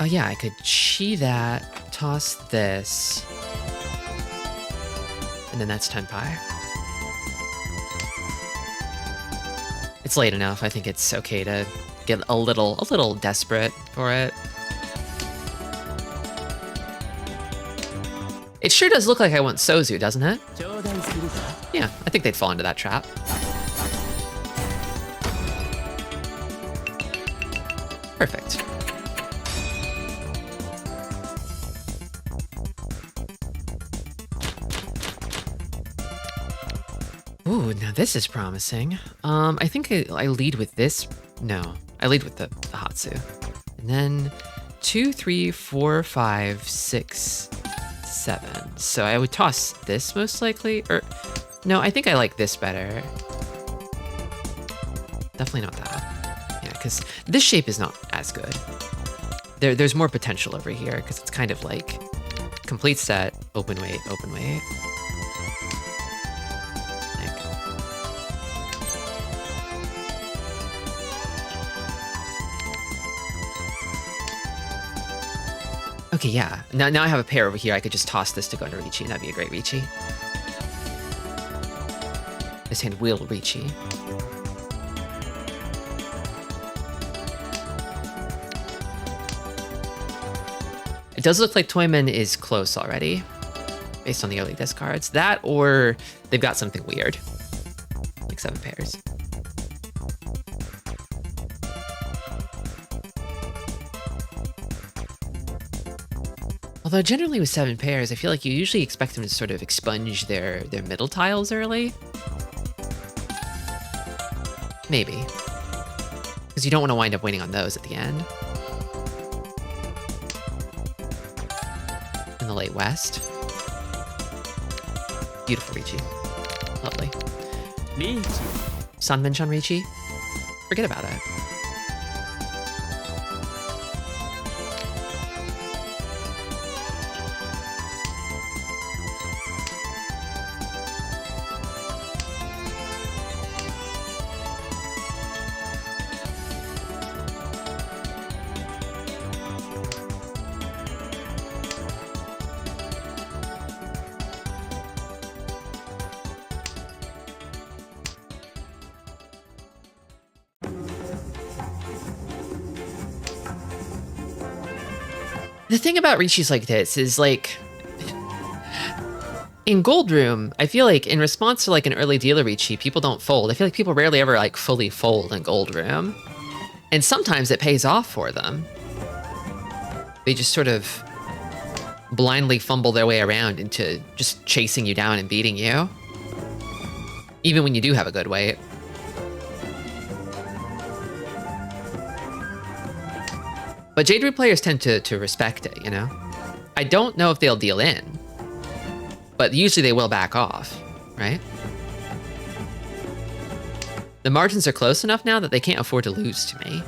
Oh yeah, I could chi that, toss this, and then that's Tenpai. It's late enough. I think it's okay to get a little desperate for it. It sure does look like I want Sozu, doesn't it? Yeah, I think they'd fall into that trap. Perfect. Ooh, now this is promising. I think I lead with this. No, I lead with the Hatsu. And then 2, 3, 4, 5, 6, 7. So I would toss this most likely. Or no, I think I like this better. Definitely not that. Yeah, because this shape is not as good. There's more potential over here, because it's kind of like complete set, open weight, open weight. Okay, yeah. Now I have a pair over here. I could just toss this to go into Ricci, and that'd be a great Ricci. This hand will Ricci. It does look like Toyman is close already, based on the early discards. That, or they've got something weird, like 7 pairs. Although generally with 7 pairs, I feel like you usually expect them to sort of expunge their middle tiles early. Maybe. Because you don't want to wind up waiting on those at the end. In the late west. Beautiful Ricci. Lovely. Sanmenchan Ricci? Forget about it. The thing about Ricci's like this is like, in Gold Room, I feel like in response to like an early dealer Ricci, people don't fold. I feel like people rarely ever like fully fold in Gold Room. And sometimes it pays off for them. They just sort of blindly fumble their way around into just chasing you down and beating you. Even when you do have a good weight. But Jade Root players tend to respect it, you know? I don't know if they'll deal in, but usually they will back off, right? The margins are close enough now that they can't afford to lose to me.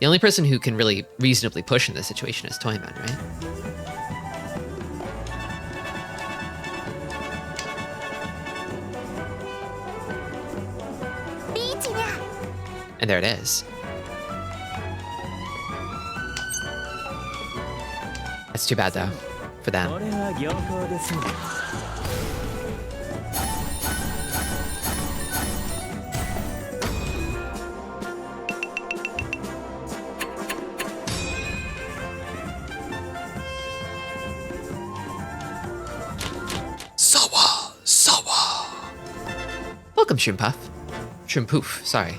The only person who can really reasonably push in this situation is Toyman, right? And there it is. That's too bad though, for them. Sawa. Welcome, Shrimpuff. Shrimpoof, sorry.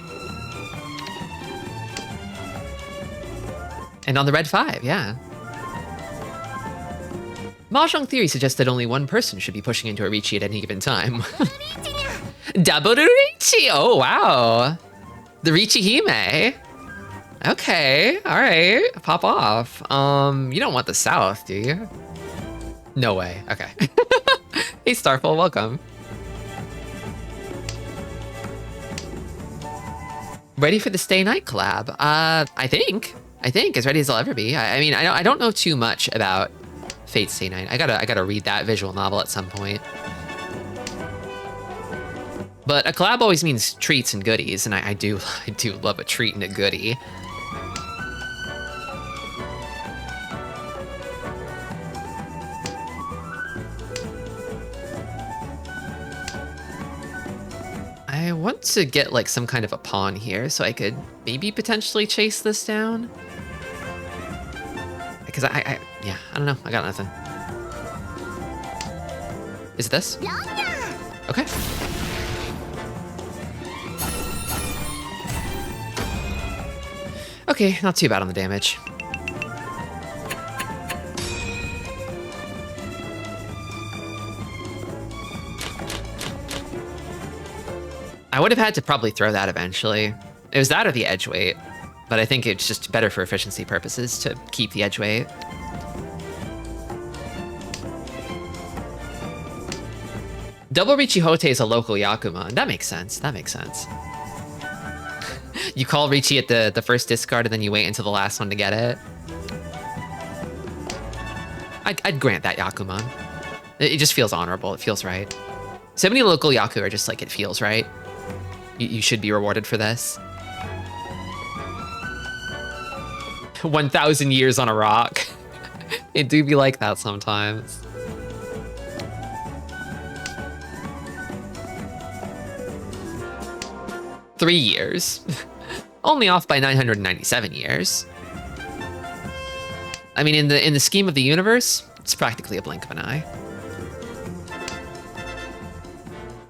And on the red 5, yeah. Mahjong theory suggests that only one person should be pushing into a Ricci at any given time. Double Ricci! Oh, wow. The Ricci Hime. Okay, all right, pop off. You don't want the South, do you? No way, okay. Hey, Starful, welcome. Ready for the Stay Night collab? I think as ready as I'll ever be. I mean, I don't know too much about Fate Stay Night. I gotta read that visual novel at some point. But a collab always means treats and goodies, and I do love a treat and a goodie. I want to get like some kind of a pawn here so I could maybe potentially chase this down. Because I don't know, I got nothing. Is it this? Okay. Okay, not too bad on the damage. I would have had to probably throw that eventually. It was that or the edge weight, but I think it's just better for efficiency purposes to keep the edge weight. Double Ricci Hote is a local Yakuman. That makes sense. That makes sense. You call Ricci at the first discard and then you wait until the last one to get it. I'd grant that, Yakuman. It just feels honorable. It feels right. So many local Yaku are just like, it feels right. You should be rewarded for this. 1,000 years on a rock. It do be like that sometimes. Three years. Only off by 997 years. I mean, in the scheme of the universe, it's practically a blink of an eye.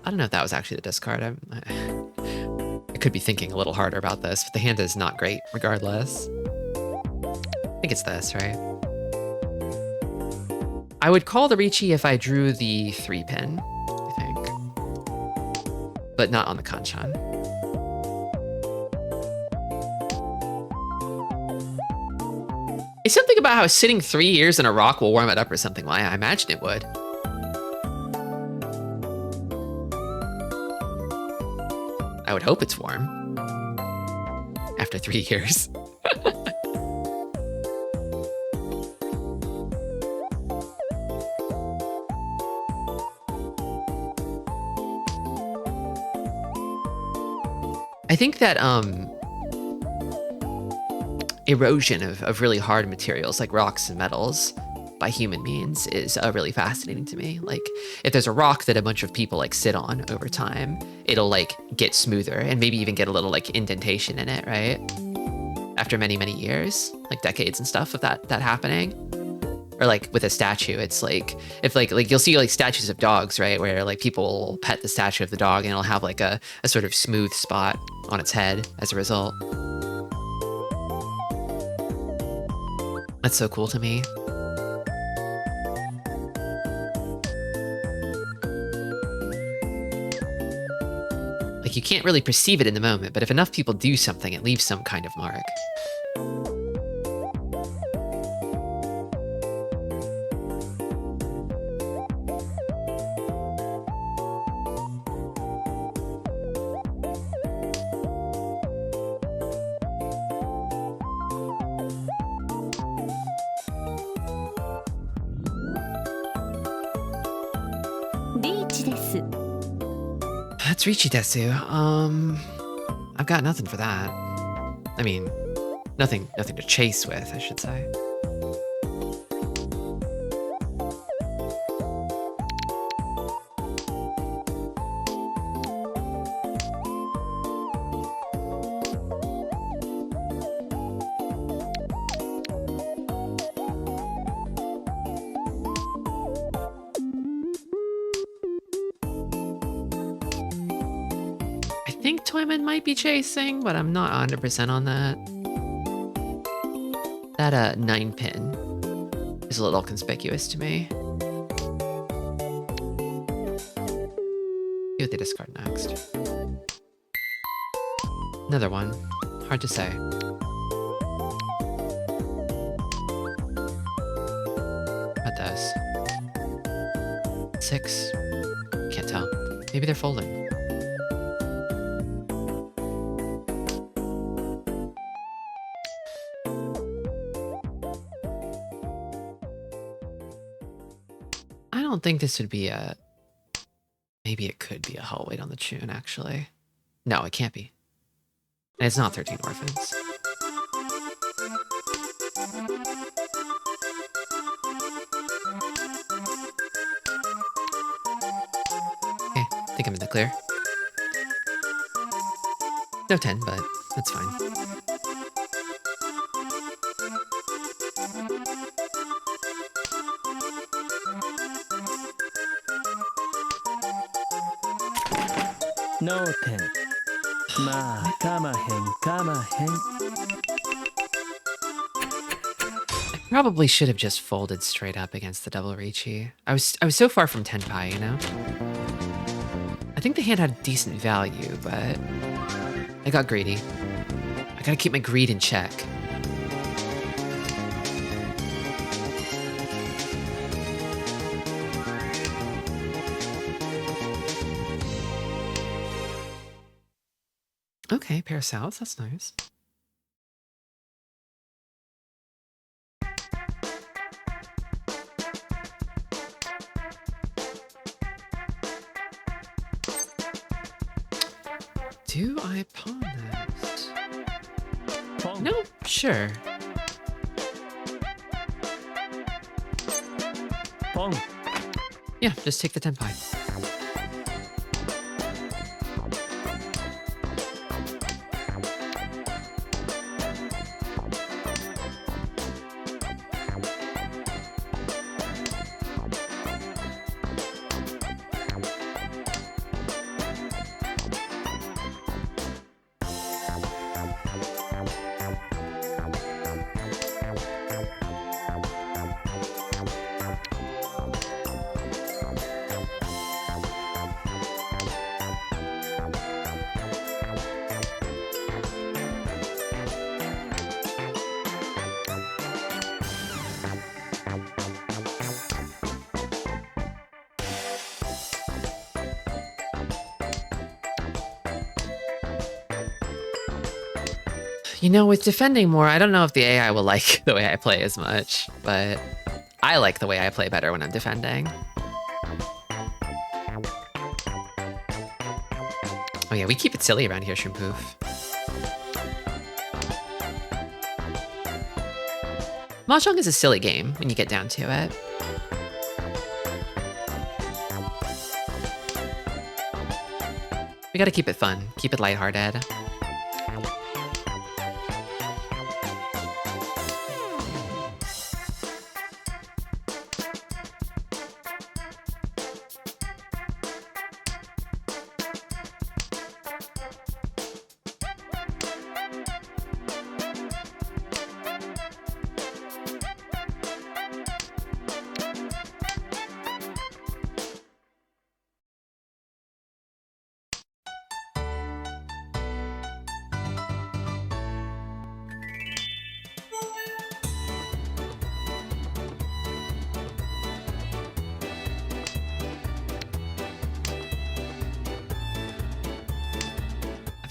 I don't know if that was actually the discard. I could be thinking a little harder about this, but the hand is not great regardless. I think it's this, right? I would call the Ricci if I drew the 3-pin, I think. But not on the Kanchan. It's something about how sitting 3 years in a rock will warm it up or something. Well, I imagine it would. I would hope it's warm. After 3 years. I think that erosion of really hard materials like rocks and metals by human means is really fascinating to me. Like, if there's a rock that a bunch of people like sit on over time, it'll like get smoother and maybe even get a little like indentation in it, right? After many, many years, like decades and stuff of that happening. Or like with a statue, it's like, if like you'll see like statues of dogs, right? Where like people will pet the statue of the dog and it'll have like a sort of smooth spot on its head as a result. That's so cool to me. Like, you can't really perceive it in the moment, but if enough people do something, it leaves some kind of mark. That's Ricci Desu. I've got nothing for that. I mean, nothing to chase with, I should say. I think Toyman might be chasing, but I'm not 100% on that. That 9-pin is a little conspicuous to me. See what they discard next. Another one. Hard to say. What those? 6? Can't tell. Maybe they're folding. I don't think this would be a... Maybe it could be a hull weight on the tune, actually. No, it can't be. And it's not 13 Orphans. Okay, I think I'm in the clear. No 10, but that's fine. No 10. Ma, kama hen. I probably should have just folded straight up against the double Ricci. I was so far from Tenpai, you know? I think the hand had decent value, but I got greedy. I gotta keep my greed in check. Okay, pair south. That's nice. Do I pawn this? Pong. No, sure. Pong. Yeah, just take the 10 pie. You know, with defending more, I don't know if the AI will like the way I play as much, but I like the way I play better when I'm defending. Oh yeah, we keep it silly around here, Shrimpoof. Mahjong is a silly game when you get down to it. We gotta keep it fun, keep it lighthearted.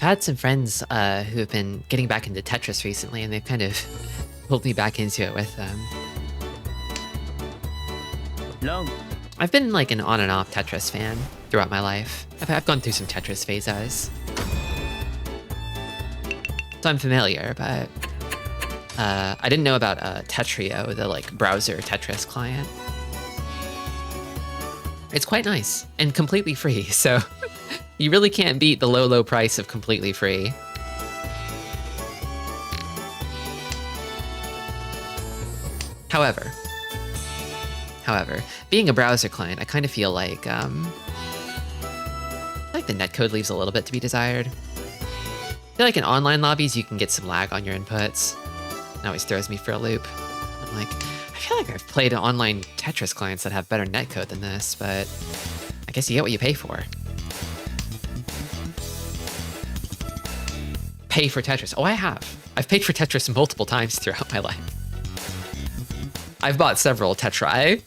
I've had some friends who have been getting back into Tetris recently, and they've kind of pulled me back into it with them. Long. I've been like an on and off Tetris fan throughout my life. I've gone through some Tetris phases. So I'm familiar, but I didn't know about Tetrio, the like browser Tetris client. It's quite nice and completely free, so you really can't beat the low price of completely free. However, being a browser client, I kind of feel like the netcode leaves a little bit to be desired. I feel like in online lobbies, you can get some lag on your inputs. It always throws me for a loop. I'm like, I feel like I've played online Tetris clients that have better netcode than this, but I guess you get what you pay for. Pay for Tetris. Oh, I have. I've paid for Tetris multiple times throughout my life. I've bought several Tetrai.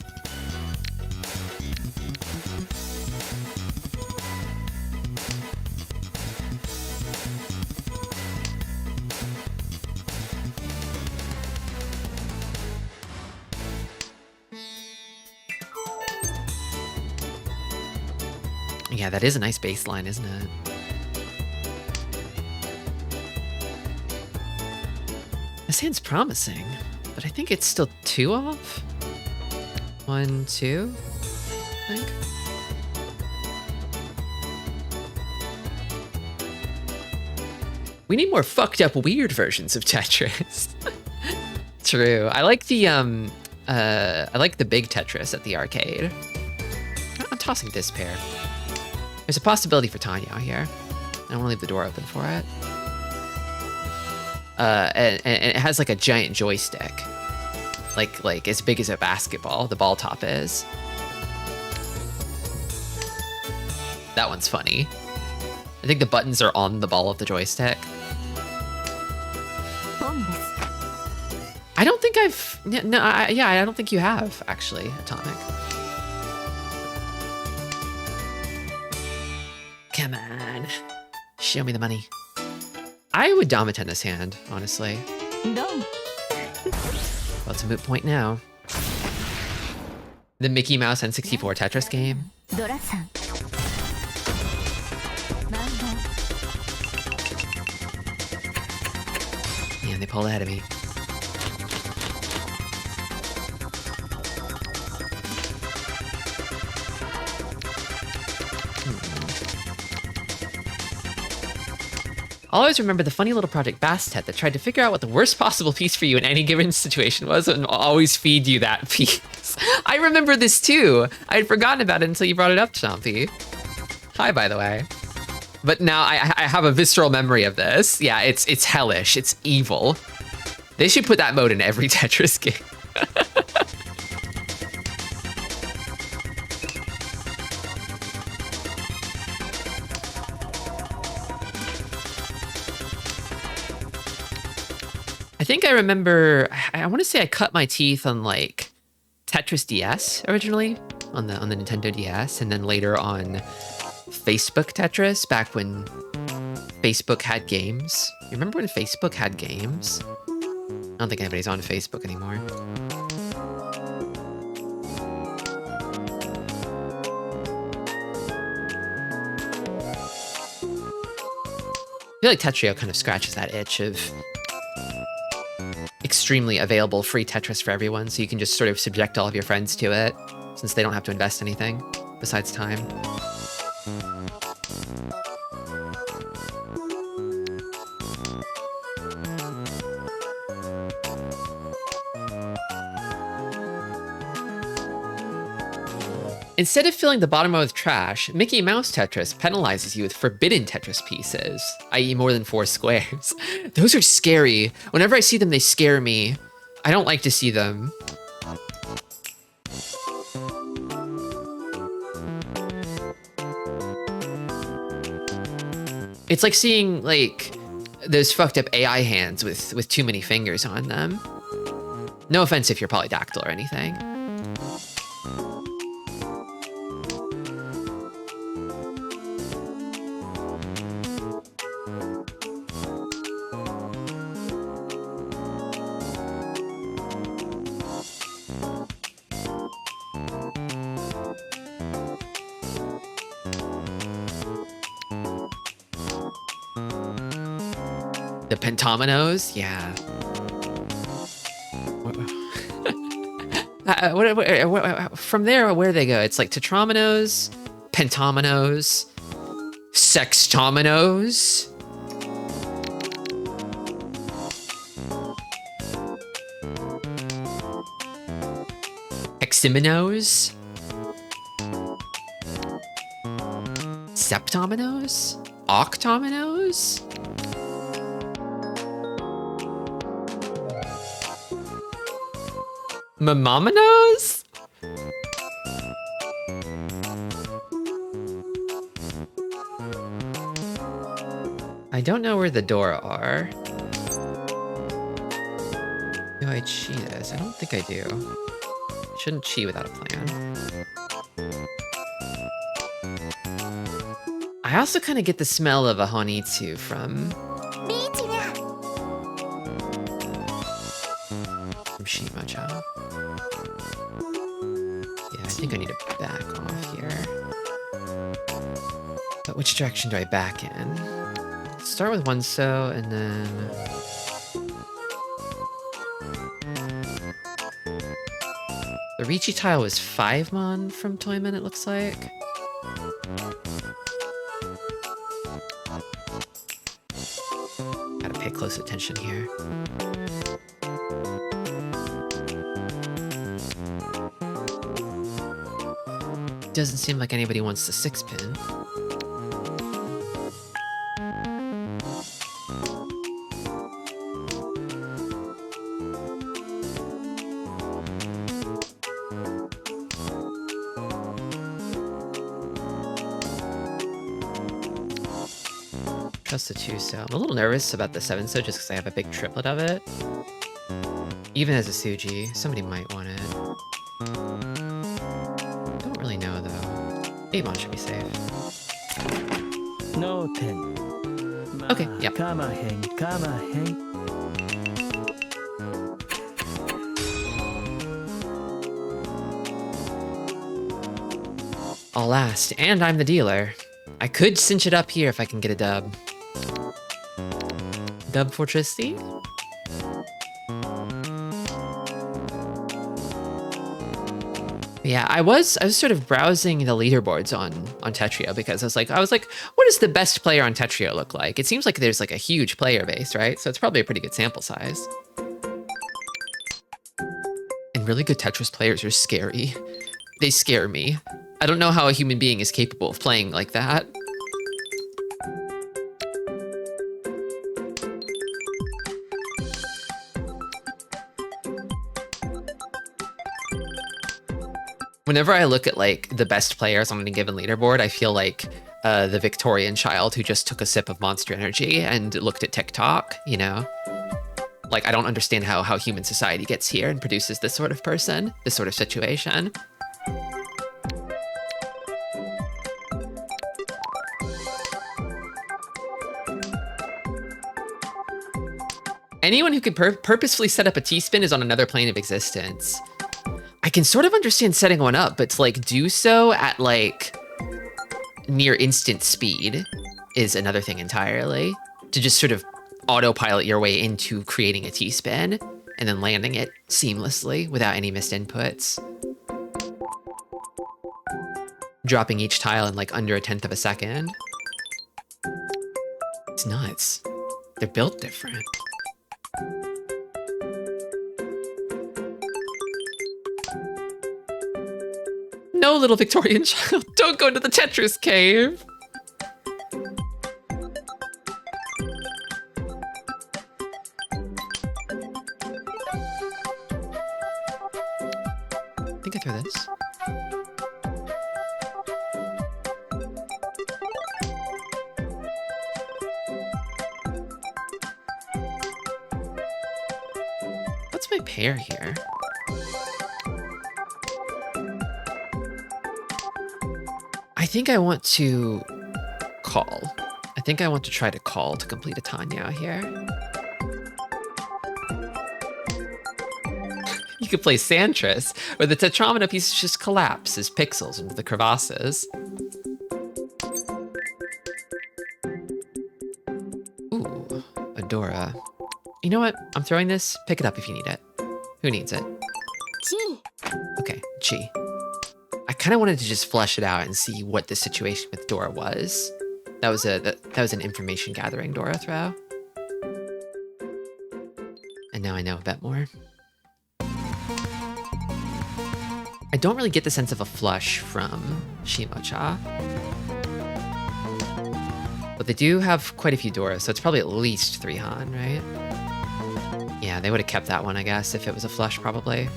Yeah, that is a nice baseline, isn't it? This hand's promising, but I think it's still 2 off. 1, 2, I think. We need more fucked up weird versions of Tetris. True. I like the big Tetris at the arcade. I'm tossing this pair. There's a possibility for Tanya here. I don't want to leave the door open for it. And it has like a giant joystick, like as big as a basketball. The ball top is. That one's funny. I think the buttons are on the ball of the joystick. I don't think I've I don't think you have actually, Atomic. Come on, show me the money. I would Damaten this hand, honestly. ドン Well, it's a moot point now. The Mickey Mouse N64 Tetris game. ドラさんマンボ Man, they pulled ahead of me. I'll always remember the funny little Project Bastet that tried to figure out what the worst possible piece for you in any given situation was and always feed you that piece. I remember this too. I'd forgotten about it until you brought it up, Chompy. Hi, by the way. But now I have a visceral memory of this. Yeah, it's hellish. It's evil. They should put that mode in every Tetris game. I think I remember, I want to say I cut my teeth on like Tetris DS originally on the Nintendo DS, and then later on Facebook Tetris back when Facebook had games. You remember when Facebook had games? I don't think anybody's on Facebook anymore. I feel like Tetrio kind of scratches that itch of extremely available free Tetris for everyone, so you can just sort of subject all of your friends to it, since they don't have to invest anything besides time. Instead of filling the bottom with trash, Mickey Mouse Tetris penalizes you with forbidden Tetris pieces, i.e. more than 4 squares. Those are scary. Whenever I see them, they scare me. I don't like to see them. It's like seeing like those fucked up AI hands with too many fingers on them. No offense if you're polydactyl or anything. The pentominoes, yeah. From there, where do they go? It's like tetrominoes, pentominoes, sextominoes. Hexaminoes. Septominoes? Octominoes? Mamaminos? I don't know where the Dora are. Do I cheat this? I don't think I do. Shouldn't cheat without a plan. I also kind of get the smell of a Honitsu from リーチが Shimacha. Yeah, I think I need to back off here. But which direction do I back in? Start with one so, and then... The Ricci tile was 5 mon from Toyman, it looks like. Gotta pay close attention here. Doesn't seem like anybody wants the 6-pin. Trust the 2-so. I'm a little nervous about the 7-so just because I have a big triplet of it. Even as a Suji, somebody might want it. Don't really know though. 8 mon should be safe. No 10. Okay, yep. かまへんかまへん。All last, and I'm the dealer. I could cinch it up here if I can get a dub. Dub for Tristi? Yeah, I was sort of browsing the leaderboards on Tetrio because I was like, what does the best player on Tetrio look like? It seems like there's like a huge player base, right? So it's probably a pretty good sample size. And really good Tetris players are scary. They scare me. I don't know how a human being is capable of playing like that. Whenever I look at like the best players on any given leaderboard, I feel like the Victorian child who just took a sip of Monster Energy and looked at TikTok, you know? Like, I don't understand how human society gets here and produces this sort of person, this sort of situation. Anyone who could purposefully set up a T-spin is on another plane of existence. I can sort of understand setting one up, but to like do so at like near instant speed is another thing entirely. To just sort of autopilot your way into creating a T-spin and then landing it seamlessly without any missed inputs. Dropping each tile in like under 1/10 of a second. It's nuts. They're built different. No, little Victorian child, don't go into the Tetris cave. I think I threw this. What's my pair here? I think I want to call. I think I want to try to call to complete a Tanya here. You could play Santris, where the Tetromino piece just collapses pixels into the crevasses. Ooh, Adora. You know what? I'm throwing this. Pick it up if you need it. Who needs it? Okay, Chi. I kind of wanted to just flesh it out and see what the situation with Dora was. That was an information gathering Dora throw. And now I know a bit more. I don't really get the sense of a flush from Shimocha. But they do have quite a few Doras, so it's probably at least 3 Han, right? Yeah, they would have kept that one, I guess, if it was a flush, probably.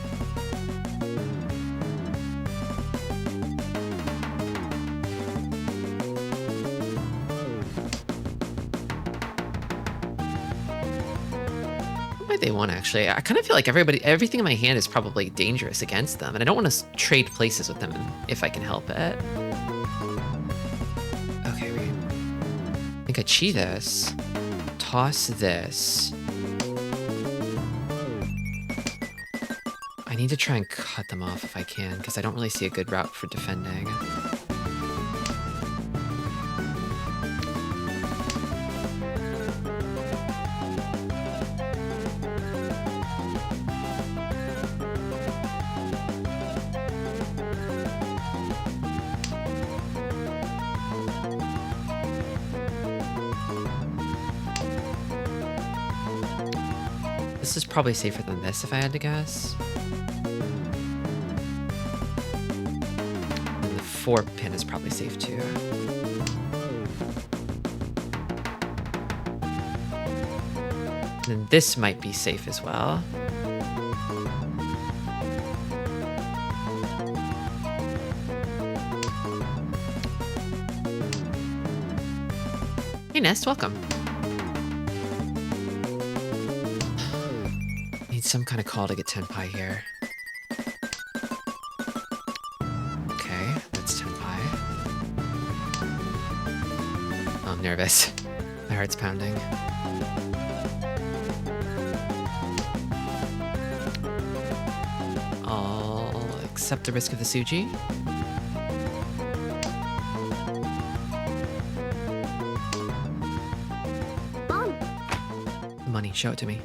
They won, actually. I kind of feel like everything in my hand is probably dangerous against them, and I don't want to trade places with them if I can help it. Okay, I think I Chi this. Toss this. I need to try and cut them off if I can, because I don't really see a good route for defending. This is probably safer than this if I had to guess. And the 4 pin is probably safe too. And then this might be safe as well. Hey Nest, welcome. Some kind of call to get Tenpai here. Okay, that's Tenpai. Oh, I'm nervous. I My heart's pounding. I'll accept the risk of the Suji. Money, show it to me.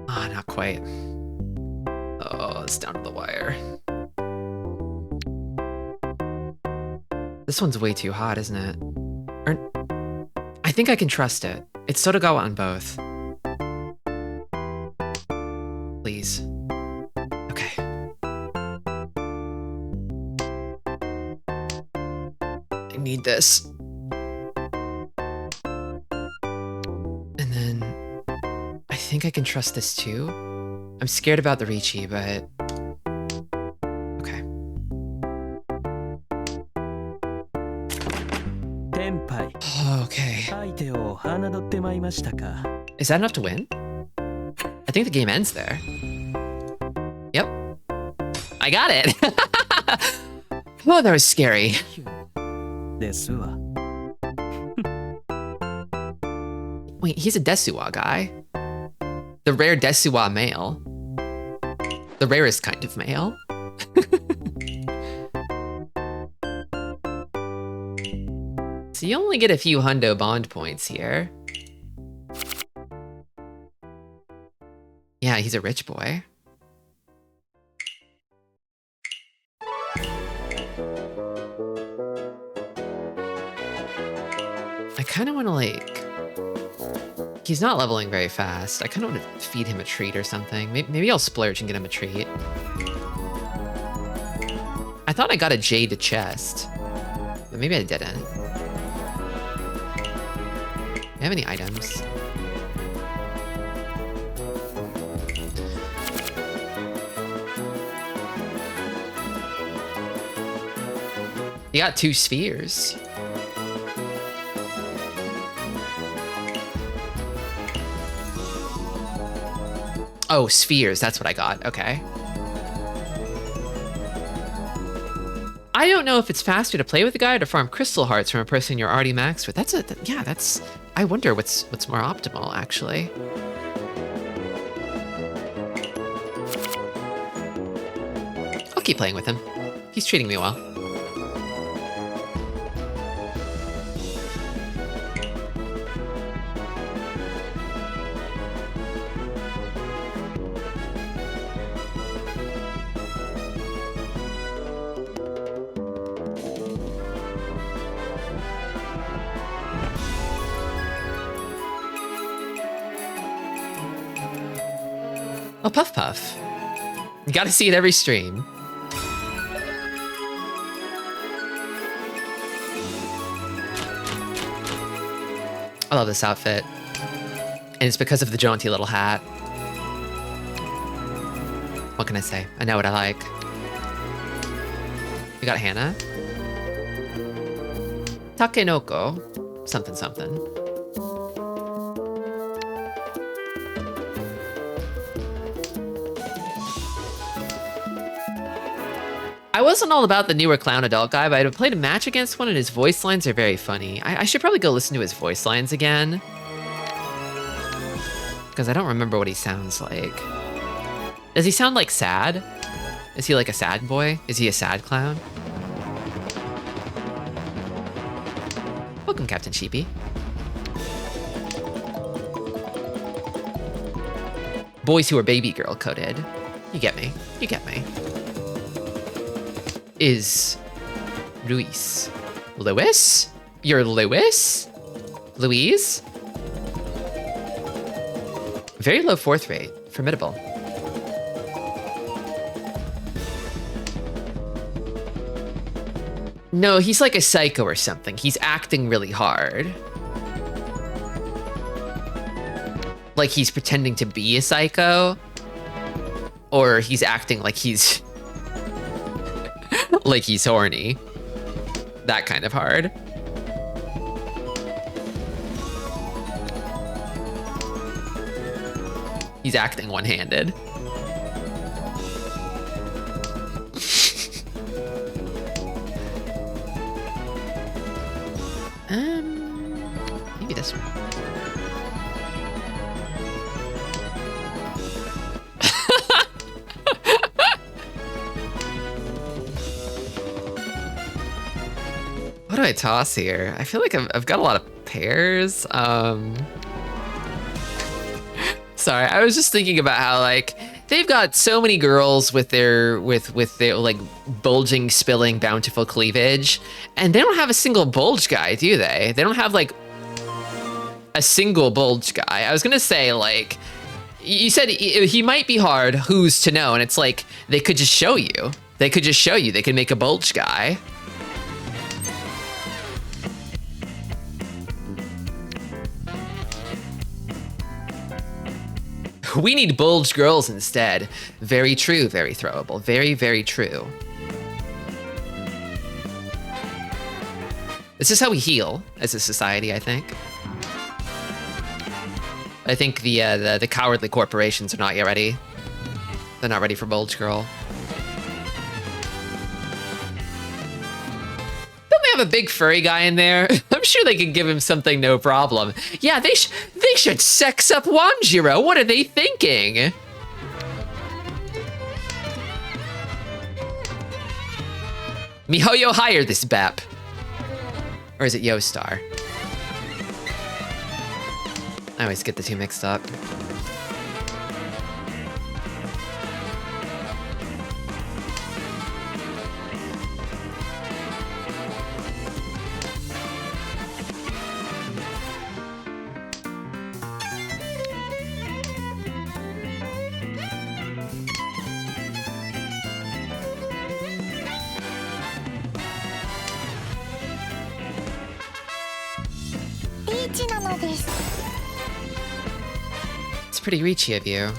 Ah, not quite. Oh, it's down to the wire. This one's way too hot, isn't it? I think I can trust it. It's Sotogawa on both. Please. Okay. I need this. And then I think I can trust this too. I'm scared about the Ricci, but okay. Okay. Is that enough to win? I think the game ends there. Yep. I got it! Oh, that was scary. Wait, he's a Desuwa guy. The rare Desuwa male. The rarest kind of male. So you only get a few hundo bond points here. Yeah, he's a rich boy. I kind of want to like... He's not leveling very fast. I kind of want to feed him a treat or something. Maybe I'll splurge and get him a treat. I thought I got a jade chest, but maybe I didn't. Do you have any items? You got 2 spheres. Oh, spheres, that's what I got, okay. I don't know if it's faster to play with a guy or to farm crystal hearts from a person you're already maxed with. That's I wonder what's more optimal, actually. I'll keep playing with him. He's treating me well. Oh, Puff Puff. You gotta see it every stream. I love this outfit. And it's because of the jaunty little hat. What can I say? I know what I like. We got Hannah. Takenoko. Something something. I wasn't all about the newer clown adult guy, but I played a match against one and his voice lines are very funny. I should probably go listen to his voice lines again. Because I don't remember what he sounds like. Does he sound like sad? Is he like a sad boy? Is he a sad clown? Welcome, Captain Sheepy. Boys who are baby girl coded. You get me. You get me. Is Luis. Lewis? You're Lewis? Louise? Very low 4th rate. Formidable. No, he's like a psycho or something. He's acting really hard. Like he's pretending to be a psycho. Or he's acting like he's... like he's horny. That kind of hard. He's acting one-handed. Maybe this one. What do I toss here? I feel like I've got a lot of pairs. Sorry, I was just thinking about how like they've got so many girls with their like bulging, spilling, bountiful cleavage, and they don't have a single bulge guy, do they? They don't have like a single bulge guy. I was gonna say like you said he might be hard. Who's to know? And it's like they could just show you. They could just show you. They could make a bulge guy. We need bulge girls instead. Very true, very throwable. Very, very true. This is how we heal as a society, I think. I think the cowardly corporations are not yet ready. They're not ready for bulge girl. Don't they have a big furry guy in there? I'm sure they could give him something, no problem. Yeah, they should sex up Wanjiro. What are they thinking? MiHoYo hire this Bep. Or is it Yostar? I always get the two mixed up. It's pretty reachy of you.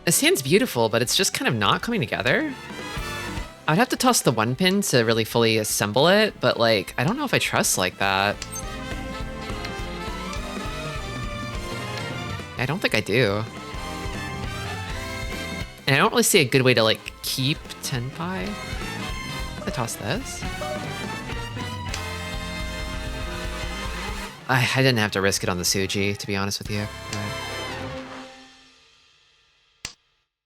This hand's beautiful, but it's just kind of not coming together. I'd have to toss the one pin to really fully assemble it, but like, I don't know if I trust like that. I don't think I do. And I don't really see a good way to like keep Tenpai. I toss this. I didn't have to risk it on the Suji, to be honest with you.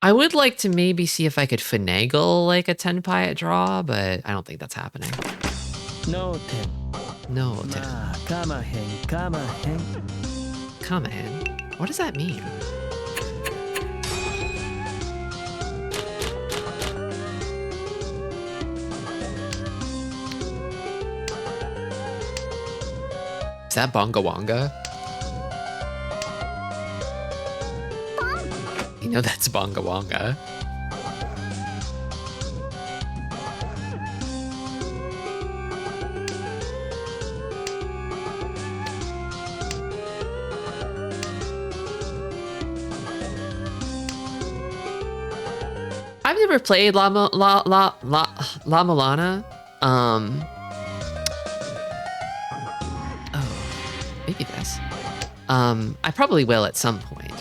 I would like to maybe see if I could finagle like a Tenpai at draw, but I don't think that's happening. No ten. No ten. Kamahen, kamahen. Kamahen? What does that mean? Is that Bonga Wonga? You know that's Bonga Wonga. I've never played La Mulana. Maybe this. I probably will at some point.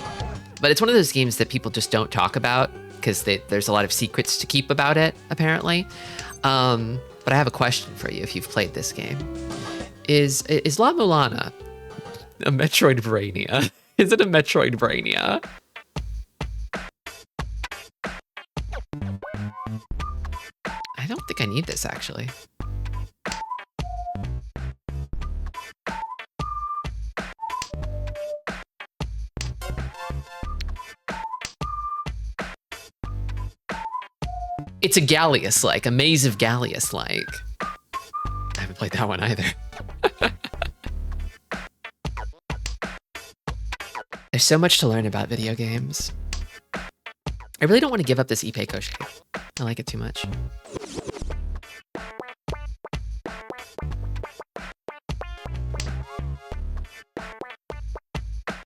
But it's one of those games that people just don't talk about because there's a lot of secrets to keep about it, apparently. But I have a question for you if you've played this game. Is La Mulana a Metroidvania? Is it a Metroidvania? I don't think I need this, actually. It's a Gallius-like, a Maze of Gallius-like. I haven't played that one either. There's so much to learn about video games. I really don't want to give up this Ipeiko shape. I like it too much.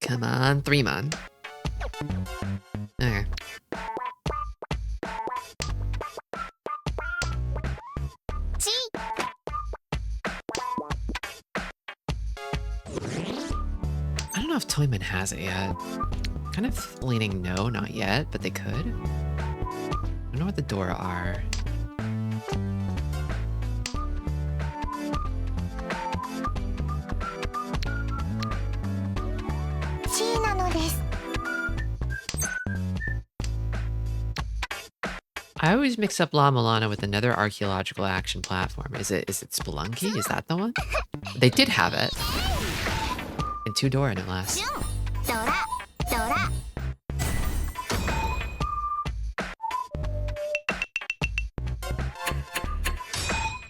Come on, 3-mon. Okay. I don't know if Toyman has it yet. Kind of leaning no, not yet, but they could. know what the Dora are. I always mix up La Milana with another archaeological action platform. Is it Spelunky? Is that the one? They did have it. And 2 Dora, no less.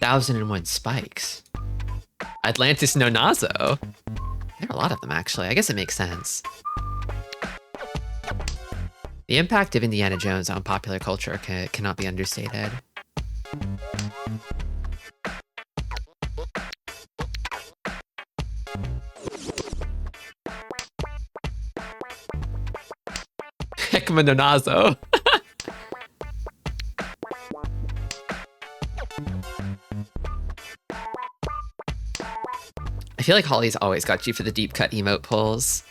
1001 spikes. Atlantis no Nazo. There are a lot of them, actually. I guess it makes sense. The impact of Indiana Jones on popular culture cannot be understated. Heckman no Nazo. I feel like Holly's always got you for the deep cut emote pulls.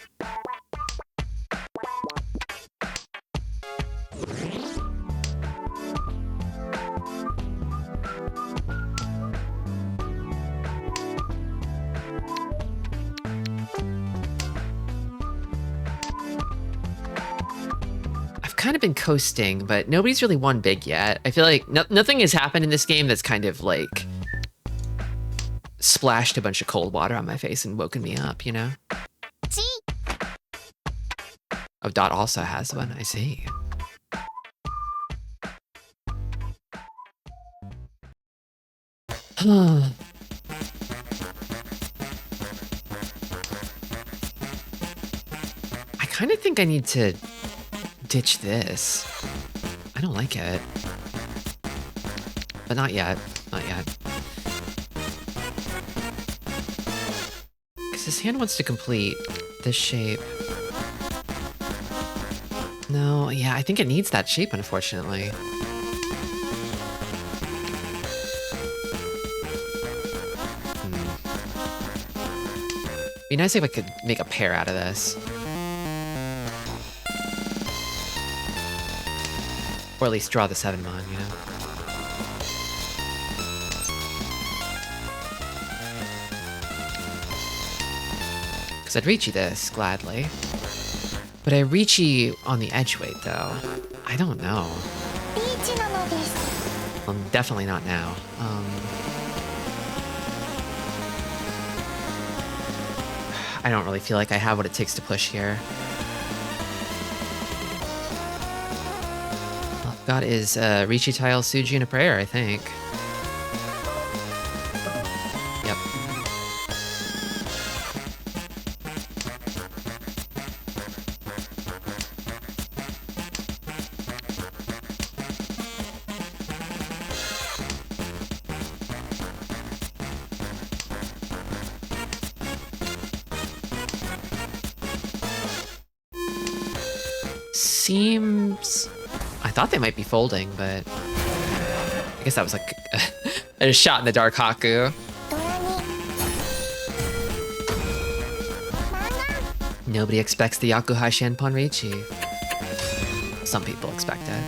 I've kind of been coasting, but nobody's really won big yet. I feel like nothing has happened in this game that's kind of like splashed a bunch of cold water on my face and woken me up, you know? Oh, Dot also has one, I see. I kind of think I need to ditch this. I don't like it. But not yet. Not yet. Because his hand wants to complete this shape. No, yeah, I think it needs that shape, unfortunately. Be nice if I could make a pair out of this. Or at least draw the 7-mon, you know? Because I'd reachy this, gladly. But I reachy on the edge weight, though. I don't know. Definitely not now. I don't really feel like I have what it takes to push here. All I've got is Riichi Tile, Suji, and a prayer, I think. Yep. Seems... I thought they might be folding, but... I guess that was like a shot in the dark, Haku. Nobody expects the Yakuhai Shanpon Riichi. Some people expect it.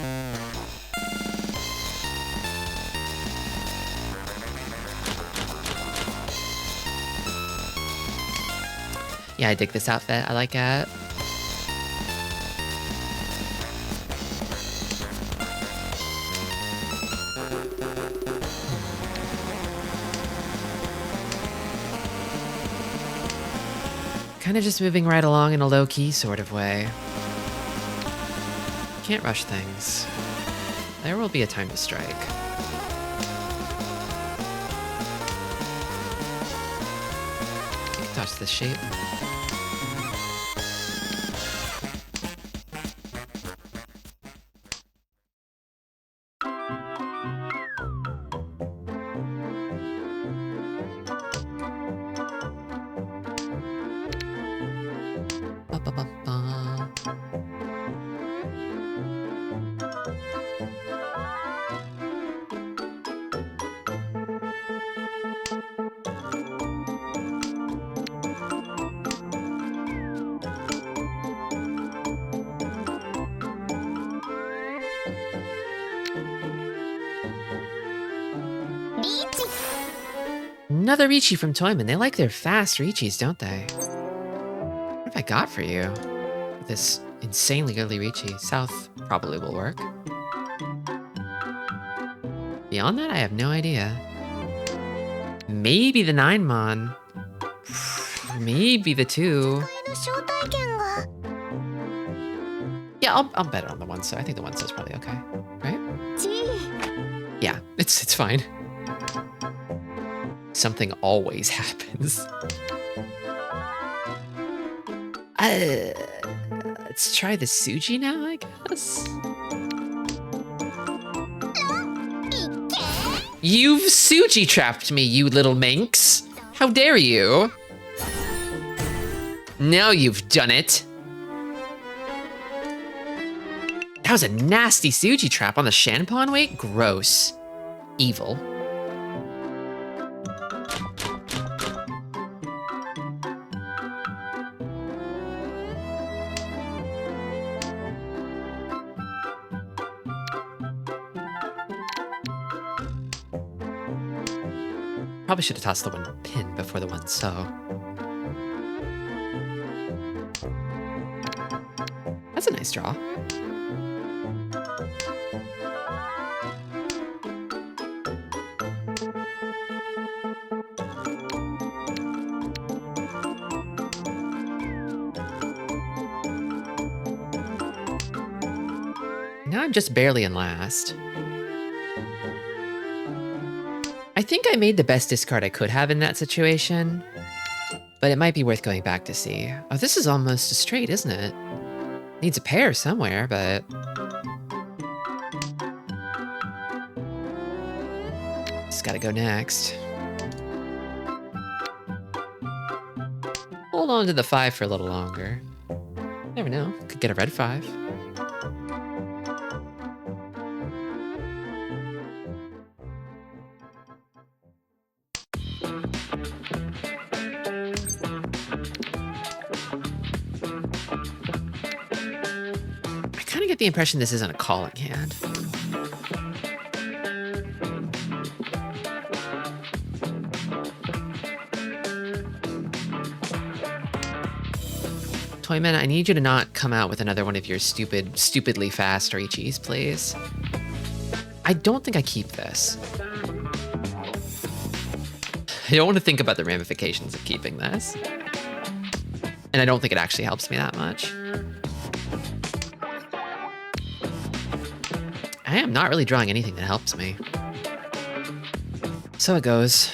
Yeah, I dig this outfit. I like it. Kind of just moving right along in a low-key sort of way. Can't rush things. There will be a time to strike. You can touch this shape. Another Riichi from Toyman. They like their fast Riichis, don't they? What have I got for you? This insanely early Riichi. South probably will work. Beyond that, I have no idea. Maybe the 9mon. Maybe the 2. Yeah, I'll bet it on the 1 so. I think the 1 so is probably okay, right? Yeah, it's fine. Something always happens. Let's try the Suji now, I guess. You've Suji trapped me, you little minx. How dare you? Now you've done it. That was a nasty Suji trap on the Shanpon weight. Gross. Evil. Probably should have tossed the 1 pin before the 1 so. That's a nice draw. Now I'm just barely in last. I think I made the best discard I could have in that situation, but it might be worth going back to see. Oh, this is almost a straight, isn't it? Needs a pair somewhere, but... Just gotta go next. Hold on to the 5 for a little longer. Never know, could get a red 5. I get the impression this isn't a calling hand. Toyman, I need you to not come out with another one of your stupidly fast Riichis, please. I don't think I keep this. I don't want to think about the ramifications of keeping this. And I don't think it actually helps me that much. I am not really drawing anything that helps me. So it goes.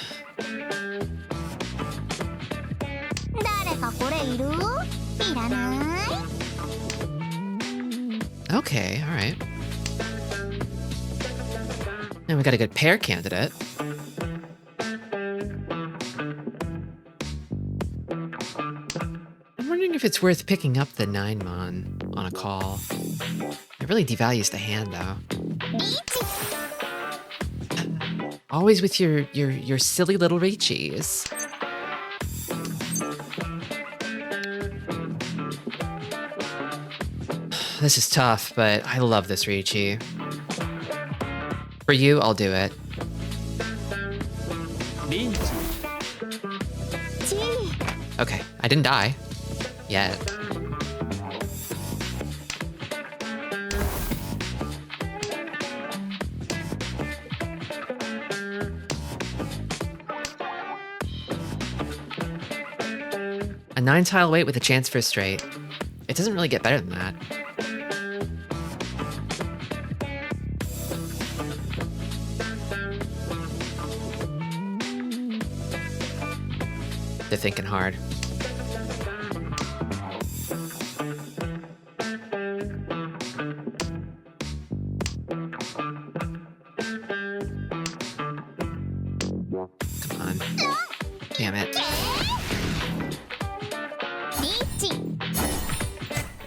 Okay, alright. Now we got a good pair candidate. I'm wondering if it's worth picking up the 9mon on a call. It really devalues the hand, though. Always with your silly little Riichis. This is tough, but I love this Riichi. For you, I'll do it. Okay, I didn't die. Yet. A 9-tile weight with a chance for a straight. It doesn't really get better than that. They're thinking hard. Come on. Damn it.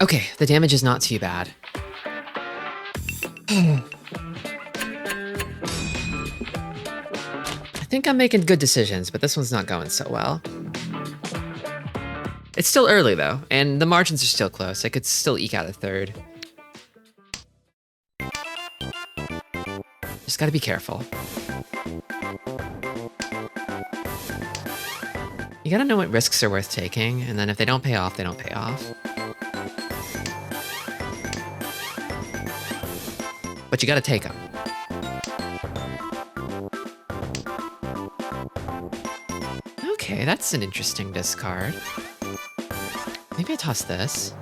Okay, the damage is not too bad. I think I'm making good decisions, but this one's not going so well. It's still early, though, and the margins are still close. I could still eke out a third. Just gotta be careful. You gotta know what risks are worth taking, and then if they don't pay off, they don't pay off. But you gotta take them. Okay, that's an interesting discard. Maybe I toss this.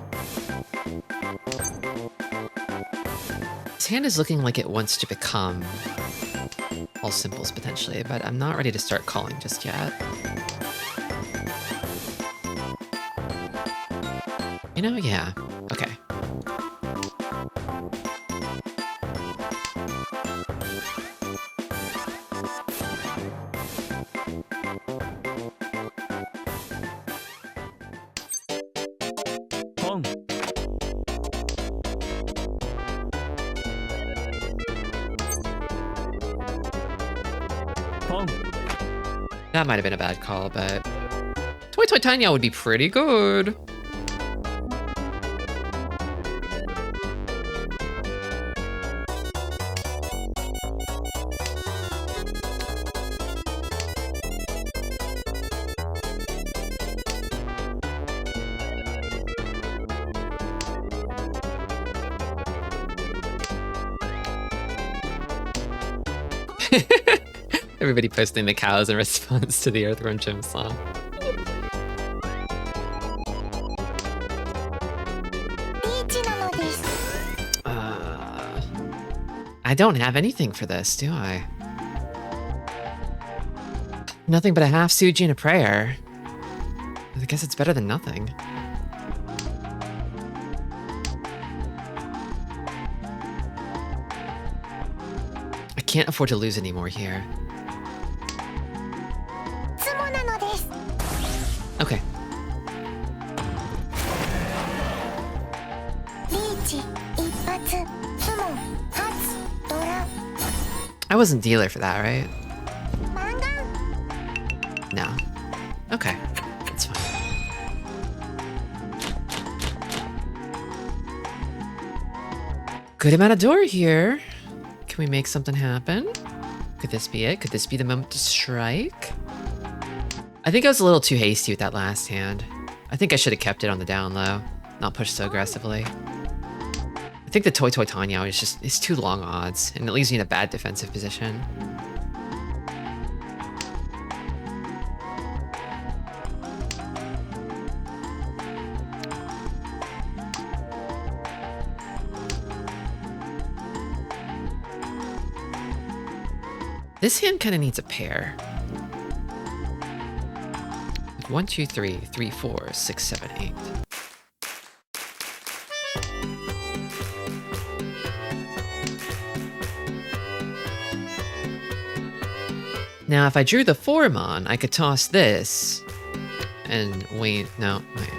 This hand is looking like it wants to become all simples potentially, but I'm not ready to start calling just yet. You know, yeah. Okay. Pong. Pong. That might have been a bad call, but Toy Toy Tanya would be pretty good. Everybody posting the cows in response to the Earthworm Jim song. I don't have anything for this, do I? Nothing but a half Suji and a prayer. I guess it's better than nothing. I can't afford to lose anymore here. Okay. I wasn't dealer for that, right? No. Okay. That's fine. Good amount of door here. Can we make something happen? Could this be it? Could this be the moment to strike? I think I was a little too hasty with that last hand. I think I should have kept it on the down low, not pushed so aggressively. I think the Toy Toy Tanya is too long odds, and it leaves me in a bad defensive position. This hand kind of needs a pair. 1, 2, 3, 3, 4, 6, 7, 8. Now, if I drew the Fourmon, I could toss this and wait. No, wait.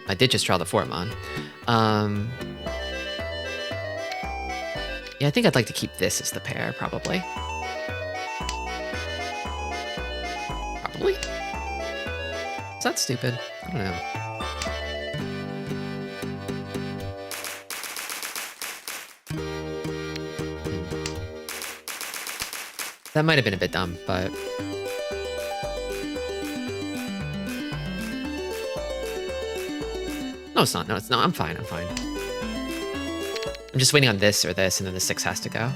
I did just draw the Fourmon. Yeah, I think I'd like to keep this as the pair, probably. Probably? Is that stupid? I don't know. That might have been a bit dumb, but... No, it's not. No, it's not. I'm fine. I'm fine. I'm just waiting on this or this, and then the 6 has to go.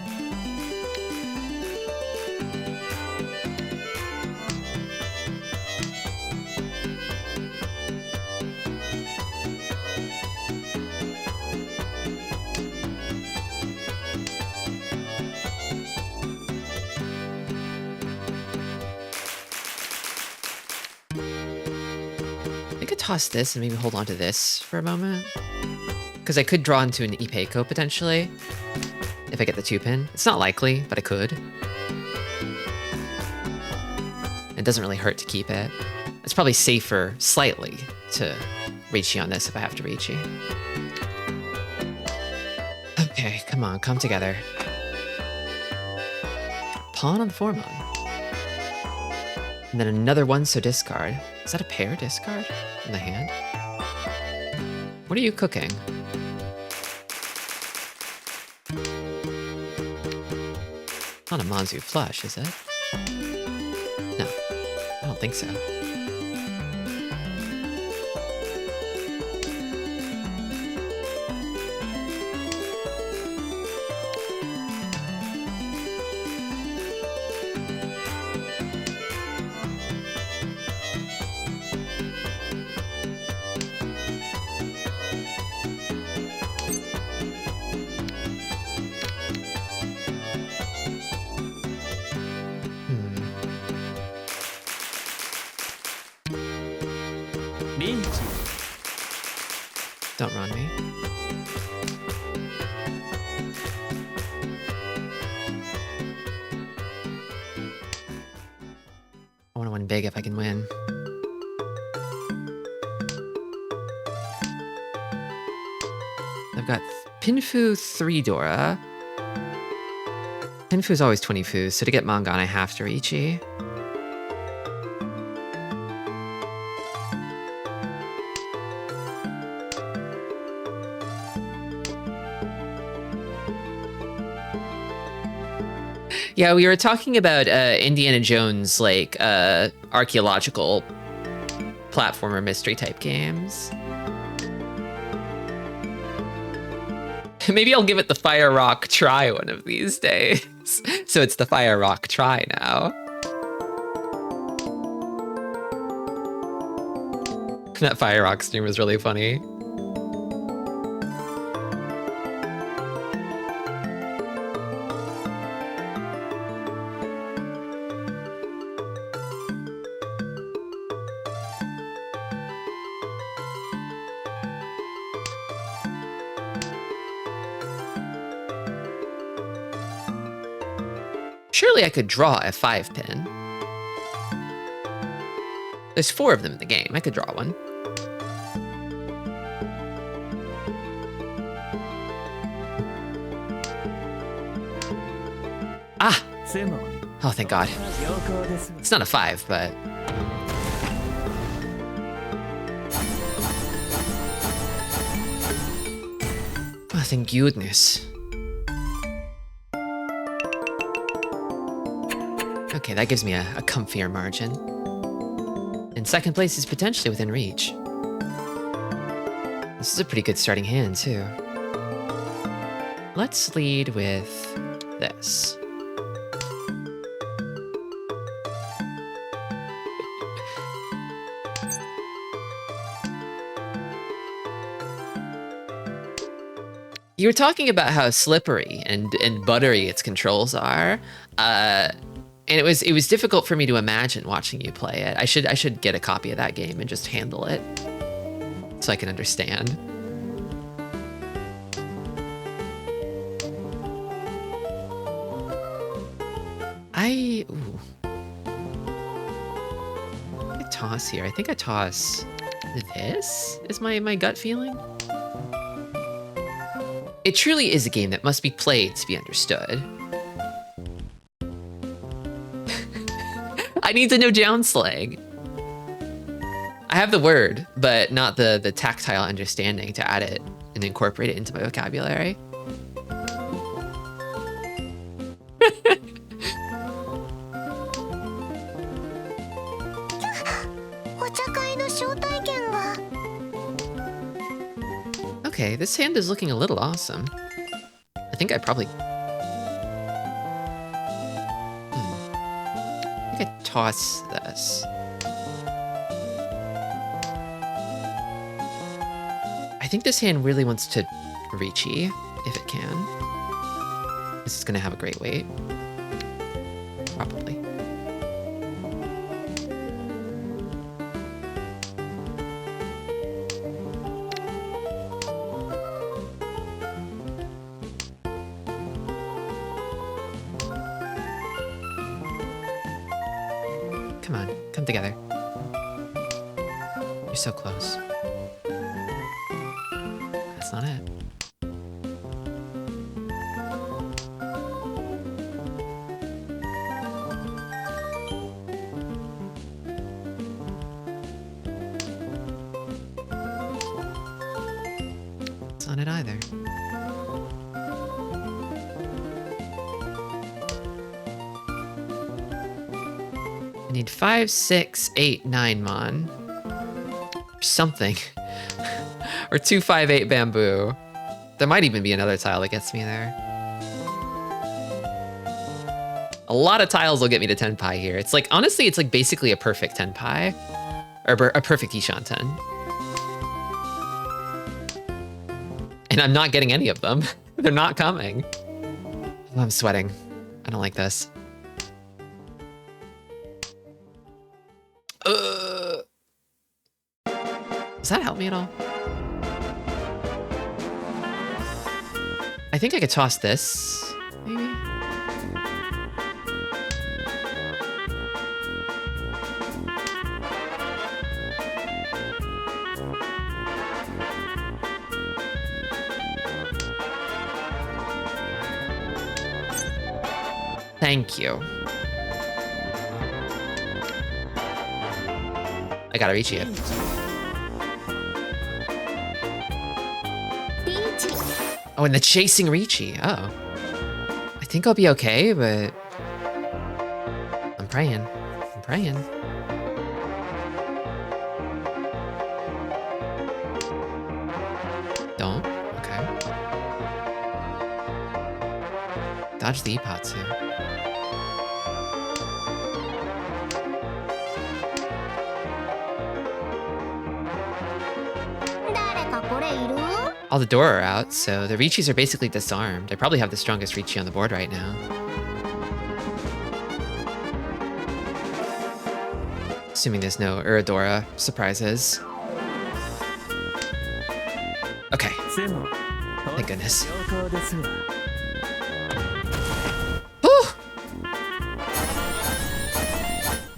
I could toss this and maybe hold on to this for a moment. Because I could draw into an Ipeiko potentially, if I get the 2-pin. It's not likely, but I could. It doesn't really hurt to keep it. It's probably safer, slightly, to Reichi on this if I have to Reichi. Okay, come on, come together. Pawn on the Fourmon. And then another one, so discard. Is that a pair discard in the hand? What are you cooking? Not a Manzu flush, is it? No, I don't think think so. Don't run me. I want to win big if I can win. I've got Pinfu 3 Dora. Pinfu's always 20 foos, so to get Mangan I have to Riichi. Yeah, we were talking about Indiana Jones, like, archaeological platformer mystery type games. Maybe I'll give it the Fire Rock try one of these days. So it's the Fire Rock try now. That Fire Rock stream was really funny. Surely I could draw a 5-pin. There's 4 of them in the game. I could draw one. Ah! Oh, thank God. It's not a 5, but... Oh, thank goodness. Okay, that gives me a comfier margin. And second place is potentially within reach. This is a pretty good starting hand, too. Let's lead with this. You were talking about how slippery and buttery its controls are. And it was difficult for me to imagine watching you play it. I should get a copy of that game and just handle it so I can understand. I toss here. I think I toss this is my gut feeling. It truly is a game that must be played to be understood. I need to know downslang. I have the word, but not the tactile understanding to add it and incorporate it into my vocabulary. Okay, this hand is looking a little awesome. I think I probably... I think I toss this. I think this hand really wants to Riichi, if it can. This is gonna have a great weight. Probably. Come on, come together. You're so close. That's not it. That's not it either. I need 5, 6, 8, 9 mon. Or something. Or 2, 5, 8 bamboo. There might even be another tile that gets me there. A lot of tiles will get me to 10 pi here. It's like, honestly, it's like basically a perfect 10 pi. Or a perfect Ishan 10. And I'm not getting any of them. They're not coming. Oh, I'm sweating. I don't like this. Does that help me at all? I think I could toss this, maybe? Thank you. I gotta reach you. Oh, and the chasing Ricci. Oh. I think I'll be okay, but I'm praying. I'm praying. Don't? Okay. Dodge the Ipatsu. All the Dora are out, so the Richis are basically disarmed. I probably have the strongest Ricci on the board right now. Assuming there's no Uradora surprises. Okay. Thank goodness. Whew!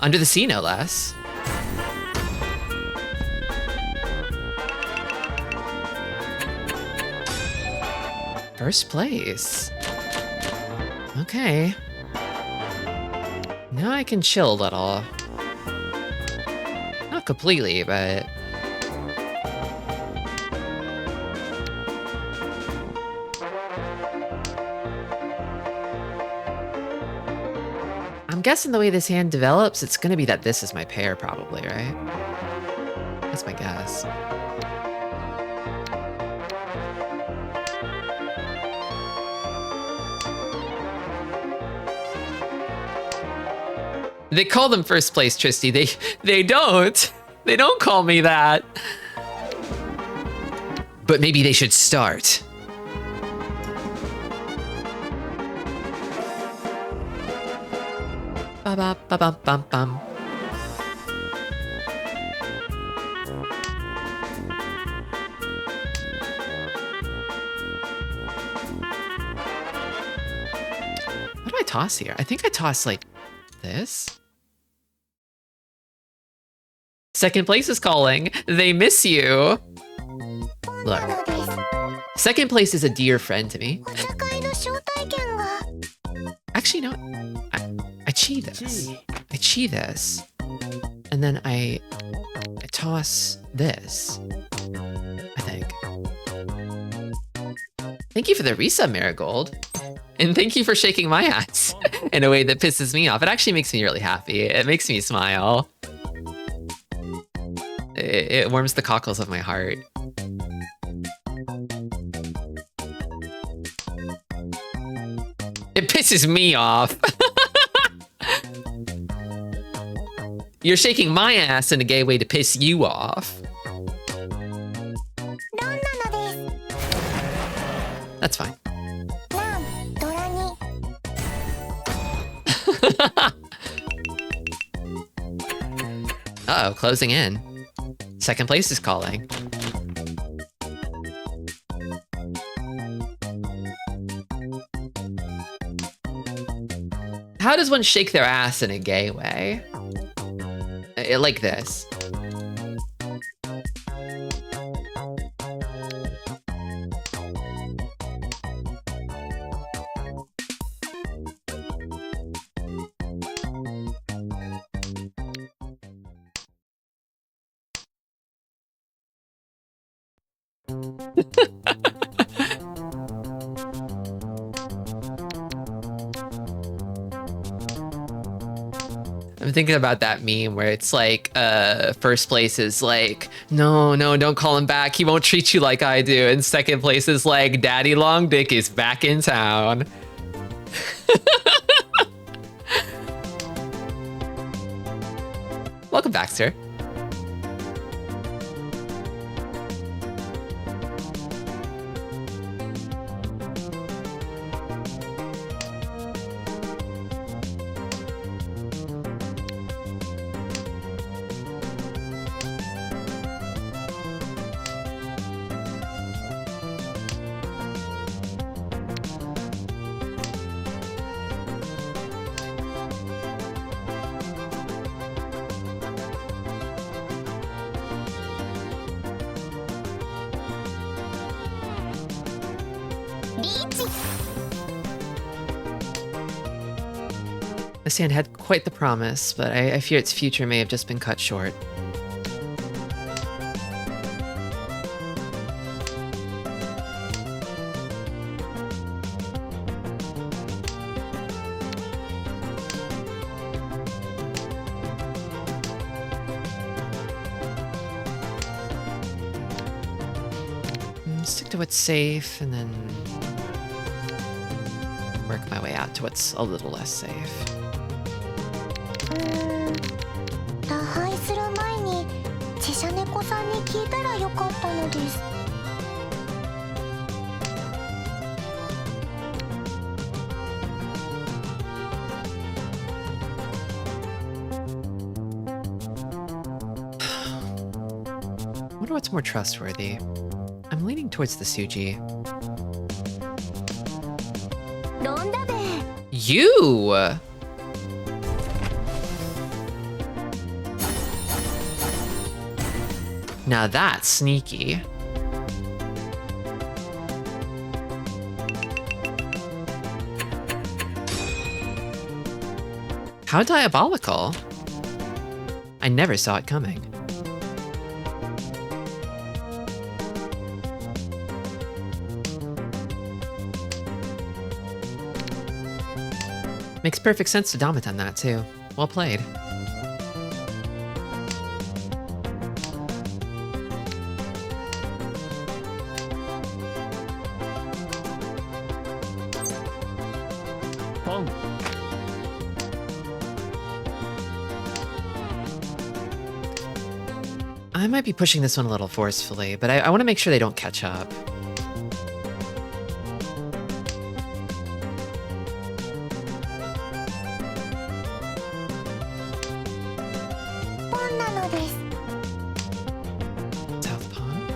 Under the sea, no less. First place. Okay. Now I can chill a little. Not completely, but... I'm guessing the way this hand develops, it's gonna be that this is my pair probably, right? That's my guess. They call them first place, Tristi. They don't. They don't call me that. But maybe they should start. Ba ba ba bum bum bum. What do I toss here? I think I toss like this. Second place is calling. They miss you. Look. Second place is a dear friend to me. Actually, no. I cheat this. I cheat this. And then I toss this. I think. Thank you for the resub, Marigold. And thank you for shaking my ass in a way that pisses me off. It actually makes me really happy. It makes me smile. It warms the cockles of my heart. It pisses me off. You're shaking my ass in a gay way to piss you off. That's fine. Uh-oh, closing in. Second place is calling. How does one shake their ass in a gay way? Like this. thinking about that meme where it's like, first place is like, no, don't call him back. He won't treat you like I do. And second place is like, Daddy Long Dick is back in town. Welcome back, sir. This hand had quite the promise, but I fear its future may have just been cut short. Stick to what's safe, and then work my way out to what's a little less safe. 打敗する前にチシャ猫さんに聞いたらよかったのです。I wonder what's more trustworthy. I'm leaning towards the Suji. ロンダベ You! Now that's sneaky. How diabolical. I never saw it coming. Makes perfect sense to Damaton that too. Well played. Pong. I might be pushing this one a little forcefully, but I want to make sure they don't catch up. ポンなのです。 South Pawn.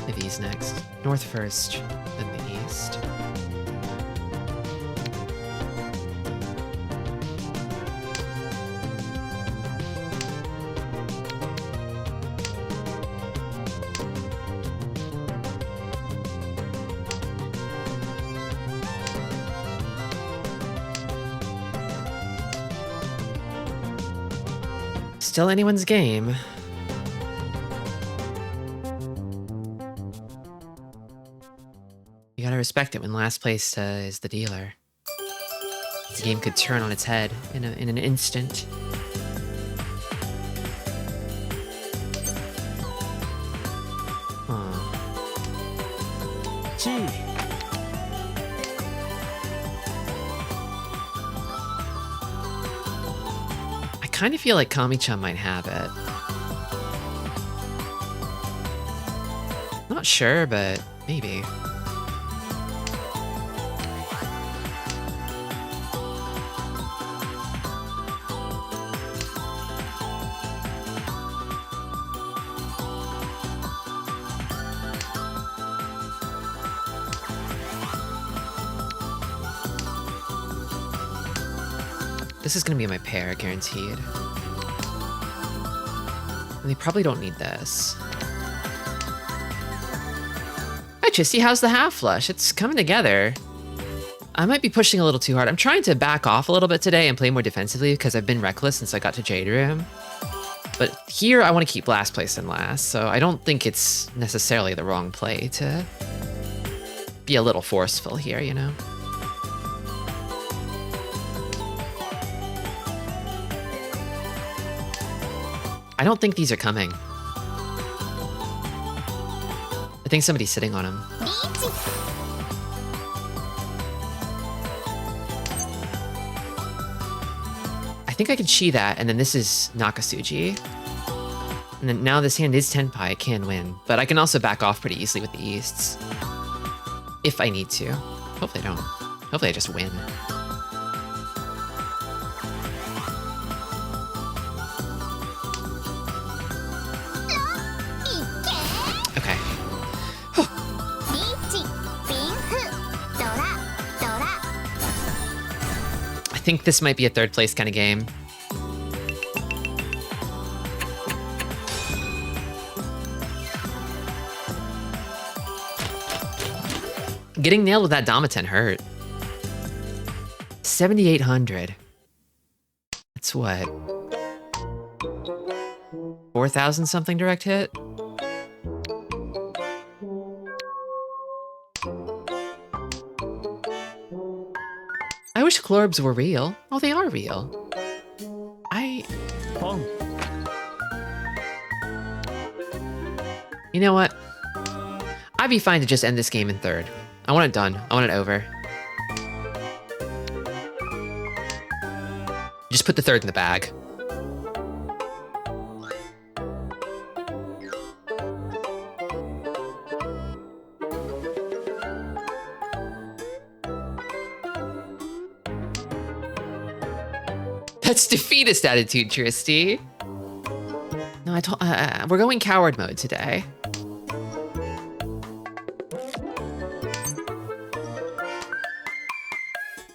Maybe East next. North first, then the East. Still anyone's game. You gotta respect it when last place is the dealer. The game could turn on its head in an instant. Aw. Gee. I kind of feel like Kami-chan might have it. Not sure, but maybe. This is gonna be my pair, guaranteed. And they probably don't need this. Hi, Tristi, how's the half flush? It's coming together. I might be pushing a little too hard. I'm trying to back off a little bit today and play more defensively because I've been reckless since I got to Jade Room. But here I want to keep last place and last, so I don't think it's necessarily the wrong play to be a little forceful here, you know? I don't think these are coming. I think somebody's sitting on them. リーチ I think I can chi that, and then this is Nakasuji. And then now this hand is Tenpai, I can win. But I can also back off pretty easily with the Easts. If I need to. Hopefully I don't. Hopefully I just win. Okay. リーチピンフドラドラ I think this might be a third place kind of game. Getting nailed with that Damaten hurt. 7,800. That's what? 4,000 something direct hit? I wish Chlorbs were real. Oh, they are real. Pong. You know what? I'd be fine to just end this game in third. I want it done. I want it over. Just put the third in the bag. That's defeatist attitude, Tristi. No, I told. We're going coward mode today.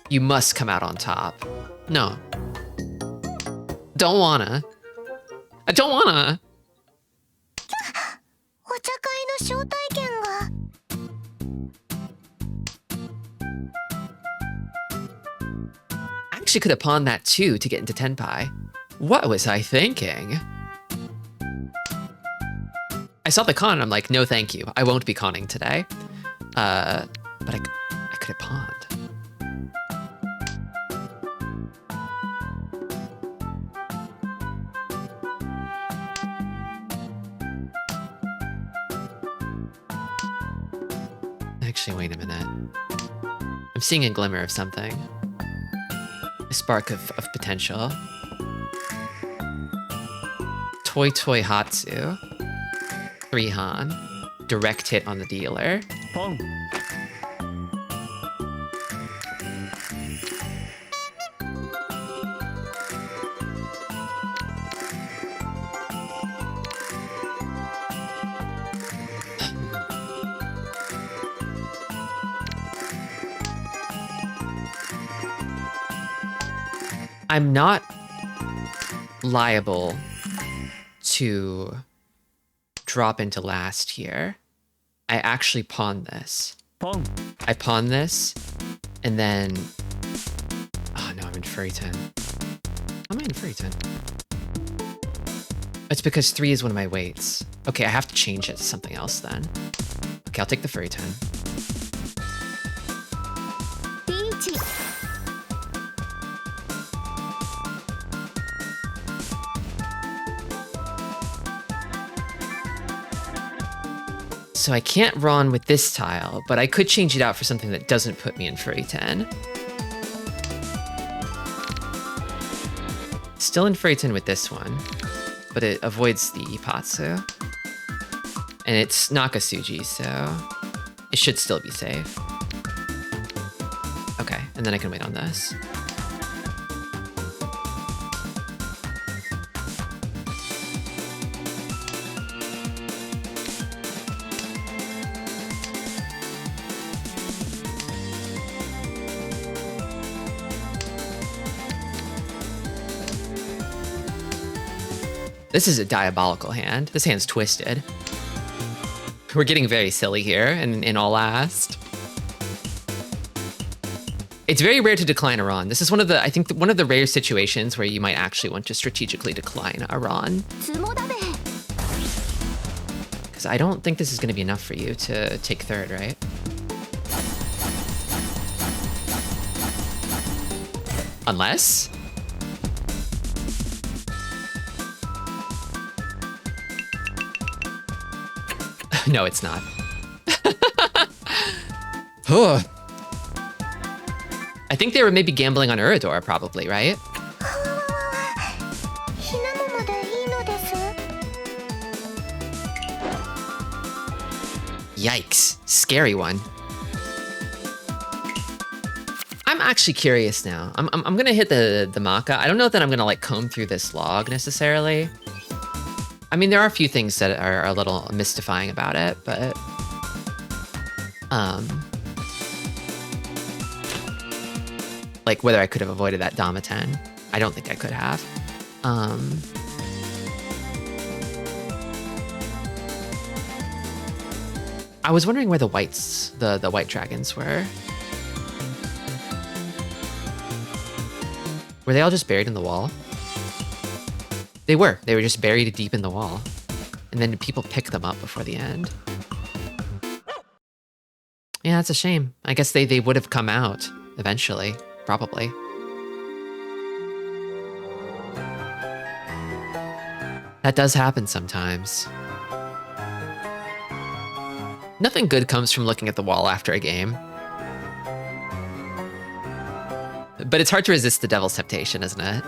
You must come out on top. No. Don't wanna. I don't wanna. お茶会の招待券が I actually could have pawned that too to get into Tenpai. What was I thinking? I saw the con and I'm like, no thank you. I won't be conning today. But I could have pawned. Actually, wait a minute. I'm seeing a glimmer of something. A spark of potential. Toy Toy Hatsu. 3 Han. Direct hit on the dealer. Pong. I'm not liable to drop into last here. I actually pawned this. Pong. I pawned this, and then... Oh no, I'm in Furryton. How am I in Furryton? It's because 3 is one of my weights. Okay, I have to change it to something else then. Okay, I'll take the Furryton. リーチ So I can't run with this tile, but I could change it out for something that doesn't put me in Furry 10. Still in Furry 10 with this one, but it avoids the Ipatsu. And it's Nakasuji, so it should still be safe. Okay, and then I can wait on this. This is a diabolical hand. This hand's twisted. We're getting very silly here in all last. It's very rare to decline a Ron. This is one of the, I think, one of the rare situations where you might actually want to strategically decline a Ron. つもだべ Because I don't think this is going to be enough for you to take third, right? Unless? No, it's not. Ugh. I think they were maybe gambling on Uridor, probably, right? ひなもまでいいのです。 Yikes. Scary one. I'm actually curious now. I'm gonna hit the Maka. I don't know that I'm gonna like comb through this log necessarily. I mean, there are a few things that are a little mystifying about it, but like whether I could have avoided that Damaten. I don't think I could have. I was wondering where the whites, the white dragons were. Were they all just buried in the wall? They were just buried deep in the wall. And then people pick them up before the end. Yeah, that's a shame. I guess they would have come out eventually, probably. That does happen sometimes. Nothing good comes from looking at the wall after a game. But it's hard to resist the devil's temptation, isn't it?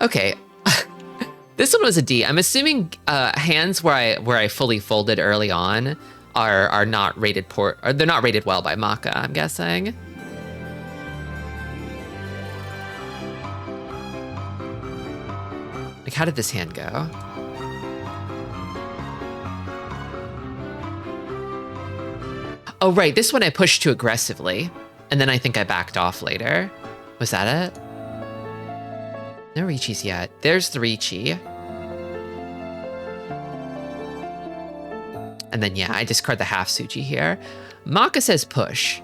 Okay. This one was a D. I'm assuming hands where I fully folded early on are not rated or they're not rated well by Maka, I'm guessing. Like, how did this hand go? Oh, right, this one I pushed too aggressively, and then I think I backed off later. Was that it? No Richis yet. There's the Richi. And then, yeah, I discard the half Suji here. Maka says push.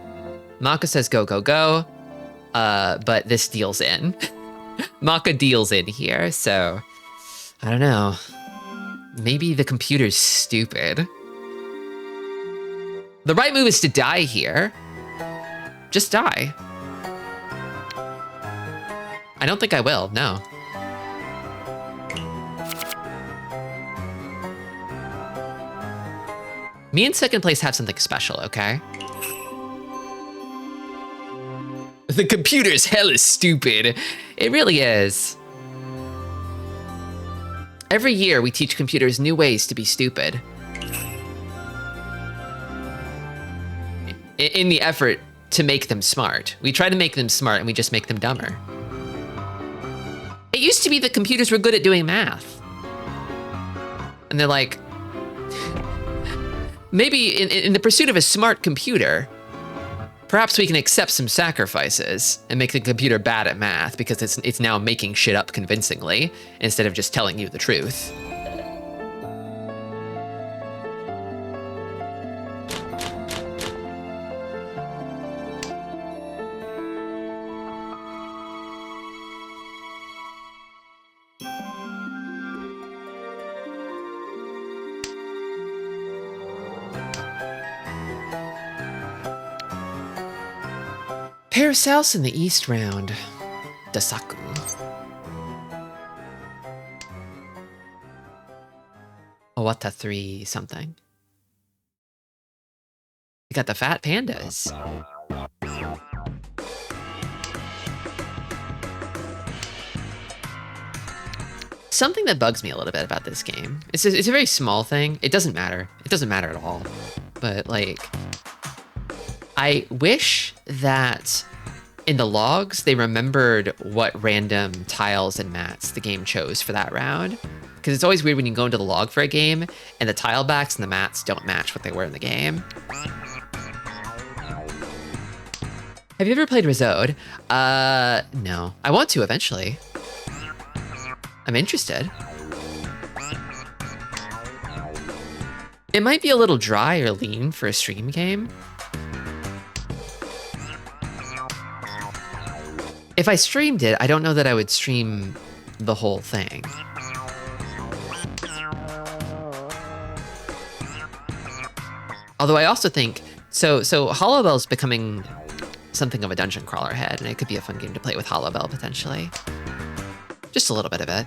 Maka says go, go, go. But this deals in. Maka deals in here, so I don't know. Maybe the computer's stupid. The right move is to die here. Just die. I don't think I will, no. Me in second place have something special, okay? The computer's hella stupid. It really is. Every year we teach computers new ways to be stupid. In the effort to make them smart. We try to make them smart and we just make them dumber. It used to be that computers were good at doing math. And they're like, maybe in the pursuit of a smart computer, perhaps we can accept some sacrifices and make the computer bad at math because it's now making shit up convincingly instead of just telling you the truth. Paracelsus in the East round. Dasaku. Owata 3 something. We got the fat pandas. Something that bugs me a little bit about this game. It's a very small thing. It doesn't matter. It doesn't matter at all. But like, I wish that in the logs, they remembered what random tiles and mats the game chose for that round. Because it's always weird when you go into the log for a game and the tile backs and the mats don't match what they were in the game. Have you ever played Rizode? No. I want to eventually. I'm interested. It might be a little dry or lean for a stream game. If I streamed it, I don't know that I would stream the whole thing. Although I also think, so Hollowbell's becoming something of a dungeon crawler head, and it could be a fun game to play with Hollowbell potentially. Just a little bit of it.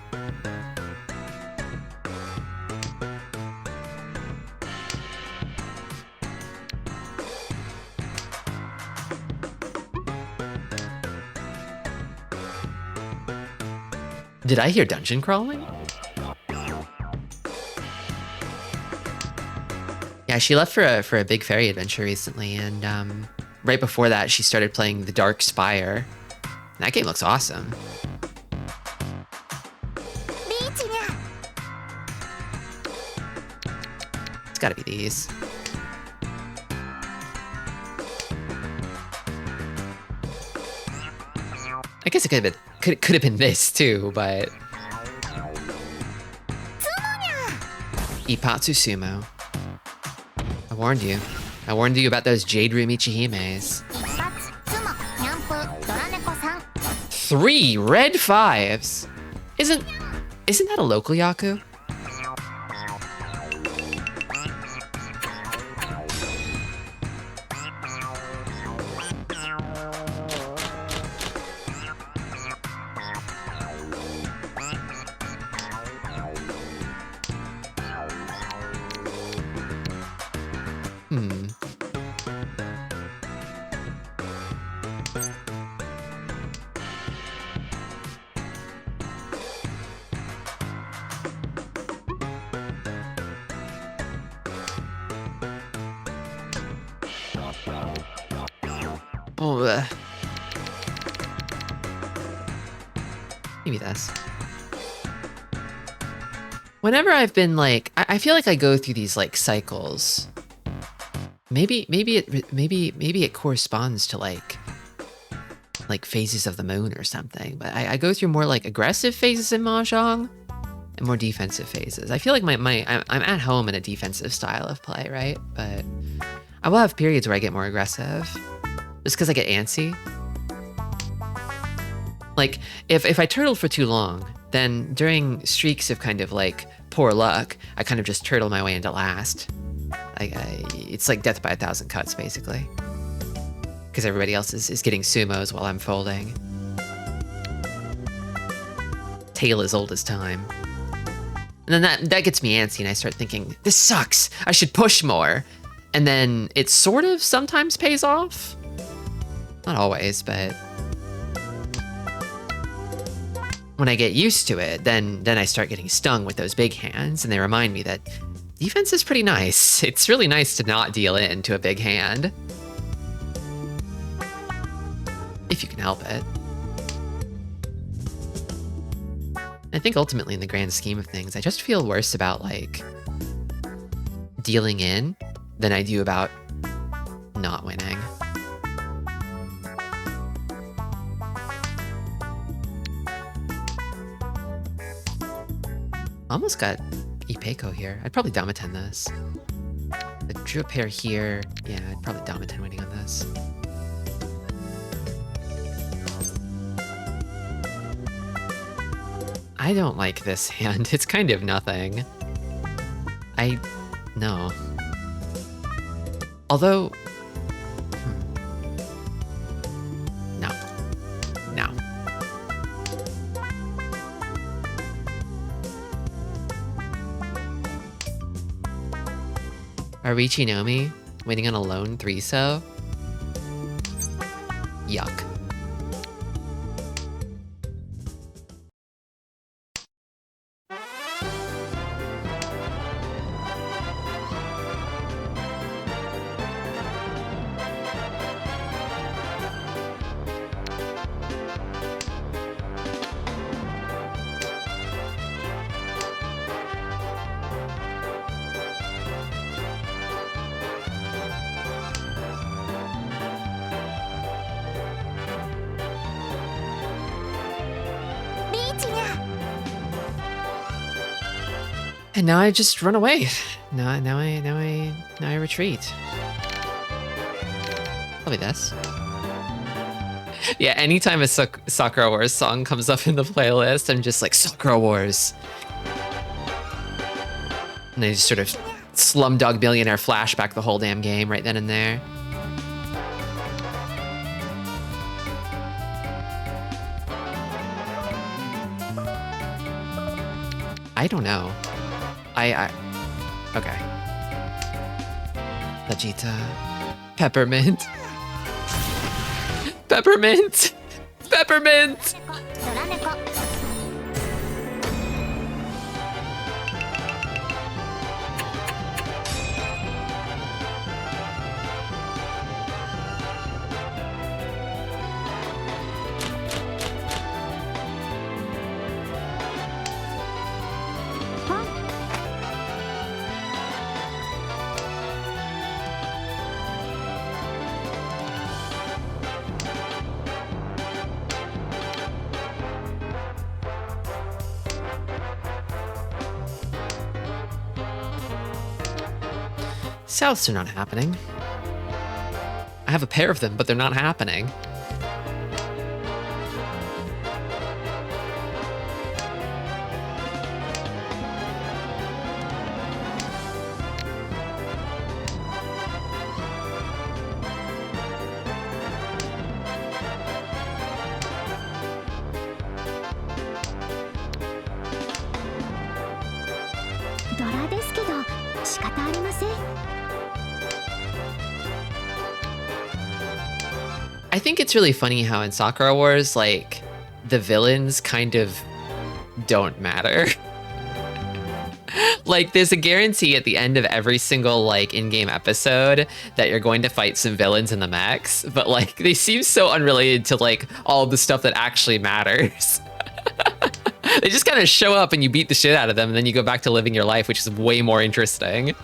Did I hear dungeon crawling? Yeah, she left for a big fairy adventure recently, and right before that, she started playing The Dark Spire. That game looks awesome. リーチにゃ It's gotta be these. I guess it could have been this too, but Ipatsu Sumo. I warned you. I warned you about those Jade Room Ichihimes. 一発ツモニャンプドラ猫さん 3 red 5s. Isn't that a local Yaku? Oh, maybe this. Whenever I've been like, I feel like I go through these like cycles. Maybe it corresponds to like phases of the moon or something. But I go through more like aggressive phases in Mahjong and more defensive phases. I feel like I'm at home in a defensive style of play, right? But I will have periods where I get more aggressive. Just because I get antsy. Like, if I turtle for too long, then during streaks of kind of like poor luck, I kind of just turtle my way into last. It's like death by 1,000 cuts, basically. Because everybody else is getting sumos while I'm folding. Tale as old as time. And then that gets me antsy, and I start thinking, this sucks, I should push more. And then it sort of sometimes pays off. Not always, but when I get used to it, then I start getting stung with those big hands, and they remind me that defense is pretty nice. It's really nice to not deal into a big hand. If you can help it. I think ultimately in the grand scheme of things, I just feel worse about like dealing in than I do about not winning. Almost got Ipeco here. I'd probably Damaten this. I drew a pair here. Yeah, I'd probably Damaten winning on this. I don't like this hand. It's kind of nothing. No. Although... No. No. Arichinomi winning on a lone 3-so? Yuck. And now I just run away. Now I retreat. Probably this. Yeah, anytime a Sakura Wars song comes up in the playlist, I'm just like, Sakura Wars. And I just sort of Slumdog Millionaire flashback the whole damn game right then and there. I don't know. Okay. Vegeta. Peppermint. Peppermint! Peppermint! ドラ猫 Souths are not happening. I have a pair of them, but they're not happening. I think it's really funny how in Sakura Wars, like, the villains kind of don't matter. Like, there's a guarantee at the end of every single, like, in-game episode that you're going to fight some villains in the mechs, but, like, they seem so unrelated to, like, all the stuff that actually matters. They just kind of show up and you beat the shit out of them, and then you go back to living your life, which is way more interesting.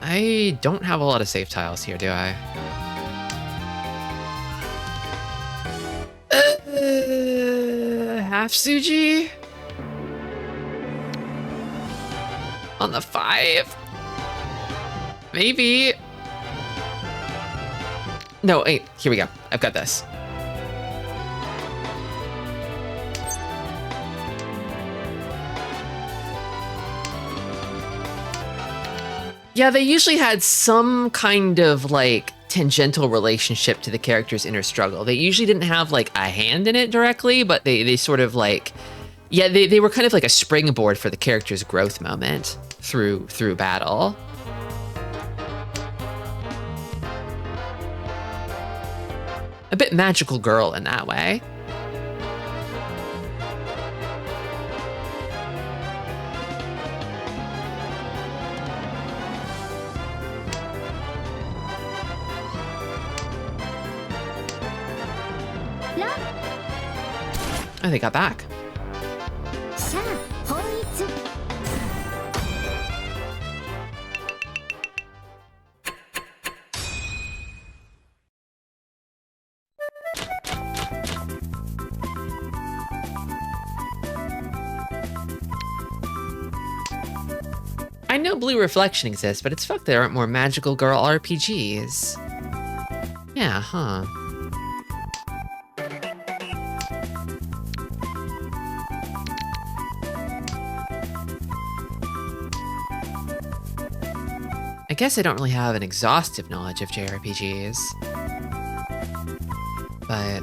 I don't have a lot of save tiles here, do I? Half Suji? On the 5? Maybe? No, wait, here we go. I've got this. Yeah, they usually had some kind of, like, tangential relationship to the character's inner struggle. They usually didn't have, like, a hand in it directly, but they sort of, like... Yeah, they were kind of like a springboard for the character's growth moment through battle. A bit magical girl in that way. Oh, they got back. I know Blue Reflection exists, but it's fucked there aren't more magical girl RPGs. Yeah, huh. I guess I don't really have an exhaustive knowledge of JRPGs. But,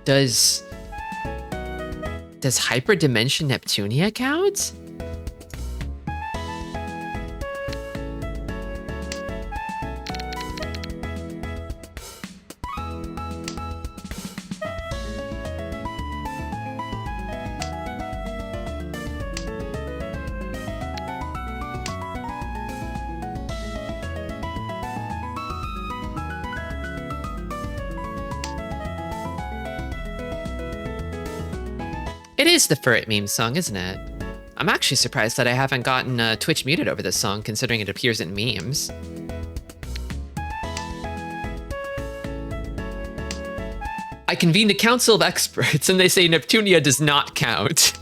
Does Hyperdimension Neptunia count? It is the Furret meme song, isn't it? I'm actually surprised that I haven't gotten Twitch muted over this song, considering it appears in memes. I convened a council of experts, and they say Neptunia does not count.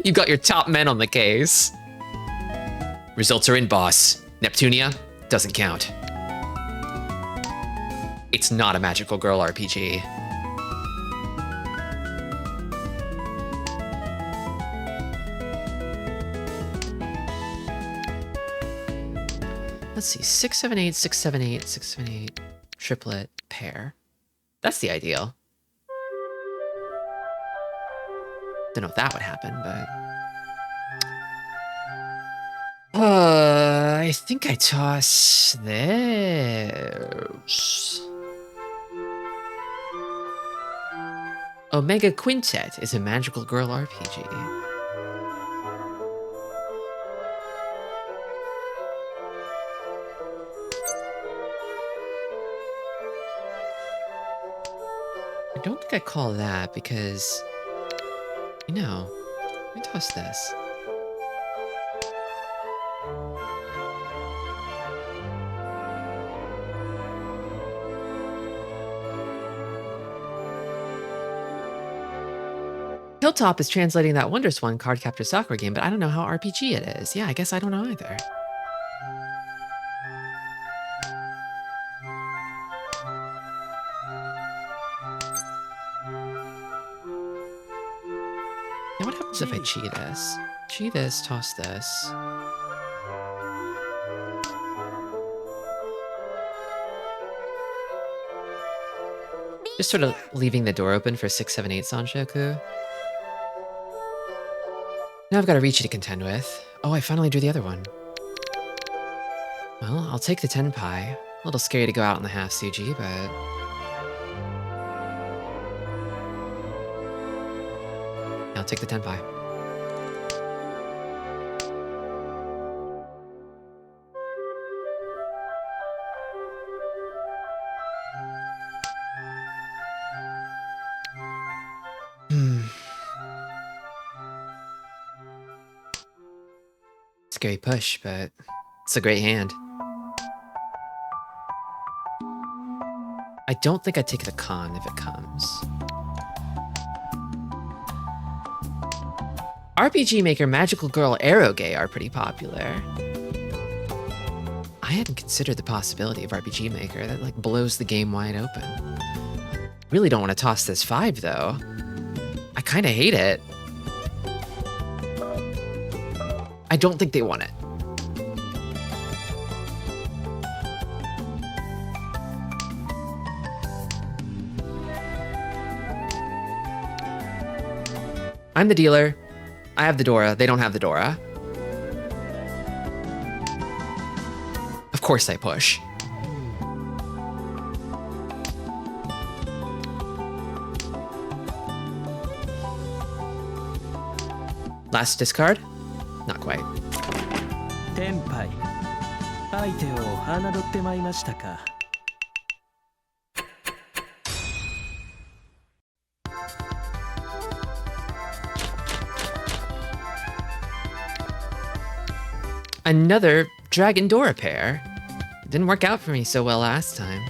You've got your top men on the case. Results are in, boss. Neptunia, Doesn't count. It's not a magical girl RPG. Let's see, 678, 678, 678, triplet, pair. That's the ideal. Don't know if that would happen, but... I think I toss this. Omega Quintet is a magical girl RPG. I don't think I call that because, you know, let me toss this. Hilltop is translating that WonderSwan card capture soccer game, but I don't know how RPG it is. Yeah, I guess I don't know either. Now what happens if I cheat this? Cheat this, toss this. Just sort of leaving the door open for 678 Sanshoku. Now I've got a Riichi to contend with. Oh, I finally drew the other one. Well, I'll take the Tenpai. A little scary to go out on the half Suji, but... I'll take the Tenpai. Scary push, but it's a great hand. I don't think I'd take the con if it comes. RPG Maker, Magical Girl, Arrowgay are pretty popular. I hadn't considered the possibility of RPG Maker. That like blows the game wide open. Really don't want to toss this 5 though. I kind of hate it. I don't think they want it. I'm the dealer. I have the Dora. They don't have the Dora. Of course I push. Last discard? Not quite. テンパイ相手を侮ってまいましたか Another Dragon Dora pair. It didn't work out for me so well last time.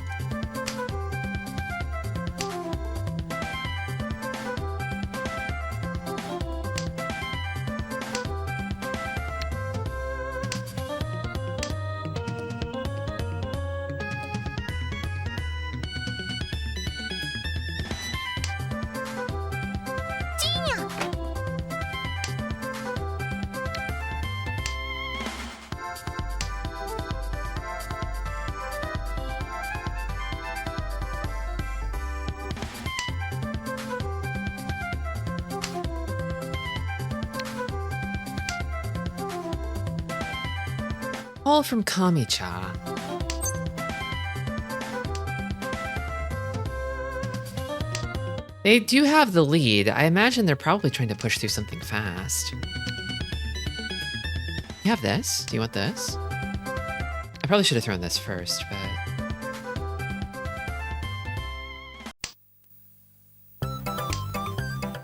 All from Kami-cha. They do have the lead. I imagine they're probably trying to push through something fast. You have this? Do you want this? I probably should have thrown this first, but...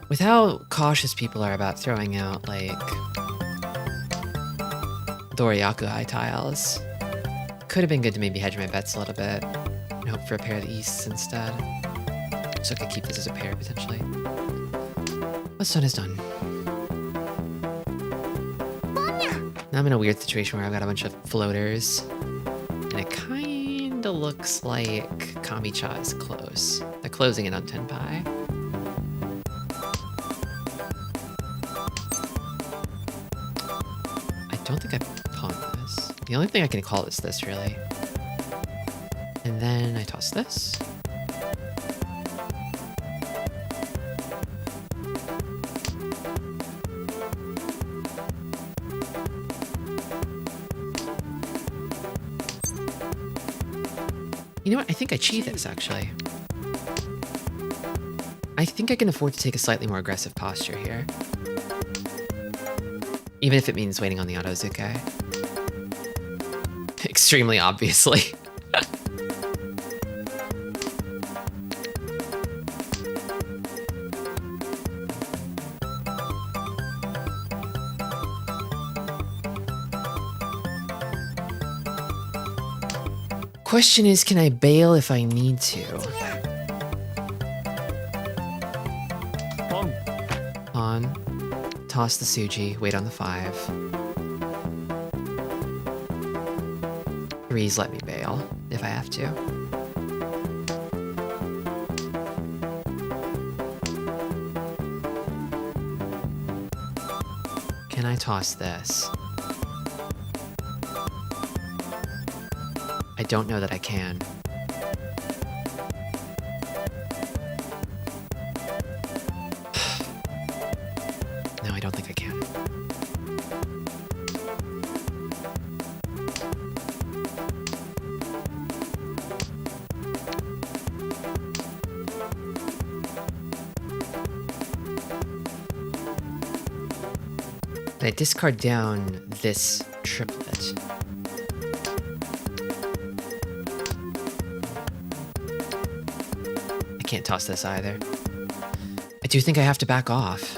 With how cautious people are about throwing out, like... Doryaku high tiles. Could have been good to maybe hedge my bets a little bit and hope for a pair of the Easts instead. So I could keep this as a pair potentially. What's done is done. Now I'm in a weird situation where I've got a bunch of floaters. And it kinda looks like Kami-cha is close. They're closing in on Tenpai. I don't think I pawned this. The only thing I can call is this, really. And then I toss this. You know what? I think I cheat this, actually. I think I can afford to take a slightly more aggressive posture here. Even if it means waiting on the Otozuke. Extremely obviously. Question is, can I bail if I need to? Pawn. Toss the Suji, wait on the 5. 3s let me bail, if I have to. Can I toss this? I don't know that I can. No, I don't think I can. I discard down this triplet. I can't toss this either. I do think I have to back off.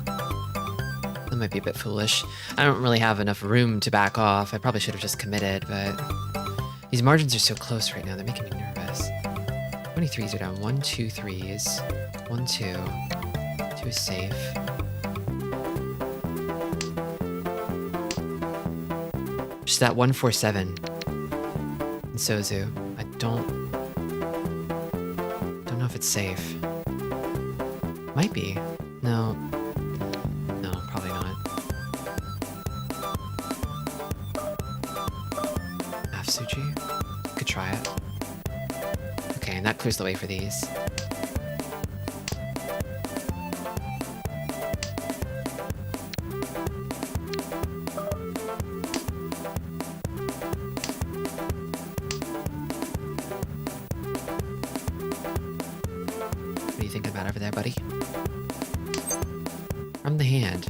That might be a bit foolish. I don't really have enough room to back off. I probably should have just committed, but these margins are so close right now. They're making me nervous. How many 3s are down? 1, 2, 3s. 1, 2. 2 is safe. Just that 1, 4, 7. And Sozu. I don't know if it's safe. Might be. No. No, probably not. Half Suji. Could try it. Okay, and that clears the way for these. What are you thinking about over there, buddy? From the hand.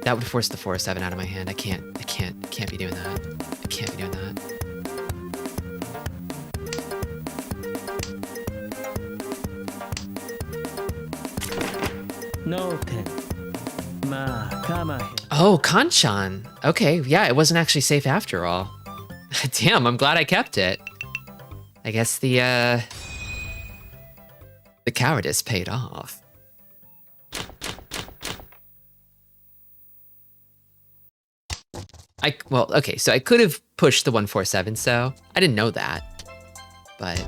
That would force the 4-7 out of my hand. I can't be doing that. I can't be doing that. No ten. Ma, kamahe. Oh, Kanchan. Okay, yeah, it wasn't actually safe after all. Damn, I'm glad I kept it. I guess the cowardice paid off. Well, okay, so I could have pushed the 1-4-7, so I didn't know that, but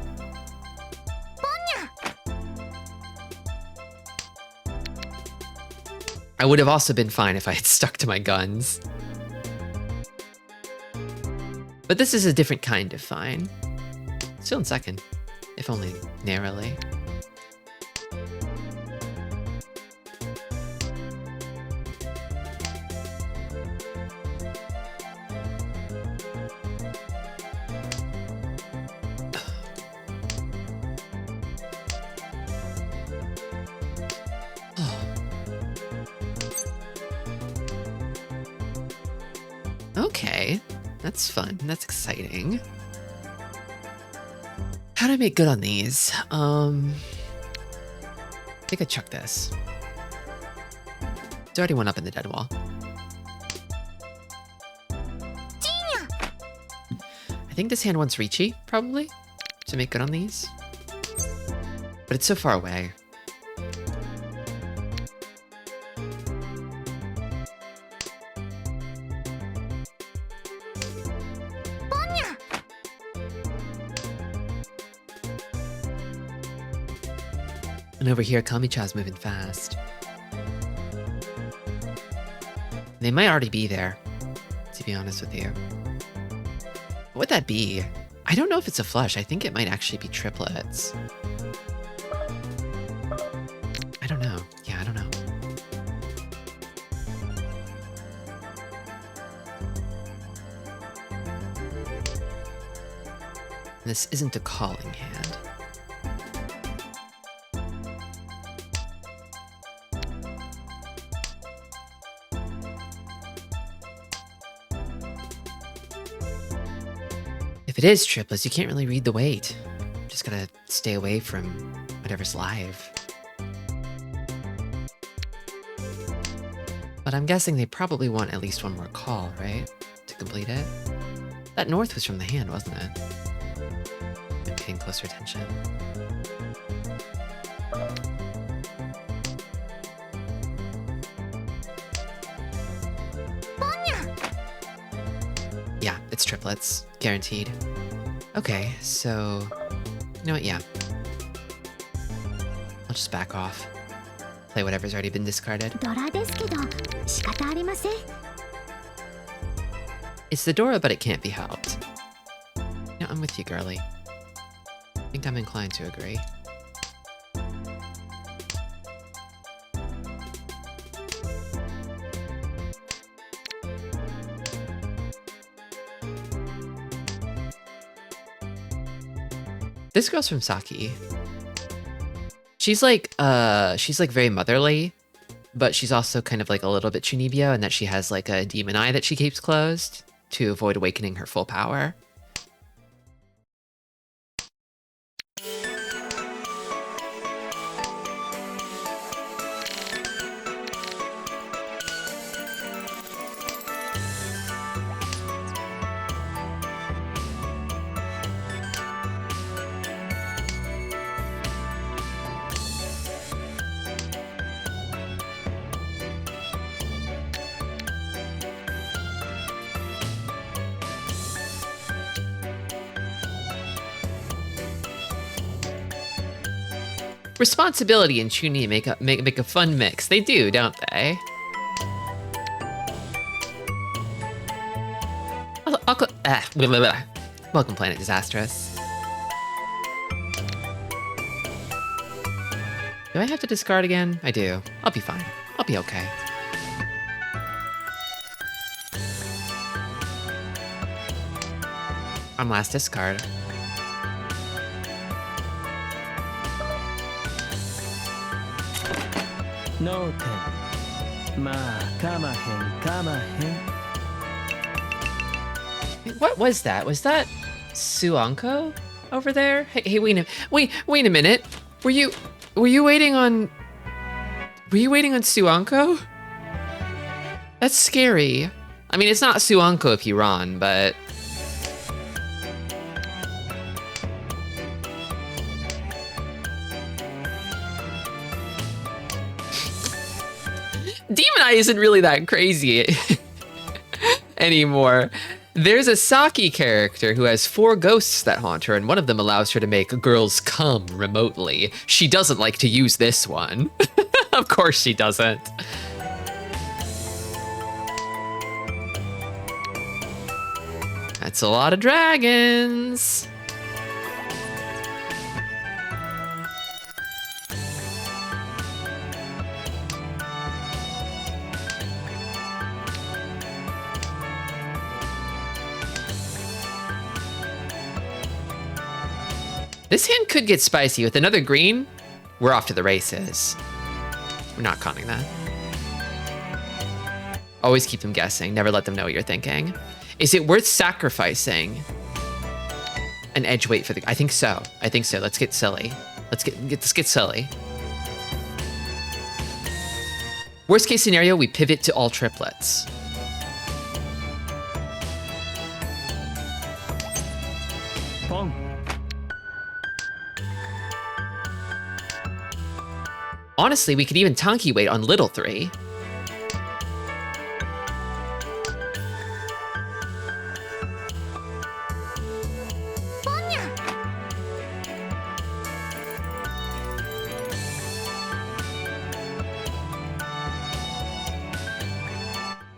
I would have also been fine if I had stuck to my guns. But this is a different kind of fine. Still in second, if only narrowly. Okay, that's fun. That's exciting. How do I make good on these? I think I chuck this. There's already one up in the dead wall. I think this hand wants Ricci, probably, to make good on these. But it's so far away. And over here, Kamicha's moving fast. They might already be there, to be honest with you. What would that be? I don't know if it's a flush. I think it might actually be triplets. I don't know. Yeah, I don't know. This isn't a calling hand. If it is triplets, you can't really read the weight. Just gotta stay away from whatever's live. But I'm guessing they probably want at least one more call, right? To complete it? That north was from the hand, wasn't it? I'm paying closer attention. Yeah, it's triplets. Guaranteed. Okay, so... You know what, yeah. I'll just back off. Play whatever's already been discarded. ドラですけど仕方ありません。 It's the Dora, but it can't be helped. No, I'm with you, girly. I think I'm inclined to agree. This girl's from Saki. She's like very motherly, but she's also kind of like a little bit Chunibyo in that she has like a demon eye that she keeps closed to avoid awakening her full power. Responsibility and Chuni make a fun mix. They do, don't they? Welcome, Planet Disastrous. Do I have to discard again? I do. I'll be fine. I'll be okay. On last discard. No ten. Ma, kama hen, kama hen. What was that? Was that Suanko over there? Hey, wait a minute. Were you waiting on Suanko? That's scary. I mean, it's not Suanko if you run, but Demon Eye isn't really that crazy anymore. There's a Saki character who has 4 ghosts that haunt her, and one of them allows her to make girls come remotely. She doesn't like to use this one. Of course she doesn't. That's a lot of dragons. This hand could get spicy. With another green, we're off to the races. We're not conning that. Always keep them guessing. Never let them know what you're thinking. Is it worth sacrificing an edge weight for the... I think so. I think so. Let's get silly. Let's get silly. Worst case scenario, we pivot to all triplets. Pong. Honestly, we could even Tanki wait on little 3.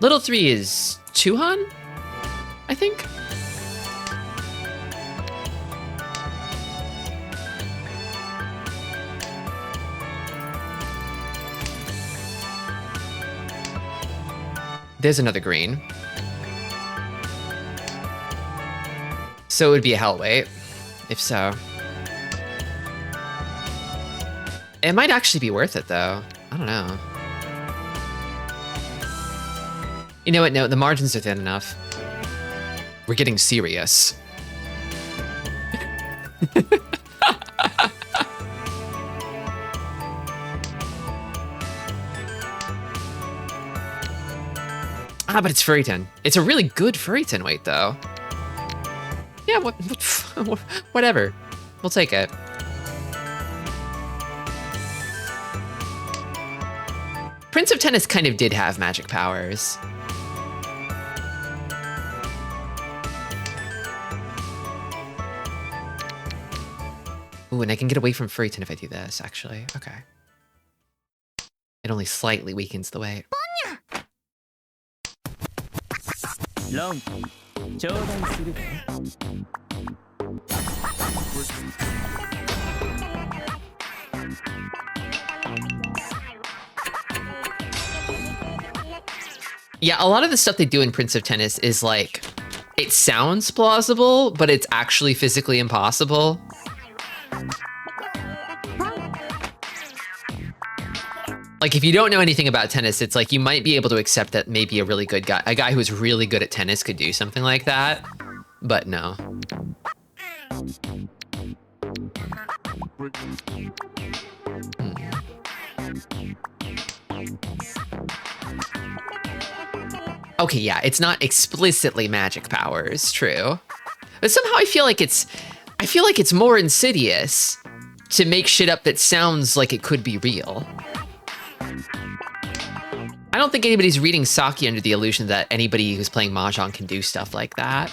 Little 3 is Chuhan, I think. There's another green. So it would be a hell weight, if so. It might actually be worth it though. I don't know. You know what? No, the margins are thin enough. We're getting serious. Ah, but it's Furryton. It's a really good Furryton weight though. Yeah, whatever. We'll take it. Prince of Tennis kind of did have magic powers. Ooh, and I can get away from Furryton if I do this, actually. Okay. It only slightly weakens the weight. ロン頂戴するで。 Yeah, a lot of the stuff they do in Prince of Tennis is like, it sounds plausible, but it's actually physically impossible. Like, if you don't know anything about tennis, it's like you might be able to accept that maybe a really good guy, a guy who's really good at tennis could do something like that, but no. Okay, yeah, it's not explicitly magic powers, true. But somehow I feel like it's more insidious to make shit up that sounds like it could be real. I don't think anybody's reading Saki under the illusion that anybody who's playing Mahjong can do stuff like that.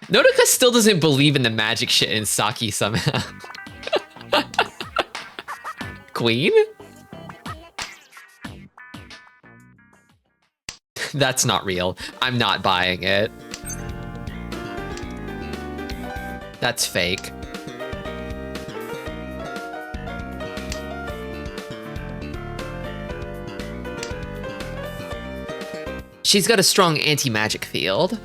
Nodoka still doesn't believe in the magic shit in Saki somehow. Queen? That's not real. I'm not buying it. That's fake. She's got a strong anti-magic field.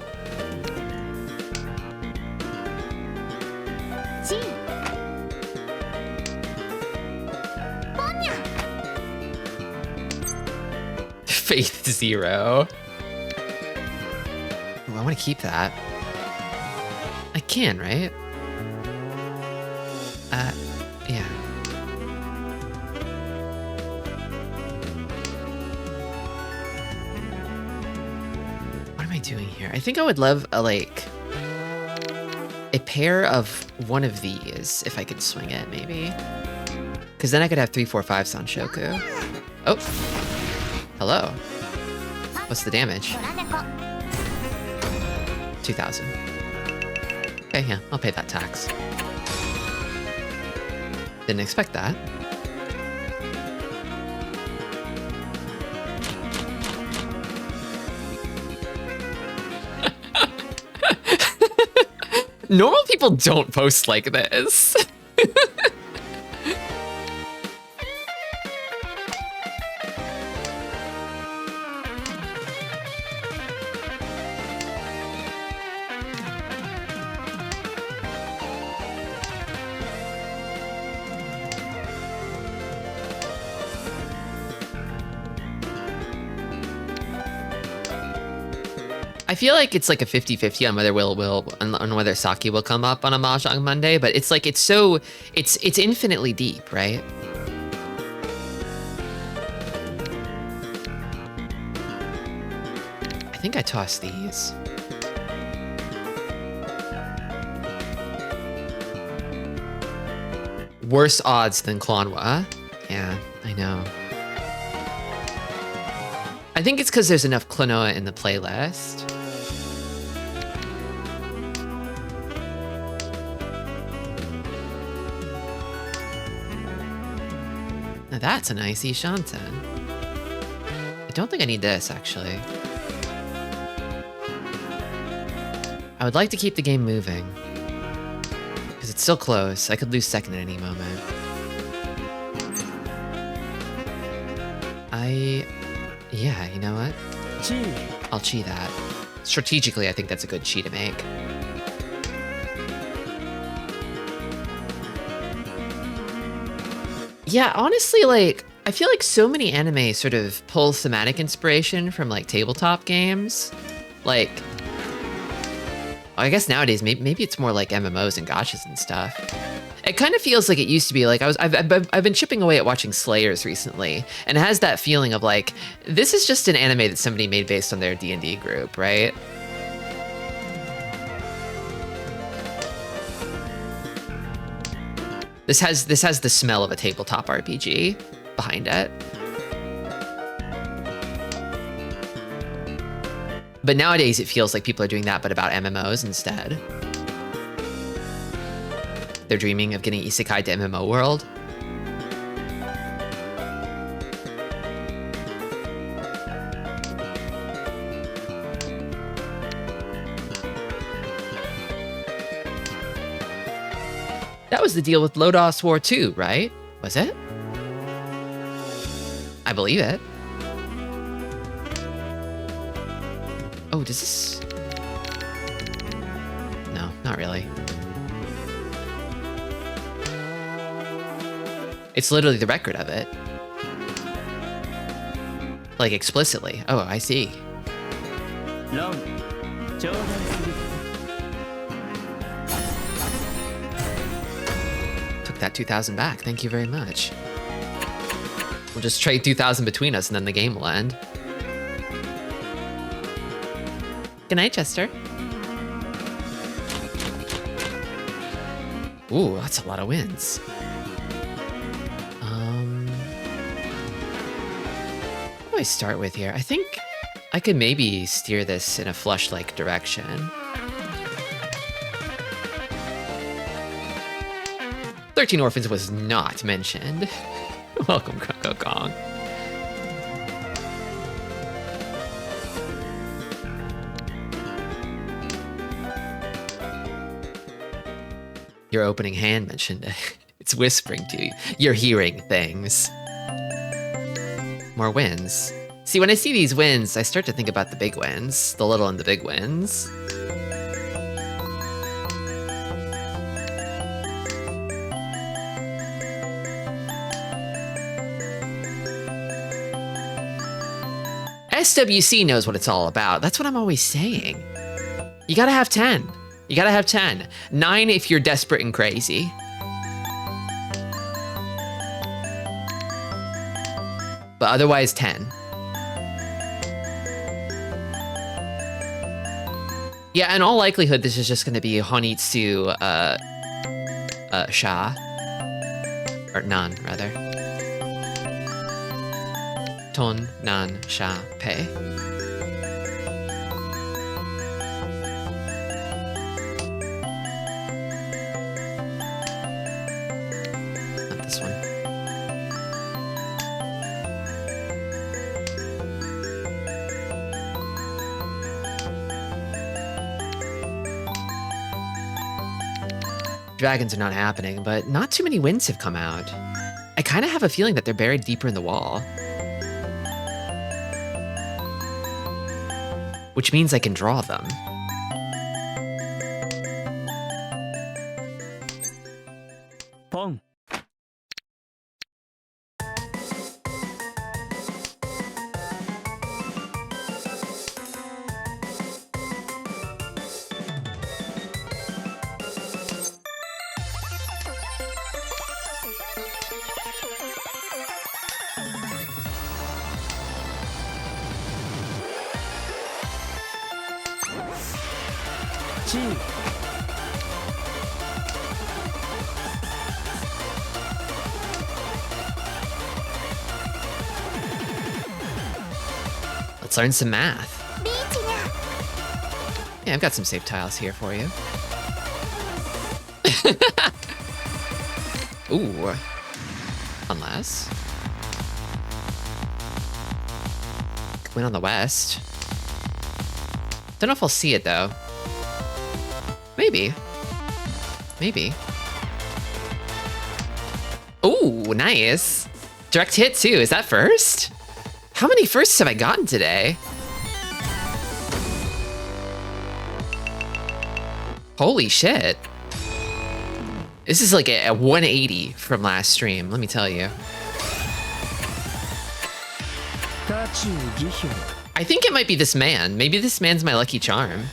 Faith 0. Ooh, I want to keep that. I can, right? Yeah. What am I doing here? I think I would love a pair of one of these if I could swing it, maybe. Because then I could have 3, 4, 5 Sanshoku. Oh. Hello. What's the damage? 2,000. Okay, yeah, I'll pay that tax. Didn't expect that. Normal people don't post like this. I feel like it's like a 50-50 on whether on whether Saki will come up on a Mahjong Monday, but it's like it's infinitely deep, right? I think I tossed these. Worse odds than Clonwa. Yeah, I know. I think it's because there's enough Klonoa in the playlist. Now that's a nice Ishanten. I don't think I need this, actually. I would like to keep the game moving. Because it's still close. I could lose second at any moment. Yeah, you know what? I'll chi that. Strategically, I think that's a good chi to make. Yeah, honestly, like, I feel like so many anime sort of pull thematic inspiration from, like, tabletop games. Like, I guess nowadays, maybe it's more like MMOs and gachas and stuff. It kind of feels like it used to be. Like, I've been chipping away at watching Slayers recently, and it has that feeling of like, this is just an anime that somebody made based on their D&D group, right? This has the smell of a tabletop RPG behind it. But nowadays it feels like people are doing that, but about MMOs instead. They're dreaming of getting isekai to MMO world. That was the deal with Lodos War 2, right? Was it? I believe it. Oh, does this... No, not really. It's literally the record of it. Like, explicitly. Oh, I see. Took that 2,000 back. Thank you very much. We'll just trade 2,000 between us and then the game will end. Good night, Chester. Ooh, that's a lot of wins. What do I start with here? I think I could maybe steer this in a flush-like direction. 13 Orphans was not mentioned. Welcome, Coco Kong. Your opening hand mentioned it. It's whispering to you. You're hearing things. More wins. See, when I see these wins, I start to think about the big wins. The little and the big wins. SWC knows what it's all about. That's what I'm always saying. You gotta have 10. You gotta have 10. 9 if you're desperate and crazy. But otherwise 10. Yeah, in all likelihood, this is just gonna be Honitsu, Sha. Or Nan, rather. Ton, Nan, Sha, Pei. Not this one. Dragons are not happening, but not too many wins have come out. I kind of have a feeling that they're buried deeper in the wall. Which means I can draw them. Pong. Let's learn some math. リーチにゃ Yeah, I've got some save tiles here for you. Ooh. Unless. Could win on the west. Don't know if I'll see it though. Maybe. Maybe. Ooh, nice. Direct hit too. Is that first? How many firsts have I gotten today? Holy shit. This is like a 180 from last stream, let me tell you. I think it might be this man. Maybe this man's my lucky charm.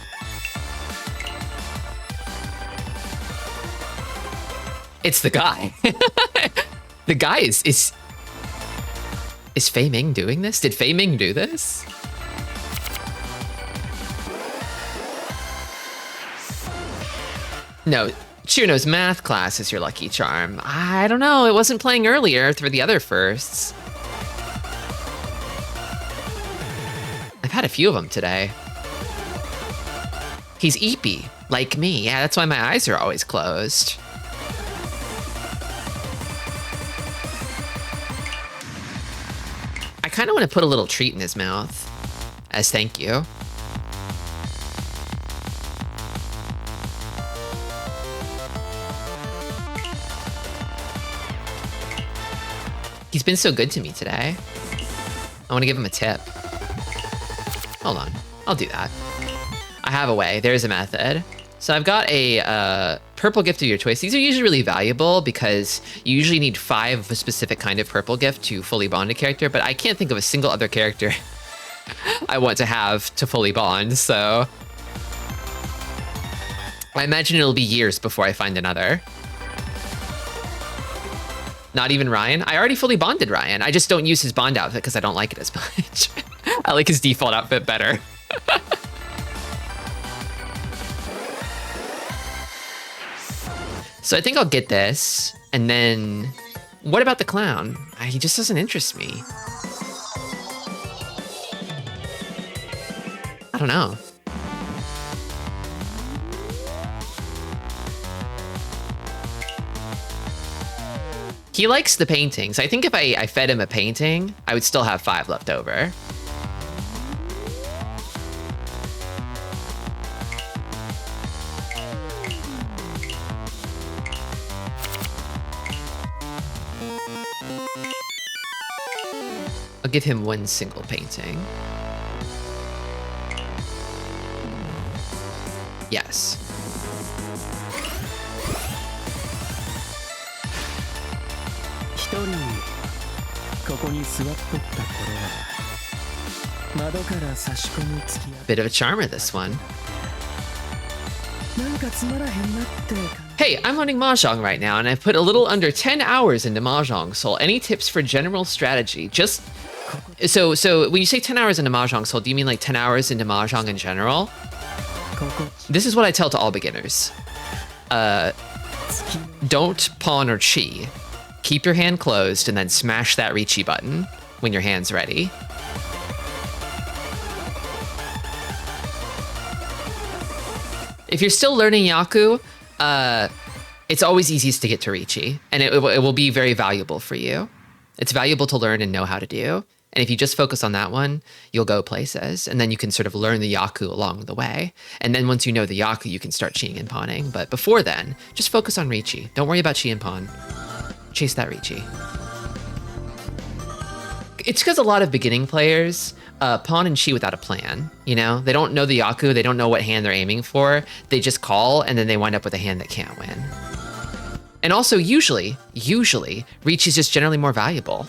It's the guy. The guy is Fei Ming doing this? Did Fei Ming do this? No, Chuno's math class is your lucky charm. I don't know, it wasn't playing earlier through the other firsts. I've had a few of them today. He's eepy, like me. Yeah, that's why my eyes are always closed. I kind of want to put a little treat in his mouth as thank you. He's been so good to me today. I want to give him a tip. Hold on, I'll do that. I have a way, there's a method. So I've got a purple gift of your choice. These are usually really valuable because you usually need 5 of a specific kind of purple gift to fully bond a character, but I can't think of a single other character I want to have to fully bond, so I imagine it'll be years before I find another. Not even Ryan? I already fully bonded Ryan. I just don't use his bond outfit because I don't like it as much. I like his default outfit better. So I think I'll get this, and then what about the clown? He just doesn't interest me. I don't know. He likes the paintings. I think if I fed him a painting, I would still have 5 left over. I'll give him 1 single painting. Yes. Bit of a charmer, this one. Hey, I'm learning Mahjong right now, and I've put a little under 10 hours into Mahjong Soul. Any tips for general strategy? Just so when you say 10 hours into Mahjong Soul, do you mean like 10 hours into Mahjong in general? This is what I tell to all beginners. Don't pawn or chi. Keep your hand closed and then smash that Riichi button when your hand's ready. If you're still learning Yaku, it's always easiest to get to Riichi, and it will be very valuable for you. It's valuable to learn and know how to do. And if you just focus on that one, you'll go places, and then you can sort of learn the Yaku along the way. And then once you know the Yaku, you can start Chiing and Pawning. But before then, just focus on Riichi. Don't worry about Chi and Pawn. Chase that Riichi. It's because a lot of beginning players pawn and Chi without a plan, you know? They don't know the Yaku, they don't know what hand they're aiming for. They just call, and then they wind up with a hand that can't win. And also, usually, Riichi is just generally more valuable.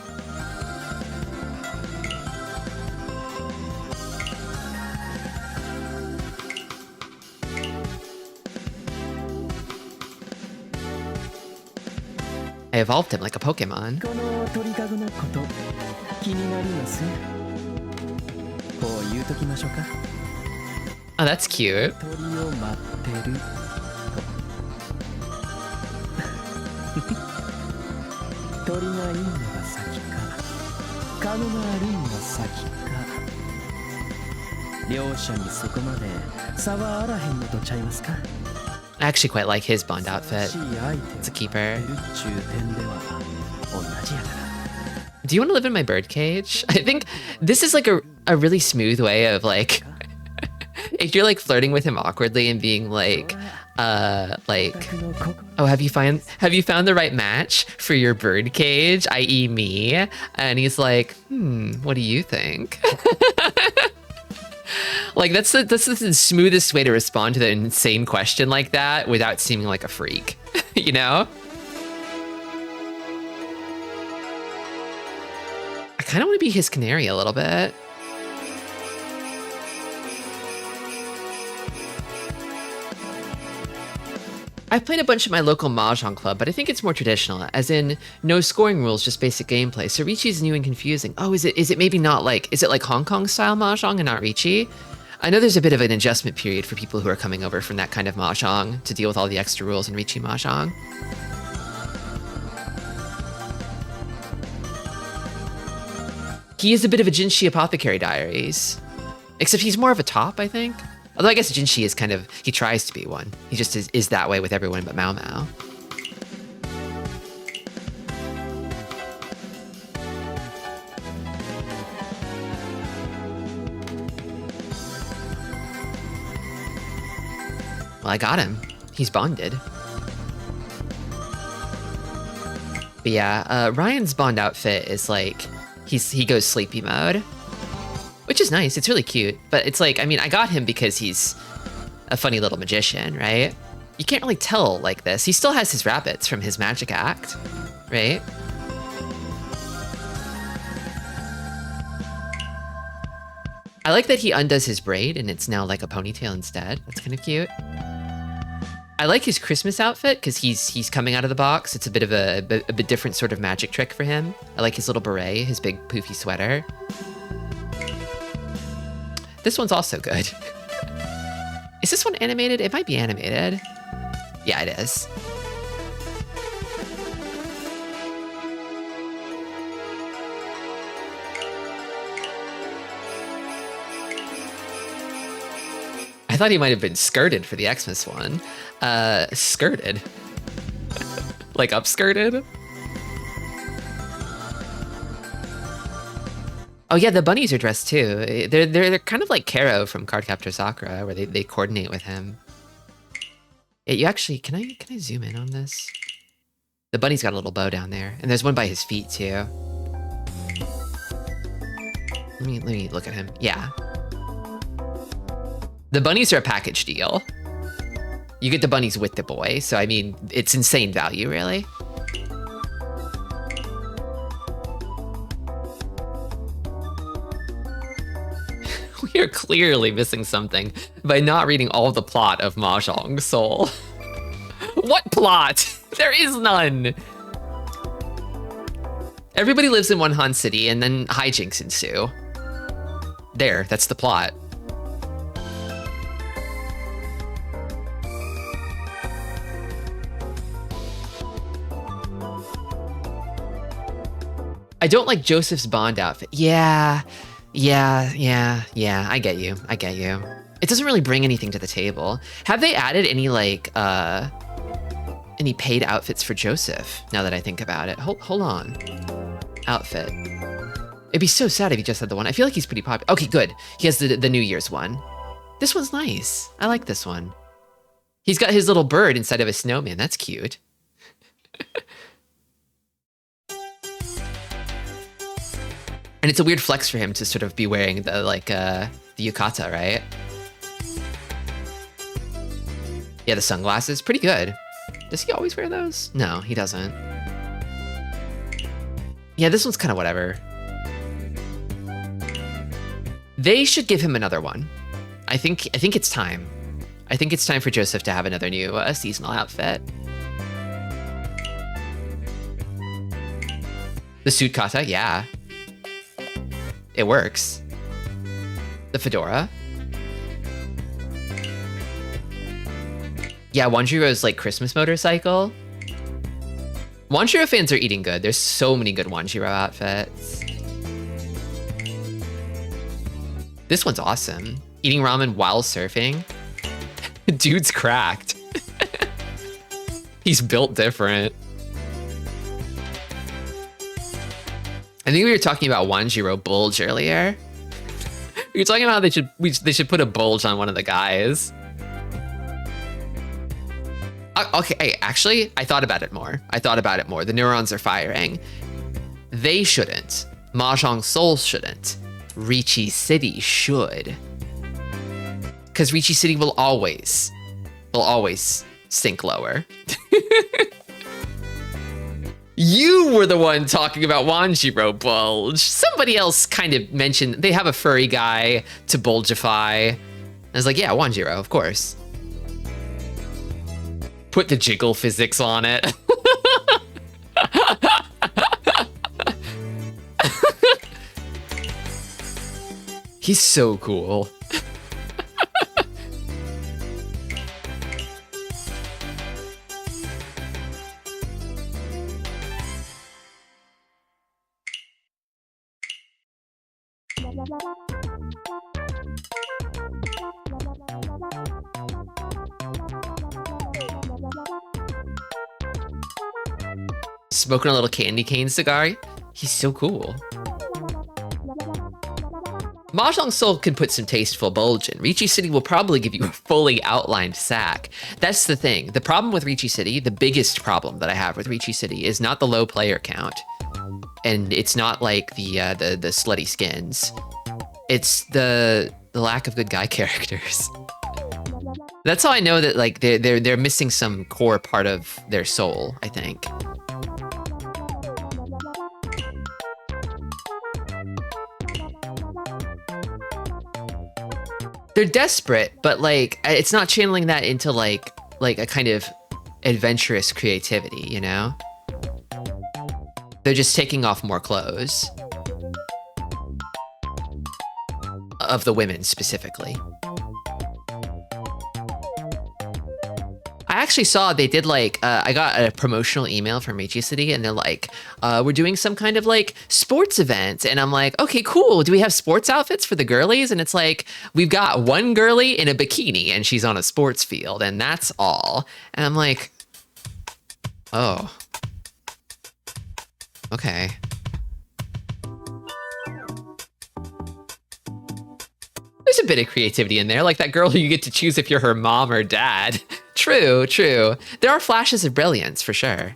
I evolved him like a Pokemon. Oh, that's cute. 両者にそこまで差はあらへんのとちゃいますか。 I actually quite like his Bond outfit. しい相手 It's a keeper. を得るっちゅう点では同じやから。 Do you want to live in my birdcage? I think this is like a really smooth way of like, if you're like flirting with him awkwardly and being like, oh, have you found the right match for your birdcage, i.e. me? And he's like, what do you think? Like that's the smoothest way to respond to an insane question like that without seeming like a freak, you know? I kind of want to be his canary a little bit. I've played a bunch at my local Mahjong club, but I think it's more traditional, as in no scoring rules, just basic gameplay. So Richi's new and confusing. Oh, is it maybe not like, is it like Hong Kong style Mahjong and not Richi? I know there's a bit of an adjustment period for people who are coming over from that kind of Mahjong to deal with all the extra rules in Richi Mahjong. He is a bit of a Jinshi Apothecary Diaries. Except he's more of a top, I think. Although I guess Jinshi is kind of, he tries to be one. He just is that way with everyone but Mao Mao. Well, I got him. He's bonded. But yeah, Ryan's Bond outfit is like, he goes sleepy mode, which is nice. It's really cute, but it's like, I mean, I got him because he's a funny little magician, right? You can't really tell like this. He still has his rabbits from his magic act, right? I like that he undoes his braid and it's now like a ponytail instead. That's kind of cute. I like his Christmas outfit because he's coming out of the box. It's a bit of a bit different sort of magic trick for him. I like his little beret, his big poofy sweater. This one's also good. Is this one animated? It might be animated. Yeah, it is. I thought he might have been skirted for the Xmas one. Skirted? Like upskirted? Oh yeah, the bunnies are dressed too. They're kind of like Karo from Cardcaptor Sakura, where they coordinate with him. Yeah, you actually, can I zoom in on this? The bunny's got a little bow down there, and there's one by his feet too. Let me look at him. Yeah. The bunnies are a package deal. You get the bunnies with the boy, so I mean, it's insane value, really. We are clearly missing something by not reading all the plot of Mahjong Soul. What plot? There is none. Everybody lives in one Han city and then hijinks ensue. There, that's the plot. I don't like Joseph's Bond outfit. Yeah, I get you. It doesn't really bring anything to the table. Have they added any like, any paid outfits for Joseph, now that I think about it? Hold on. Outfit. It'd be so sad if he just had the one. I feel like he's pretty popular. Okay, good. He has the New Year's one. This one's nice. I like this one. He's got his little bird inside of a snowman. That's cute. And it's a weird flex for him to sort of be wearing the like the yukata, right? Yeah, the sunglasses, pretty good. Does he always wear those? No, he doesn't. Yeah, this one's kind of whatever. They should give him another one. I think it's time. I think it's time for Joseph to have another new seasonal outfit. The suit kata, yeah. It works. The fedora. Yeah, Wanjiro's like Christmas motorcycle. Wanjiro fans are eating good. There's so many good Wanjiro outfits. This one's awesome. Eating ramen while surfing? Dude's cracked. He's built different. I think we were talking about Wanjiro bulge earlier. We were talking about how they should put a bulge on one of the guys. Okay, actually, I thought about it more. The neurons are firing. They shouldn't. Mahjong Soul shouldn't. Ricci City should. Because Ricci City will always sink lower. You were the one talking about Wanjiro bulge. Somebody else kind of mentioned they have a furry guy to bulgify. I was like, yeah, Wanjiro, of course. Put the jiggle physics on it. He's so cool. Smoking a little candy cane cigar. He's so cool. Mahjong Soul can put some tasteful bulge in. Ricci City will probably give you a fully outlined sack. That's the thing. The problem with Ricci City, the biggest problem that I have with Ricci City is not the low player count. And it's not like the slutty skins. It's the lack of good guy characters. That's how I know that like they're missing some core part of their soul, I think. They're desperate, but like it's not channeling that into like a kind of adventurous creativity, you know? They're just taking off more clothes. Of the women specifically. I actually saw they did like, I got a promotional email from Ricci City and they're like, we're doing some kind of like sports event. And I'm like, okay, cool. Do we have sports outfits for the girlies? And it's like, we've got one girly in a bikini and she's on a sports field and that's all. And I'm like, oh, okay. There's a bit of creativity in there, like that girl who you get to choose if you're her mom or dad. True, true. There are flashes of brilliance, for sure.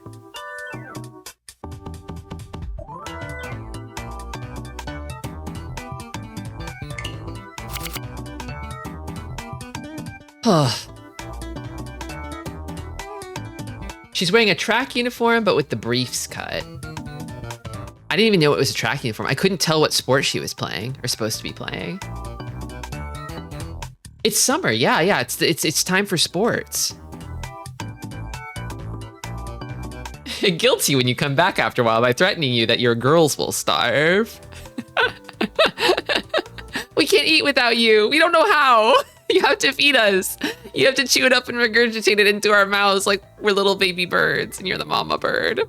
She's wearing a track uniform, but with the briefs cut. I didn't even know it was a track uniform. I couldn't tell what sport she was playing, or supposed to be playing. It's summer, yeah. It's time for sports. Guilty when you come back after a while by threatening you that your girls will starve. We can't eat without you. We don't know how. You have to feed us. You have to chew it up and regurgitate it into our mouths like we're little baby birds and you're the mama bird.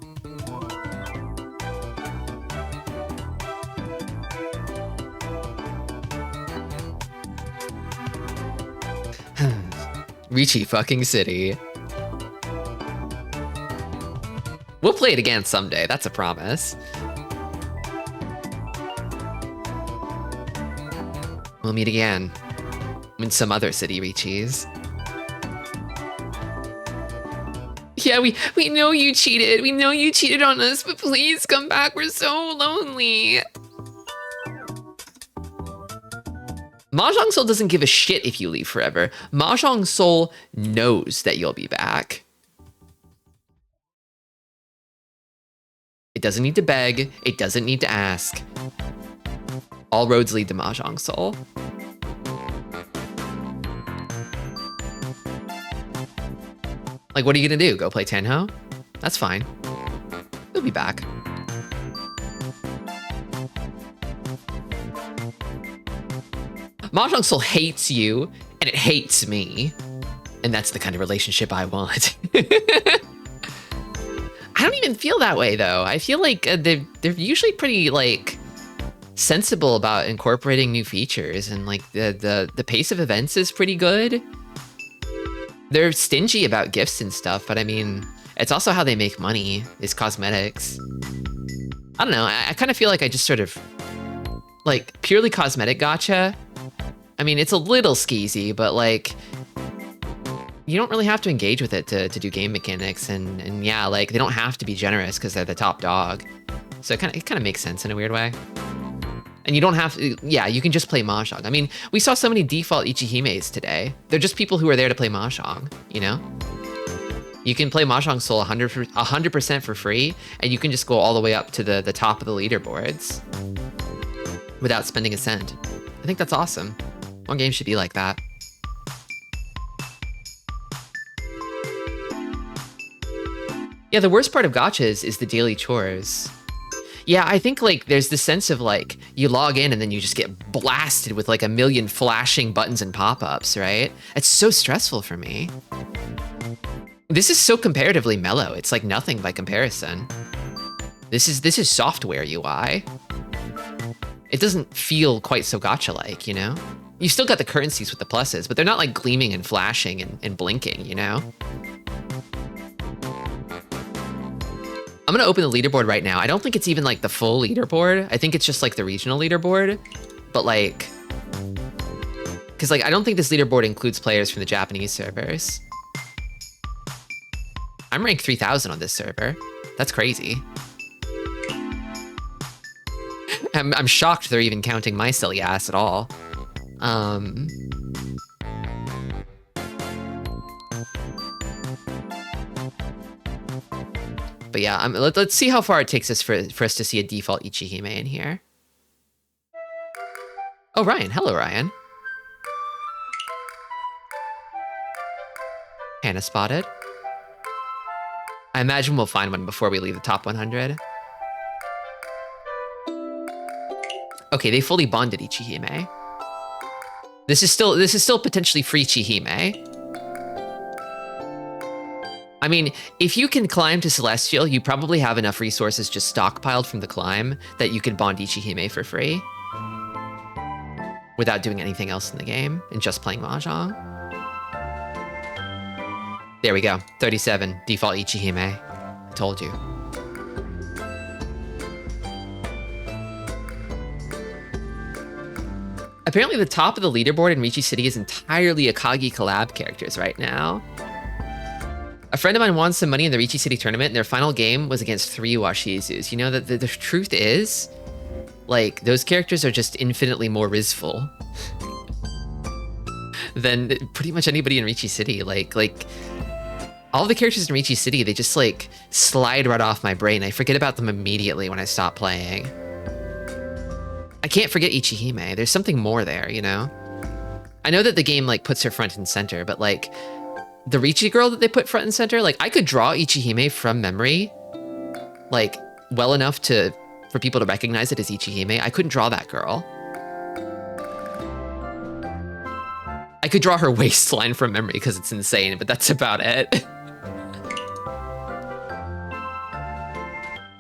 Ricci fucking City. We'll play it again someday, that's a promise. We'll meet again in some other city, Ricci's. Yeah, we know you cheated. We know you cheated on us, but please come back. We're so lonely. Mahjong Soul doesn't give a shit if you leave forever. Mahjong Soul knows that you'll be back. It doesn't need to beg. It doesn't need to ask. All roads lead to Mahjong Soul. Like, what are you gonna do? Go play Tenho? That's fine. You'll be back. Mahjong Soul hates you, and it hates me. And that's the kind of relationship I want. I don't even feel that way, though. I feel like they're usually pretty, like, sensible about incorporating new features, and like the pace of events is pretty good. They're stingy about gifts and stuff, but I mean, it's also how they make money, is cosmetics. I don't know, I kind of feel like I just sort of, like, purely cosmetic gacha. I mean, it's a little skeezy, but like, you don't really have to engage with it to do game mechanics, and yeah, like, they don't have to be generous because they're the top dog. So it kind of makes sense in a weird way. And you don't have to, yeah, you can just play Mahjong. I mean, we saw so many default Ichihimes today. They're just people who are there to play Mahjong, you know? You can play Mahjong Soul 100% for free, and you can just go all the way up to the top of the leaderboards without spending a cent. I think that's awesome. More games should be like that. Yeah, the worst part of gachas is the daily chores. Yeah, I think like there's this sense of like you log in and then you just get blasted with like a million flashing buttons and pop-ups, right? It's so stressful for me. This is so comparatively mellow. It's like nothing by comparison. This is software UI. It doesn't feel quite so gacha-like, you know? You still got the currencies with the pluses, but they're not like gleaming and flashing and blinking, you know? I'm gonna open the leaderboard right now. I don't think it's even like the full leaderboard. I think it's just like the regional leaderboard, but like, cause like, I don't think this leaderboard includes players from the Japanese servers. I'm ranked 3000 on this server. That's crazy. I'm shocked they're even counting my silly ass at all. But yeah, let's see how far it takes us for us to see a default Ichihime in here. Oh, Ryan. Hello, Ryan. Hannah spotted. I imagine we'll find one before we leave the top 100. Okay, they fully bonded Ichihime. This is still potentially free Chihime. I mean, if you can climb to Celestial, you probably have enough resources just stockpiled from the climb that you could bond Ichihime for free without doing anything else in the game and just playing Mahjong. There we go, 37, default Ichihime. I told you. Apparently the top of the leaderboard in Richi City is entirely Akagi collab characters right now. A friend of mine won some money in the Richi City tournament, and their final game was against 3 Washizus. You know, that the truth is, like, those characters are just infinitely more rizful than pretty much anybody in Richi City. Like, all the characters in Richi City, they just, like, slide right off my brain. I forget about them immediately when I stop playing. I can't forget Ichihime. There's something more there, you know? I know that the game, like, puts her front and center, but, like, the Richi girl that they put front and center, like, I could draw Ichihime from memory, like, well enough for people to recognize it as Ichihime. I couldn't draw that girl. I could draw her waistline from memory because it's insane, but that's about it.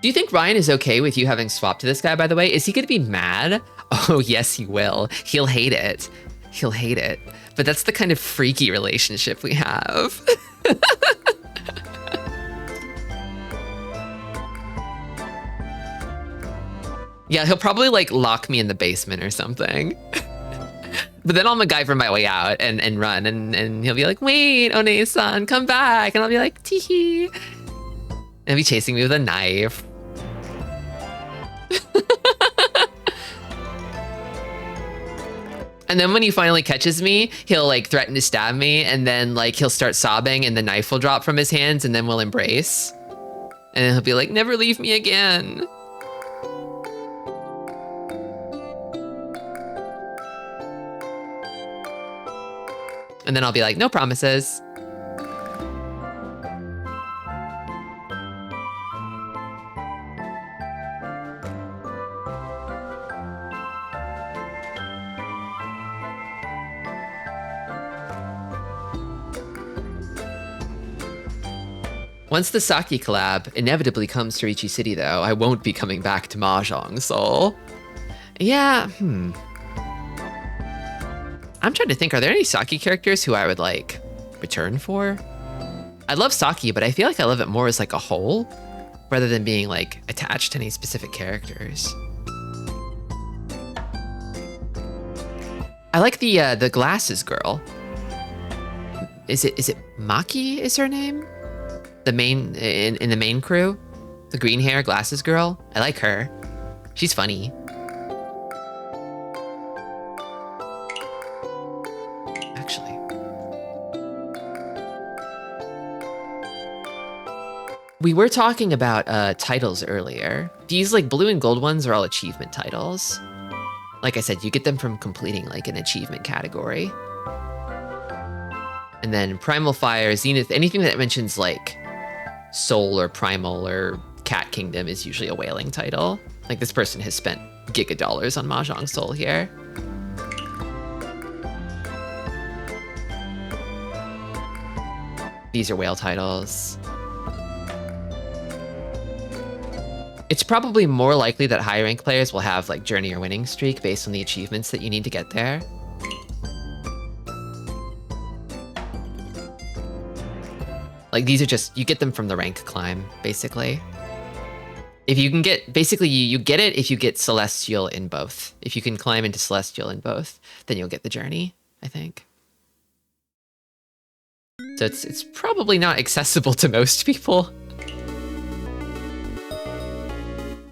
Do you think Ryan is okay with you having swapped to this guy, by the way? Is he gonna be mad? Oh, yes, he will. He'll hate it. He'll hate it. But that's the kind of freaky relationship we have. Yeah, he'll probably like lock me in the basement or something. But then I'll MacGyver my way out and run, and he'll be like, wait, One-san, come back. And I'll be like, tee-hee. And he'll be chasing me with a knife. And then when he finally catches me, he'll like threaten to stab me, and then like he'll start sobbing and the knife will drop from his hands, and then we'll embrace. And then he'll be like, never leave me again. And then I'll be like, no promises. Once the Saki collab inevitably comes to Richi City, though, I won't be coming back to Mahjong Soul. Yeah, I'm trying to think, are there any Saki characters who I would like return for? I love Saki, but I feel like I love it more as like a whole rather than being like attached to any specific characters. I like the glasses girl. Is it Maki is her name? The main in the main crew? The green hair glasses girl? I like her. She's funny. Actually. We were talking about titles earlier. These like blue and gold ones are all achievement titles. Like I said, you get them from completing like an achievement category. And then Primal Fire, Zenith, anything that mentions like Soul or Primal or Cat Kingdom is usually a whaling title. Like this person has spent $giga on Mahjong Soul here. These are whale titles. It's probably more likely that high rank players will have like Journey or Winning Streak based on the achievements that you need to get there. Like these are just, you get them from the rank climb, basically. If you can get, basically you get it if you get Celestial in both. If you can climb into Celestial in both, then you'll get the Journey, I think. So it's probably not accessible to most people.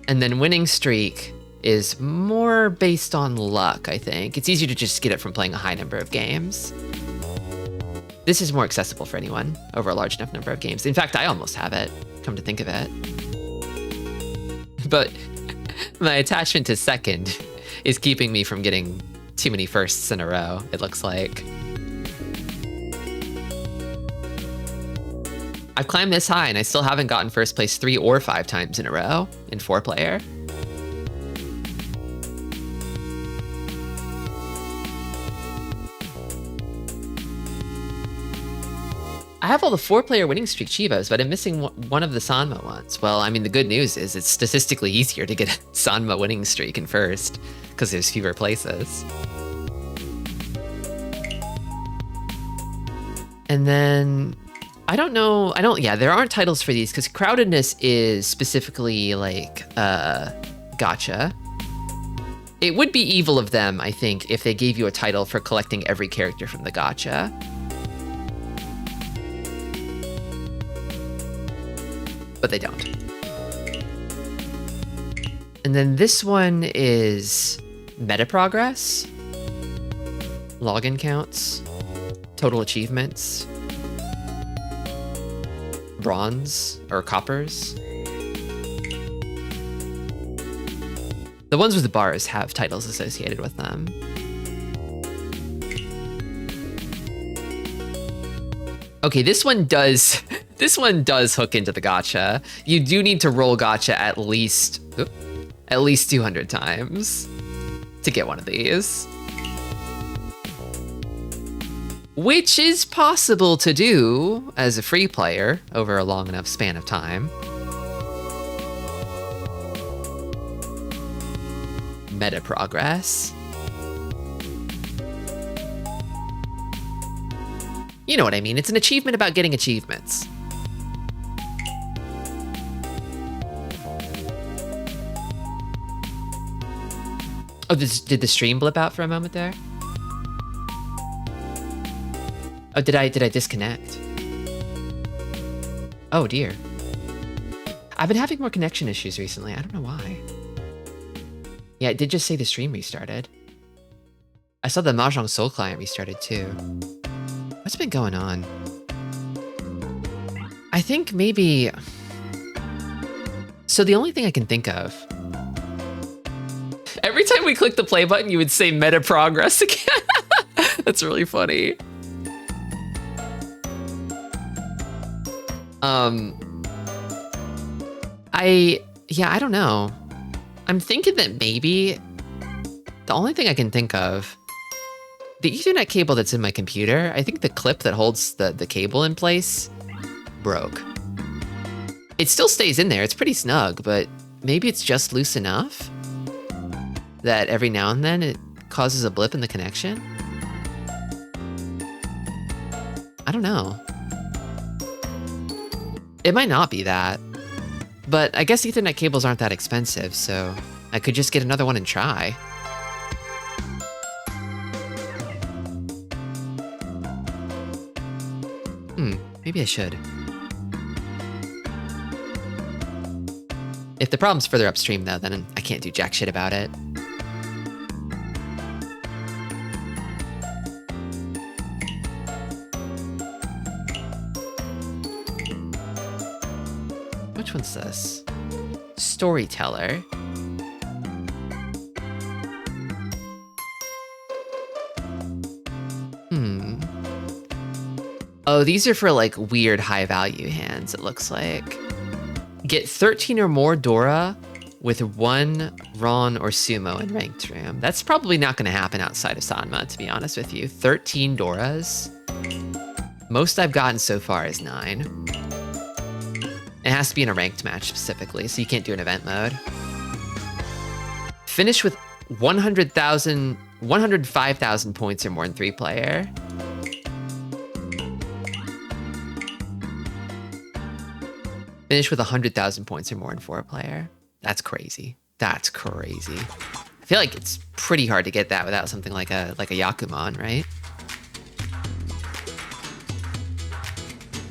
And then Winning Streak is more based on luck, I think. It's easier to just get it from playing a high number of games. This is more accessible for anyone over a large enough number of games. In fact, I almost have it, come to think of it. But my attachment to second is keeping me from getting too many firsts in a row, it looks like. I've climbed this high and I still haven't gotten first place 3 or 5 times in a row in 4-player. I have all the 4-player winning streak Chivas, but I'm missing one of the Sanma ones. Well, I mean, the good news is it's statistically easier to get a Sanma winning streak in first, because there's fewer places. And then, yeah, there aren't titles for these, because crowdedness is specifically, like, gacha. It would be evil of them, I think, if they gave you a title for collecting every character from the gacha. But they don't. And then this one is meta progress, login counts, total achievements, bronze or coppers. The ones with the bars have titles associated with them. Okay, this one does hook into the gacha. You do need to roll gacha at least 200 times to get one of these. Which is possible to do as a free player over a long enough span of time. Meta progress. You know what I mean, it's an achievement about getting achievements. Oh, did the stream blip out for a moment there? Oh, did I disconnect? Oh dear. I've been having more connection issues recently, I don't know why. Yeah, it did just say the stream restarted. I saw the Mahjong Soul client restarted too. What's been going on? I think maybe... So the only thing I can think of... Every time we click the play button, you would say meta progress again. That's really funny. I don't know. I'm thinking that maybe the only thing I can think of, the Ethernet cable that's in my computer, I think the clip that holds the cable in place broke. It still stays in there, it's pretty snug, but maybe it's just loose enough. that every now and then it causes a blip in the connection? I don't know. It might not be that. But I guess Ethernet cables aren't that expensive, so I could just get another one and try. Maybe I should. If the problem's further upstream, though, then I can't do jack shit about it. Which one's this? Storyteller. Oh, these are for like weird high value hands, it looks like. Get 13 or more Dora with 1 Ron or Sumo in ranked room. That's probably not going to happen outside of Sanma, to be honest with you. 13 Doras. Most I've gotten so far is 9. It has to be in a ranked match specifically, so you can't do an event mode. Finish with 105,000 points or more in 3-player. Finish with 100,000 points or more in 4-player. That's crazy. That's crazy. I feel like it's pretty hard to get that without something like a Yakuman, right?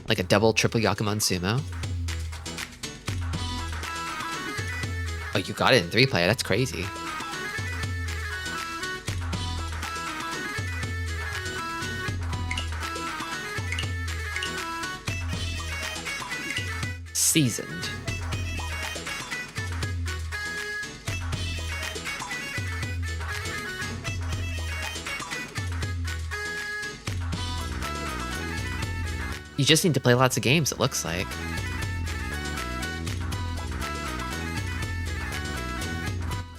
Like a double, triple Yakuman Sumo. Oh, you got it in 3-player. That's crazy. Seasoned. You just need to play lots of games, it looks like.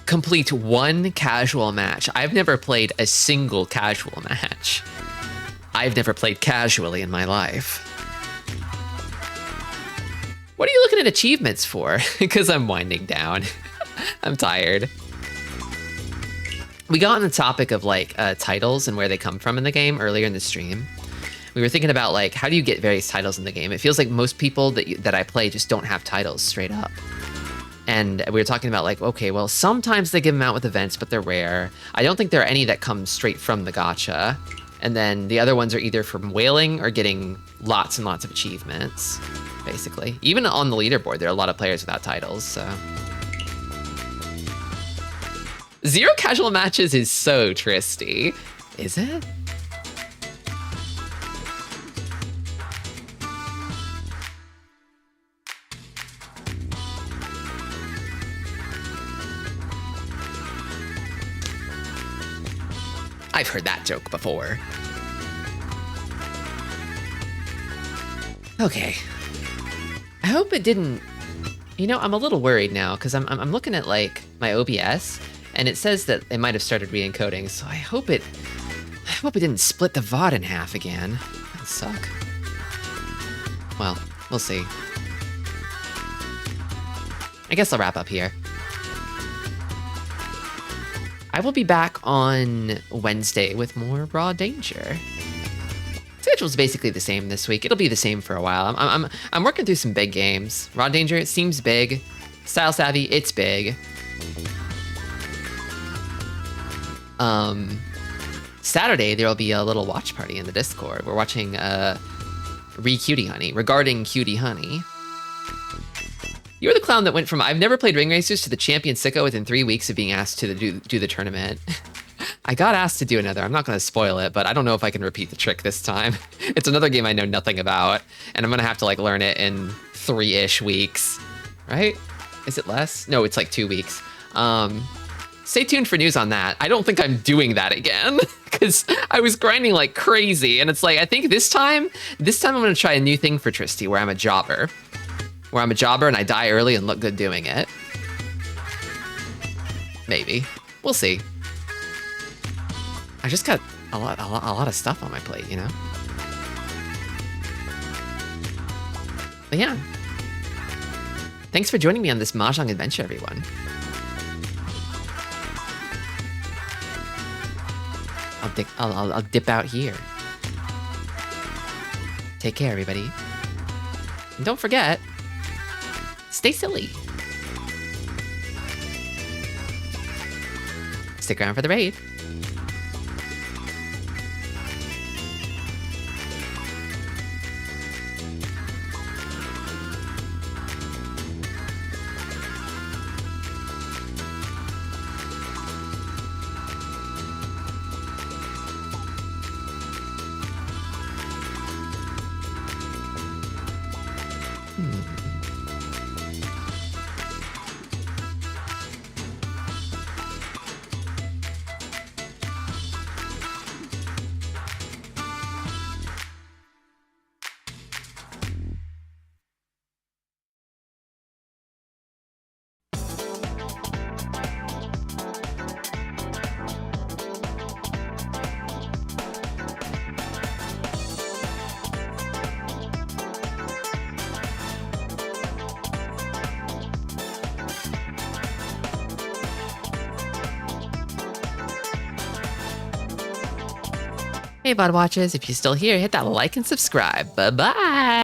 Complete 1 casual match. I've never played a single casual match. I've never played casually in my life. What are you looking at achievements for? Because I'm winding down. I'm tired. We got on the topic of like titles and where they come from in the game earlier in the stream. We were thinking about like, how do you get various titles in the game? It feels like most people that I play just don't have titles straight up. And we were talking about like, okay, well, sometimes they give them out with events, but they're rare. I don't think there are any that come straight from the gacha. And then the other ones are either from whaling or getting lots and lots of achievements, basically. Even on the leaderboard, there are a lot of players without titles, so. 0 casual matches is so Tristi. Is it? I've heard that joke before. Okay. I hope it didn't... You know, I'm a little worried now, because I'm looking at, like, my OBS, and it says that it might have started re-encoding, so I hope it didn't split the VOD in half again. That'd suck. Well, we'll see. I guess I'll wrap up here. I will be back on Wednesday with more Raw Danger. Schedule's basically the same this week. It'll be the same for a while. I'm working through some big games. Raw Danger, it seems big. Style Savvy, it's big. Saturday, there'll be a little watch party in the Discord. We're watching Cutie Honey, regarding Cutie Honey. You were the clown that went from I've never played Ring Racers to the champion sicko within 3 weeks of being asked to do the tournament. I got asked to do another. I'm not going to spoil it, but I don't know if I can repeat the trick this time. It's another game I know nothing about, and I'm going to have to like learn it in 3-ish weeks, right? Is it less? No, it's like 2 weeks. Stay tuned for news on that. I don't think I'm doing that again because I was grinding like crazy, and it's like I think this time I'm going to try a new thing for Tristi where I'm a jobber. Where I'm a jobber and I die early and look good doing it. Maybe. We'll see. I just got a lot of stuff on my plate, you know? But yeah. Thanks for joining me on this Mahjong adventure, everyone. I'll dip out here. Take care, everybody. And don't forget, stay silly. Stick around for the raid. Hey, VOD watchers, if you're still here, hit that like and subscribe. Bye-bye!